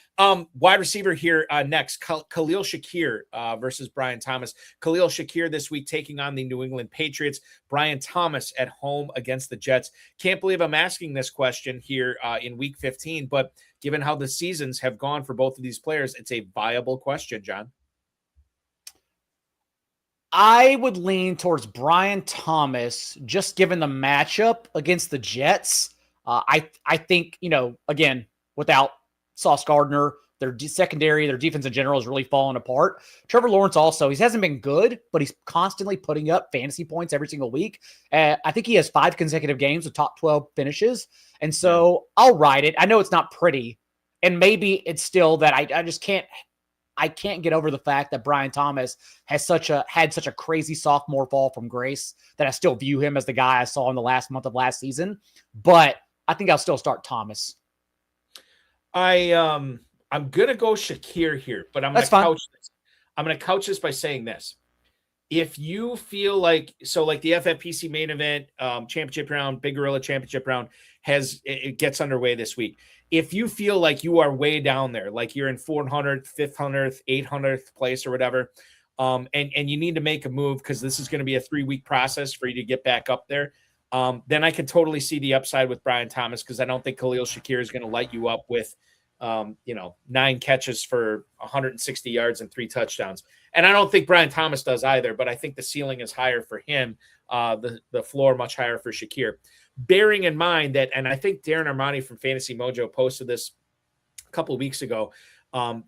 wide receiver here next, Khalil Shakir versus Brian Thomas. Khalil Shakir this week taking on the New England Patriots. Brian Thomas at home against the Jets. Can't believe I'm asking this question here in week 15, but given how the seasons have gone for both of these players, it's a viable question, John. I would lean towards Brian Thomas, just given the matchup against the Jets. I think, again, without Sauce Gardner, their secondary, their defense in general is really falling apart. Trevor Lawrence also, he hasn't been good, but he's constantly putting up fantasy points every single week. I think he has 5 consecutive games with top 12 finishes. And so I'll ride it. I know it's not pretty. And maybe it's still that I just can't get over the fact that Brian Thomas had such a crazy sophomore fall from grace that I still view him as the guy I saw in the last month of last season. But I think I'll still start Thomas. I'm gonna go Shakir here, but I'm gonna couch this. I'm gonna couch this by saying this. If you feel like the FFPC main event, championship round, Big Gorilla championship round it gets underway this week. If you feel like you are way down there, like you're in 400th, 500th, 800th place or whatever, and you need to make a move because this is going to be a 3-week process for you to get back up there, then I can totally see the upside with Brian Thomas because I don't think Khalil Shakir is going to light you up with, 9 catches for 160 yards and 3 touchdowns. And I don't think Brian Thomas does either, but I think the ceiling is higher for him, the floor much higher for Shakir. Bearing in mind that, and I think Darren Armani from Fantasy Mojo posted this a couple of weeks ago,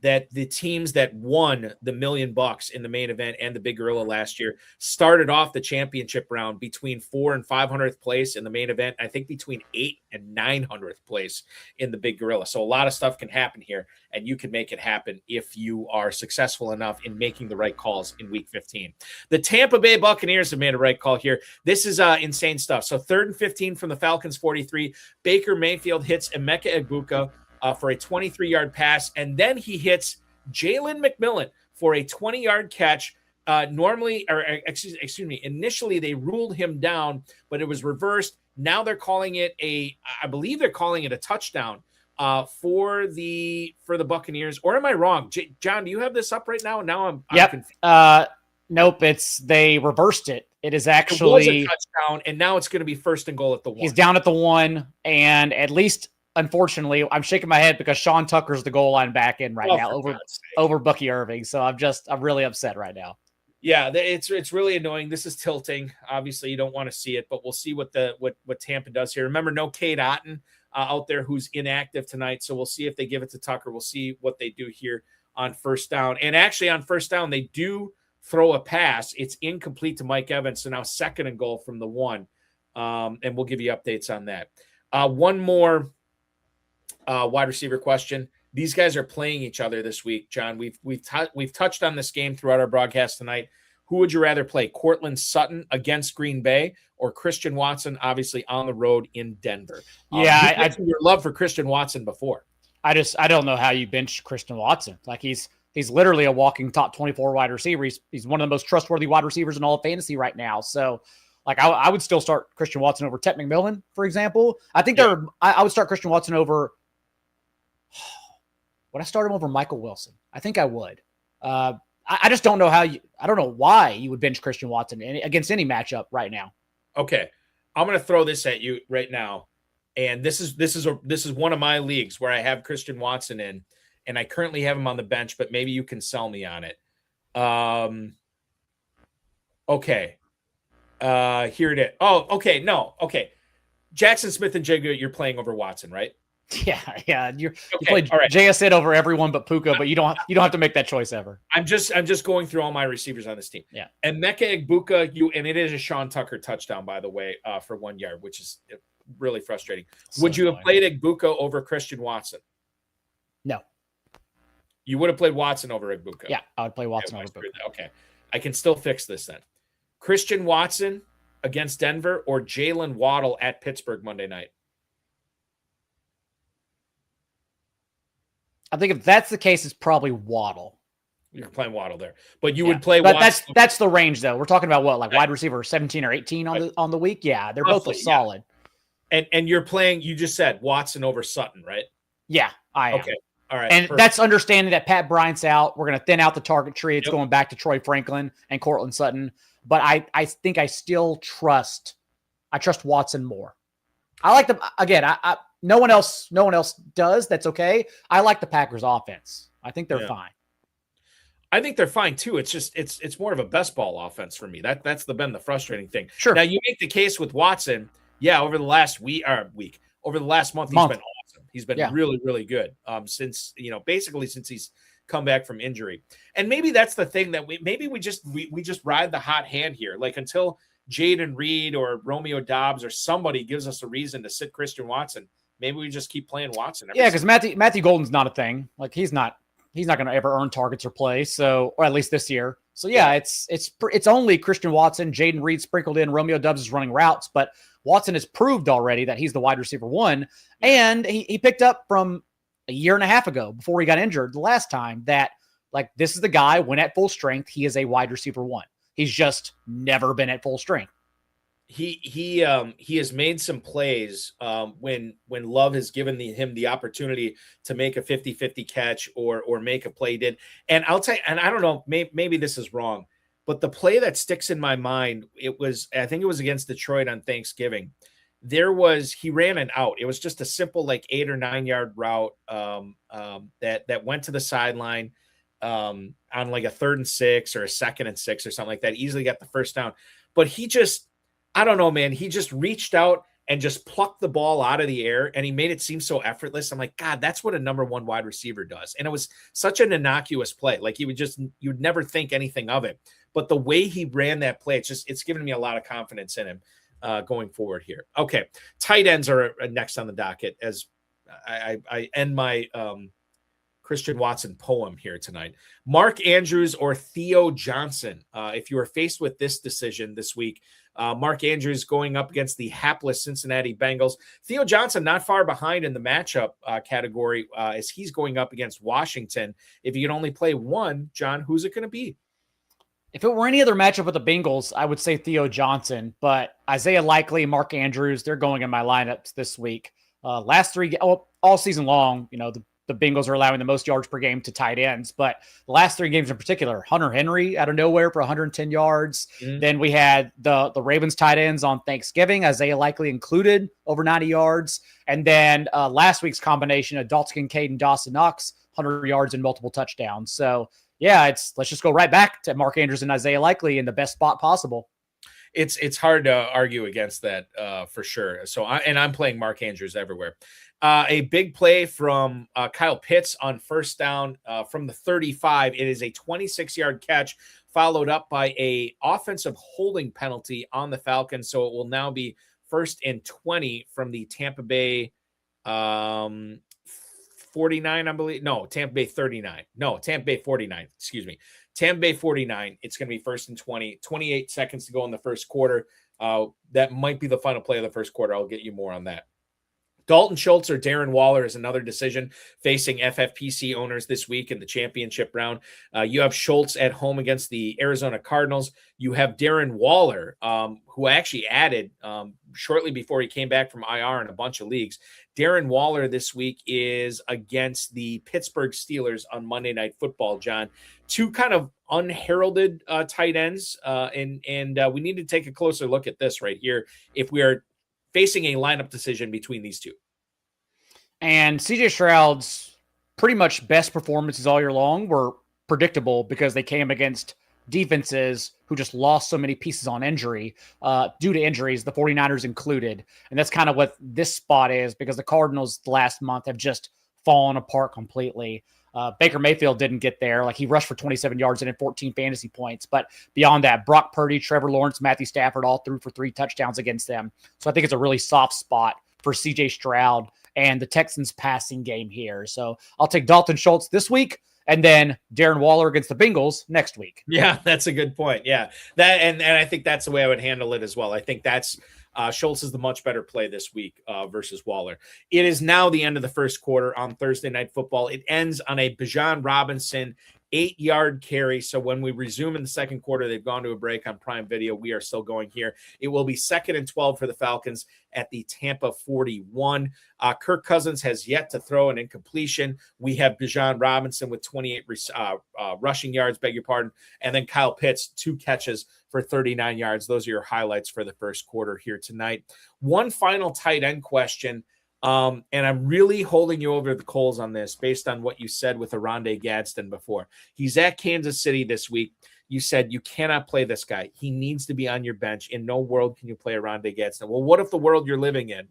that the teams that won the $1 million in the main event and the Big Gorilla last year started off the championship round between 400th and 500th place in the main event. I think between 800th and 900th place in the Big Gorilla. So a lot of stuff can happen here, and you can make it happen if you are successful enough in making the right calls in week 15. The Tampa Bay Buccaneers have made a right call here. This is insane stuff. So 3rd and 15 from the Falcons 43. Baker Mayfield hits Emeka Egbuka for a 23-yard pass, and then he hits Jalen McMillan for a 20-yard catch. Initially they ruled him down, but it was reversed. Now they're calling it a touchdown for the Buccaneers. Or am I wrong? John, do you have this up right now? Now I'm confused. Nope, they reversed it. It is actually a touchdown, and now it's going to be 1st and goal at the 1. He's down at the 1, and at least, unfortunately, I'm shaking my head because Sean Tucker's the goal line back in right now over Bucky Irving. So I'm really upset right now. Yeah, it's really annoying. This is tilting. Obviously, you don't want to see it, but we'll see what Tampa does here. Remember, no Cade Otton out there who's inactive tonight, so we'll see if they give it to Tucker. We'll see what they do here on 1st down. And actually, on 1st down, they do throw a pass. It's incomplete to Mike Evans, so now 2nd and goal from the 1. And we'll give you updates on that. One more wide receiver question. These guys are playing each other this week, John. We've touched on this game throughout our broadcast tonight. Who would you rather play, Courtland Sutton against Green Bay or Christian Watson, obviously on the road in Denver? Yeah, I your love for Christian Watson before. I don't know how you bench Christian Watson. Like he's literally a walking top 24 wide receiver. He's one of the most trustworthy wide receivers in all of fantasy right now. So, like I would still start Christian Watson over Tet McMillan, for example. I think I would start Christian Watson over. Would I start him over Michael Wilson? I think I would. I just don't know I don't know why you would bench Christian Watson against any matchup right now. Okay. I'm going to throw this at you right now. And this is one of my leagues where I have Christian Watson in, and I currently have him on the bench, but maybe you can sell me on it. Okay. Here it is. Oh, okay. No. Okay. Jackson Smith and Jigga, you're playing over Watson, right? Yeah. You play JSN over everyone but Puka, but you don't have to make that choice ever. I'm just going through all my receivers on this team. Yeah. And Emeka Egbuka, and it is a Sean Tucker touchdown, by the way, for 1 yard, which is really frustrating. Would you have played Egbuka over Christian Watson? No. You would have played Watson over Egbuka? Yeah, I would play Watson over Egbuka. Okay. I can still fix this then. Christian Watson against Denver or Jalen Waddle at Pittsburgh Monday night? I think if that's the case, it's probably Waddle. You're playing Waddle there, but you would play. But Watson. That's the range, though. We're talking about what, like wide receiver 17 or 18 on the week. Yeah, they're both solid. And you're playing, you just said Watson over Sutton, right? Yeah, I am. Okay. All right. And perfect. that's understanding that Pat Bryant's out. We're going to thin out the target tree. It's Yep. going back to Troy Franklin and Courtland Sutton. But I think I still trust Watson more. I like them again. No one else does. That's okay. I like the Packers offense. I think they're fine. I think they're fine too. It's just it's more of a best ball offense for me. That's been the frustrating thing. Sure. Now you make the case with Watson. Yeah, over the last over the last month, he's been awesome. He's been really, really good. Since basically since he's come back from injury. And maybe that's the thing that we just ride the hot hand here. Like until Jayden Reed or Romeo Dobbs or somebody gives us a reason to sit Christian Watson, maybe we just keep playing Watson. Yeah, because Matthew Golden's not a thing. Like he's not going to ever earn targets or play. So, or at least this year. So yeah, it's only Christian Watson, Jayden Reed sprinkled in. Romeo Doubs is running routes, but Watson has proved already that he's the wide receiver one, and he picked up from a year and a half ago before he got injured the last time that like this is the guy when at full strength he is a wide receiver one. He's just never been at full strength. He has made some plays when Love has given him the opportunity to make a 50-50 catch or make a play. He did. And I'll tell you, and I don't know, maybe this is wrong, but the play that sticks in my mind, I think it was against Detroit on Thanksgiving. He ran an out. It was just a simple like 8 or 9 yard route that went to the sideline on like a 3rd and 6 or a 2nd and 6 or something like that. Easily got the first down, but I don't know, man. He just reached out and just plucked the ball out of the air, and he made it seem so effortless. I'm like, God, that's what a number one wide receiver does. And it was such an innocuous play. Like you'd never think anything of it. But the way he ran that play, it's given me a lot of confidence in him going forward here. Okay, tight ends are next on the docket as I end my Christian Watson poem here tonight. Mark Andrews or Theo Johnson. If you are faced with this decision this week, Mark Andrews going up against the hapless Cincinnati Bengals. Theo Johnson not far behind in the matchup category as he's going up against Washington. If you can only play one, John, who's it going to be? If it were any other matchup with the Bengals, I would say Theo Johnson. But Isaiah Likely, Mark Andrews, they're going in my lineups this week. Last three, all season long, the Bengals are allowing the most yards per game to tight ends, but the last 3 games in particular, Hunter Henry out of nowhere for 110 yards. Mm-hmm. Then we had the Ravens tight ends on Thanksgiving, Isaiah Likely included, over 90 yards. And then last week's combination of Dalton Kincaid and Dawson Knox, 100 yards and multiple touchdowns. So yeah, let's just go right back to Mark Andrews and Isaiah Likely in the best spot possible. It's hard to argue against that for sure. So I'm playing Mark Andrews everywhere. A big play from Kyle Pitts on first down from the 35. It is a 26-yard catch followed up by a offensive holding penalty on the Falcons. So it will now be 1st and 20 from the Tampa Bay 49, I believe. No, Tampa Bay 39. No, Tampa Bay 49. Excuse me. Tampa Bay 49. It's going to be 1st and 20. 28 seconds to go in the first quarter. That might be the final play of the first quarter. I'll get you more on that. Dalton Schultz or Darren Waller is another decision facing FFPC owners this week in the championship round. You have Schultz at home against the Arizona Cardinals. You have Darren Waller, who I actually added shortly before he came back from IR in a bunch of leagues. Darren Waller this week is against the Pittsburgh Steelers on Monday Night Football, John. 2 kind of unheralded tight ends, and we need to take a closer look at this right here if we are facing a lineup decision between these two. And CJ Stroud's pretty much best performances all year long were predictable because they came against defenses who just lost so many pieces on injury due to injuries, the 49ers included. And that's kind of what this spot is because the Cardinals last month have just fallen apart completely. Baker Mayfield didn't get there. Like he rushed for 27 yards and had 14 fantasy points. But beyond that, Brock Purdy, Trevor Lawrence, Matthew Stafford all threw for 3 touchdowns against them. So I think it's a really soft spot for CJ Stroud and the Texans passing game here. So I'll take Dalton Schultz this week and then Darren Waller against the Bengals next week. Yeah, that's a good point. Yeah, that and I think that's the way I would handle it as well. I think that's Schultz is the much better play this week versus Waller. It is now the end of the first quarter on Thursday Night Football. It ends on a Bijan Robinson 8-yard carry. So when we resume in the second quarter, they've gone to a break on Prime Video. We are still going here. It will be 2nd and 12 for the Falcons at the Tampa 41. Kirk Cousins has yet to throw an incompletion. We have Bijan Robinson with 28 rushing yards, beg your pardon. And then Kyle Pitts, 2 catches for 39 yards. Those are your highlights for the first quarter here tonight. One final tight end question. And I'm really holding you over the coals on this based on what you said with Oronde Gadsden before. He's at Kansas City this week. You said you cannot play this guy. He needs to be on your bench. In no world can you play Oronde Gadsden. Well, what if the world you're living in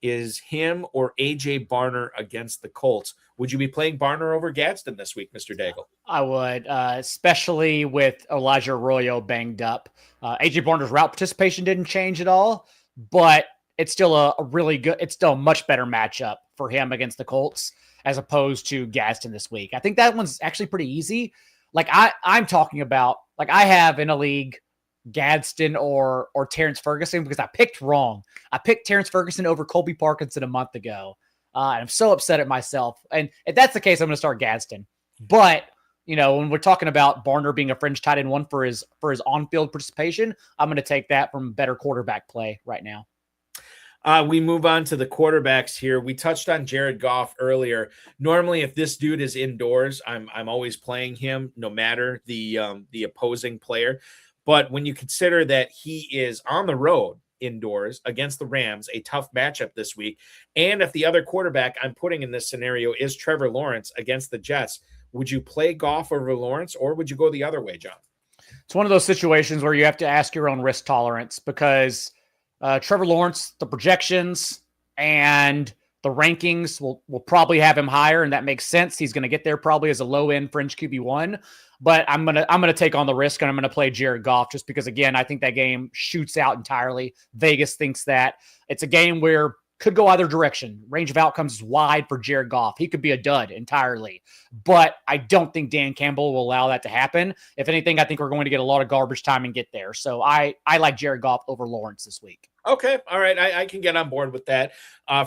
is him or A.J. Barner against the Colts? Would you be playing Barner over Gadsden this week, Mr. Daigle? I would, especially with Elijah Arroyo banged up. A.J. Barner's route participation didn't change at all, but it's still a really good, it's still a much better matchup for him against the Colts as opposed to Gadsden this week. I think that one's actually pretty easy. Like I'm talking about, like I have in a league Gadsden or Terrence Ferguson because I picked wrong. I picked Terrence Ferguson over Colby Parkinson a month ago. And I'm so upset at myself. And if that's the case, I'm going to start Gadsden. But, you know, when we're talking about Barner being a fringe tight end one for his on-field participation, I'm going to take that from better quarterback play right now. We move on to the quarterbacks here. We touched on Jared Goff earlier. Normally, if this dude is indoors, I'm always playing him, no matter the opposing player. But when you consider that he is on the road indoors against the Rams, a tough matchup this week, and if the other quarterback I'm putting in this scenario is Trevor Lawrence against the Jets, would you play Goff over Lawrence, or would you go the other way, John? It's one of those situations where you have to ask your own risk tolerance because Trevor Lawrence, the projections and the rankings will probably have him higher, and that makes sense. He's going to get there probably as a low-end fringe QB1, but I'm gonna take on the risk, and I'm gonna play Jared Goff just because, again, I think that game shoots out entirely. Vegas thinks that it's a game where could go either direction. Range of outcomes is wide for Jared Goff. He could be a dud entirely, but I don't think Dan Campbell will allow that to happen. If anything, I think we're going to get a lot of garbage time and get there. So I like Jared Goff over Lawrence this week. Okay. All right. I can get on board with that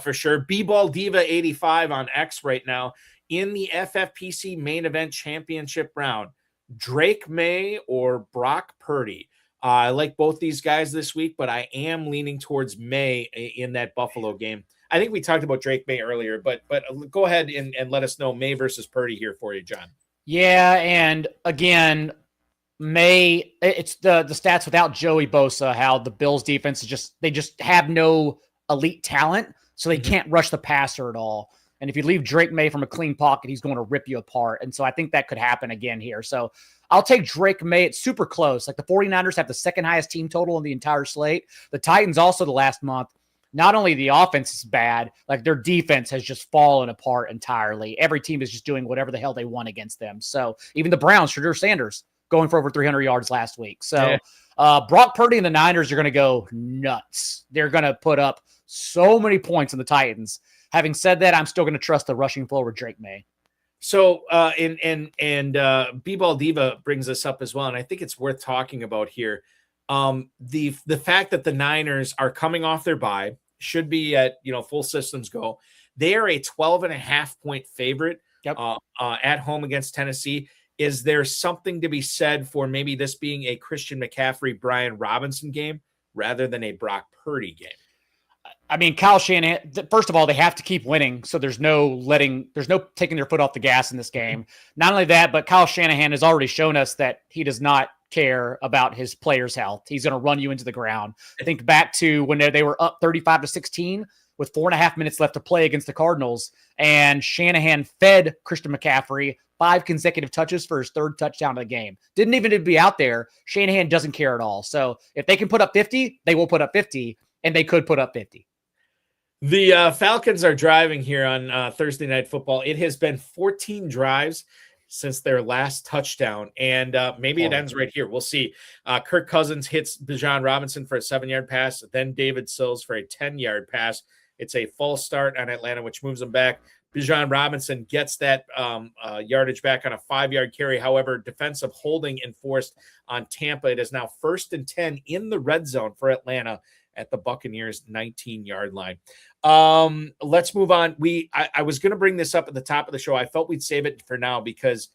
for sure. B-Ball Diva 85 on X right now in the FFPC main event championship round. Drake May or Brock Purdy? I like both these guys this week, but I am leaning towards May in that Buffalo game. I think we talked about Drake May earlier, but go ahead and let us know May versus Purdy here for you, John. Yeah, and again, May, it's the stats without Joey Bosa, how the Bills defense is they just have no elite talent, so they can't rush the passer at all. And if you leave Drake May from a clean pocket, he's going to rip you apart. And so I think that could happen again here. So I'll take Drake May. It's super close. Like the 49ers have the second highest team total in the entire slate. The Titans also the last month. Not only the offense is bad, like their defense has just fallen apart entirely. Every team is just doing whatever the hell they want against them. So even the Browns, Shadur Sanders, going for over 300 yards last week. So Brock Purdy and the Niners are going to go nuts. They're going to put up so many points on the Titans. Having said that, I'm still going to trust the rushing floor with Drake May. So, B-Ball Diva brings us up as well, and I think it's worth talking about here. The fact that the Niners are coming off their bye, should be at full systems go. They are a 12.5-point favorite at home against Tennessee. Is there something to be said for maybe this being a Christian McCaffrey, Brian Robinson game rather than a Brock Purdy game? I mean, Kyle Shanahan, first of all, they have to keep winning. So there's no taking their foot off the gas in this game. Not only that, but Kyle Shanahan has already shown us that he does not care about his players' health. He's going to run you into the ground. Think back to when they were up 35-16 with 4.5 minutes left to play against the Cardinals. And Shanahan fed Christian McCaffrey 5 consecutive touches for his 3rd touchdown of the game. Didn't even be out there. Shanahan doesn't care at all. So if they can put up 50, they will put up 50, and they could put up 50. The Falcons are driving here on Thursday Night Football. It has been 14 drives since their last touchdown, and maybe it ends right here. We'll see. Kirk Cousins hits Bijan Robinson for a 7-yard pass, then David Sills for a 10-yard pass. It's a false start on Atlanta, which moves them back. Bijan Robinson gets that yardage back on a 5-yard carry. However, defensive holding enforced on Tampa. It is now 1st and 10 in the red zone for Atlanta at the Buccaneers 19-yard line. Let's move on. I was going to bring this up at the top of the show. I felt we'd save it for now because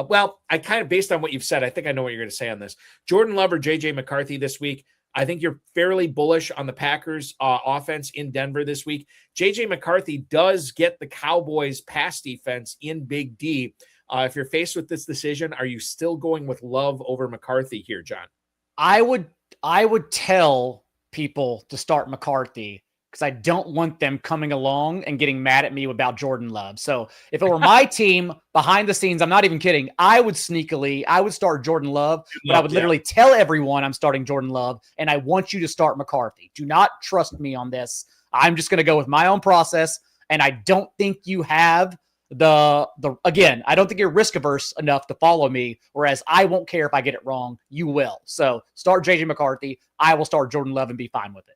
Well, I kind of, based on what you've said, I think I know what you're going to say on this. Jordan Love or JJ McCarthy this week. I think you're fairly bullish on the Packers offense in Denver this week. JJ McCarthy does get the Cowboys pass defense in Big D. If you're faced with this decision, are you still going with Love over McCarthy here, John? I would tell people to start McCarthy because I don't want them coming along and getting mad at me about Jordan Love. So if it were my team behind the scenes, I'm not even kidding, I would start Jordan Love, but I would literally tell everyone I'm starting Jordan Love, and I want you to start McCarthy. Do not trust me on this. I'm just going to go with my own process, and I don't think you have again, I don't think you're risk averse enough to follow me, whereas I won't care if I get it wrong. You will. So start JJ McCarthy. I will start Jordan Love and be fine with it.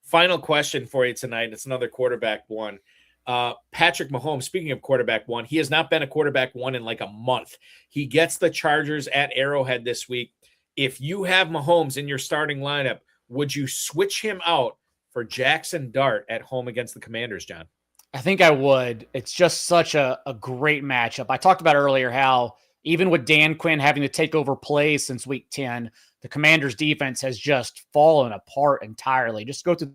Final question for you tonight. It's another quarterback one. Patrick Mahomes, speaking of quarterback one, he has not been a quarterback one in like a month. He gets the Chargers at Arrowhead this week. If you have Mahomes in your starting lineup, would you switch him out for Jackson Dart at home against the Commanders, John? I think I would. It's just such a great matchup. I talked about earlier how even with Dan Quinn having to take over plays since week 10, the Commanders defense has just fallen apart entirely. Just go to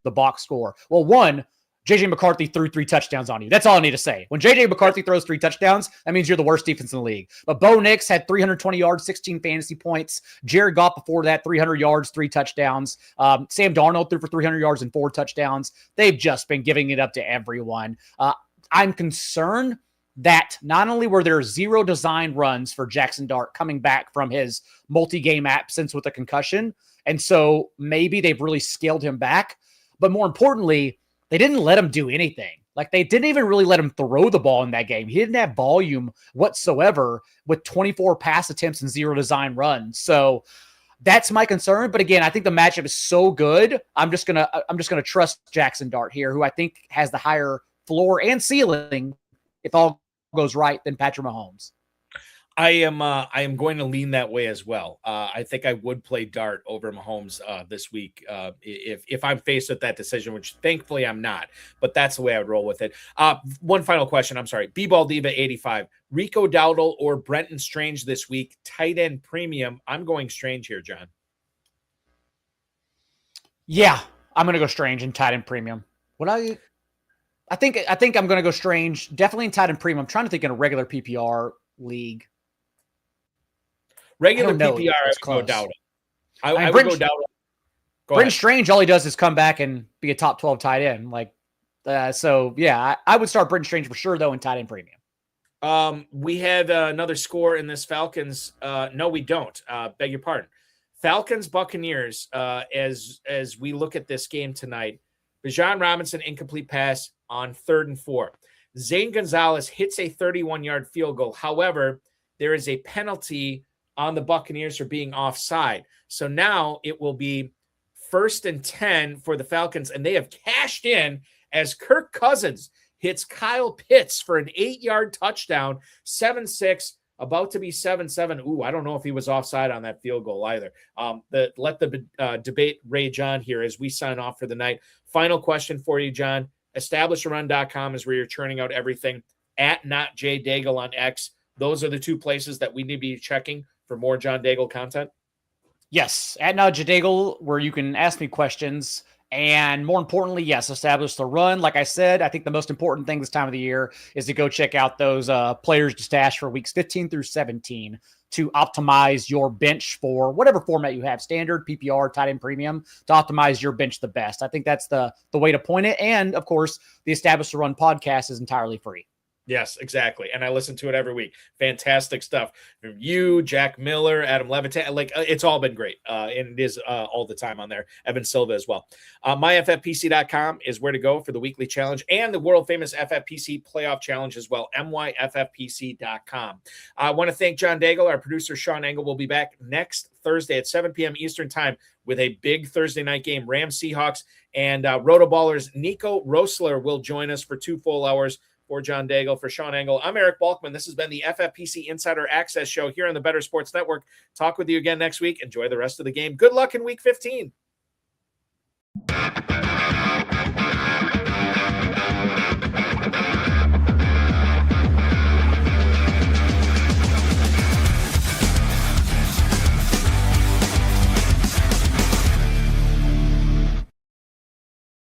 the box score. Well, one, JJ McCarthy threw 3 touchdowns on you. That's all I need to say. When JJ McCarthy throws 3 touchdowns, that means you're the worst defense in the league. But Bo Nix had 320 yards, 16 fantasy points. Jared Goff before that, 300 yards, 3 touchdowns. Sam Darnold threw for 300 yards and 4 touchdowns. They've just been giving it up to everyone. I'm concerned that not only were there 0 design runs for Jackson Dart coming back from his multi-game absence with a concussion, and so maybe they've really scaled him back, but more importantly, they didn't let him do anything. Like, they didn't even really let him throw the ball in that game. He didn't have volume whatsoever with 24 pass attempts and 0 design runs. So that's my concern. But again, I think the matchup is so good. I'm just gonna trust Jackson Dart here, who I think has the higher floor and ceiling, if all goes right, than Patrick Mahomes. I am going to lean that way as well. I think I would play Dart over Mahomes this week if I'm faced with that decision, which thankfully I'm not. But that's the way I would roll with it. One final question. I'm sorry. B-Ball Diva 85. Rico Dowdle or Brenton Strange this week? Tight end premium. I'm going Strange here, John. Yeah, I'm going to go Strange in tight end premium. I think I'm going to go Strange. Definitely in tight end premium. I'm trying to think in a regular PPR league. Regular PPR, I would go Dowdle. I would go Dowdle. Brenton Strange, all he does is come back and be a top 12 tight end. So yeah, I would start Brenton Strange for sure, though, in tight end premium. We had another score in this Falcons. No, we don't. Beg your pardon. Falcons Buccaneers. As we look at this game tonight, Bijan Robinson incomplete pass on 3rd and 4. Zane Gonzalez hits a 31-yard field goal. However, there is a penalty on the Buccaneers for being offside. So now it will be 1st and 10 for the Falcons, and they have cashed in as Kirk Cousins hits Kyle Pitts for an 8-yard touchdown, 7-6, about to be 7-7. Ooh, I don't know if he was offside on that field goal either. Let the debate rage on here as we sign off for the night. Final question for you, John. EstablishArun.com is where you're churning out everything. At Not J Daigle on X. Those are the 2 places that we need to be checking for more John Daigle content. Yes, at Not J Daigle, where you can ask me questions. And more importantly, yes, establish the run. Like I said, I think the most important thing this time of the year is to go check out those players to stash for weeks 15 through 17 to optimize your bench for whatever format you have, standard, PPR, tight end premium, to optimize your bench the best. I think that's the way to point it. And of course, the Establish the Run podcast is entirely free. Yes, exactly. And I listen to it every week. Fantastic stuff. From you, Jack Miller, Adam Levitan. It's all been great. And it is all the time on there. Evan Silva as well. MyFFPC.com is where to go for the weekly challenge and the world famous FFPC playoff challenge as well. MyFFPC.com. I want to thank John Daigle. Our producer, Sean Engel, will be back next Thursday at 7 p.m. Eastern time with a big Thursday night game. Rams, Seahawks, and Rotoballers. Nico Rosler will join us for 2 full hours. For John Daigle, for Sean Engel, I'm Eric Balkman. This has been the FFPC Insider Access Show here on the Better Sports Network. Talk with you again next week. Enjoy the rest of the game. Good luck in Week 15.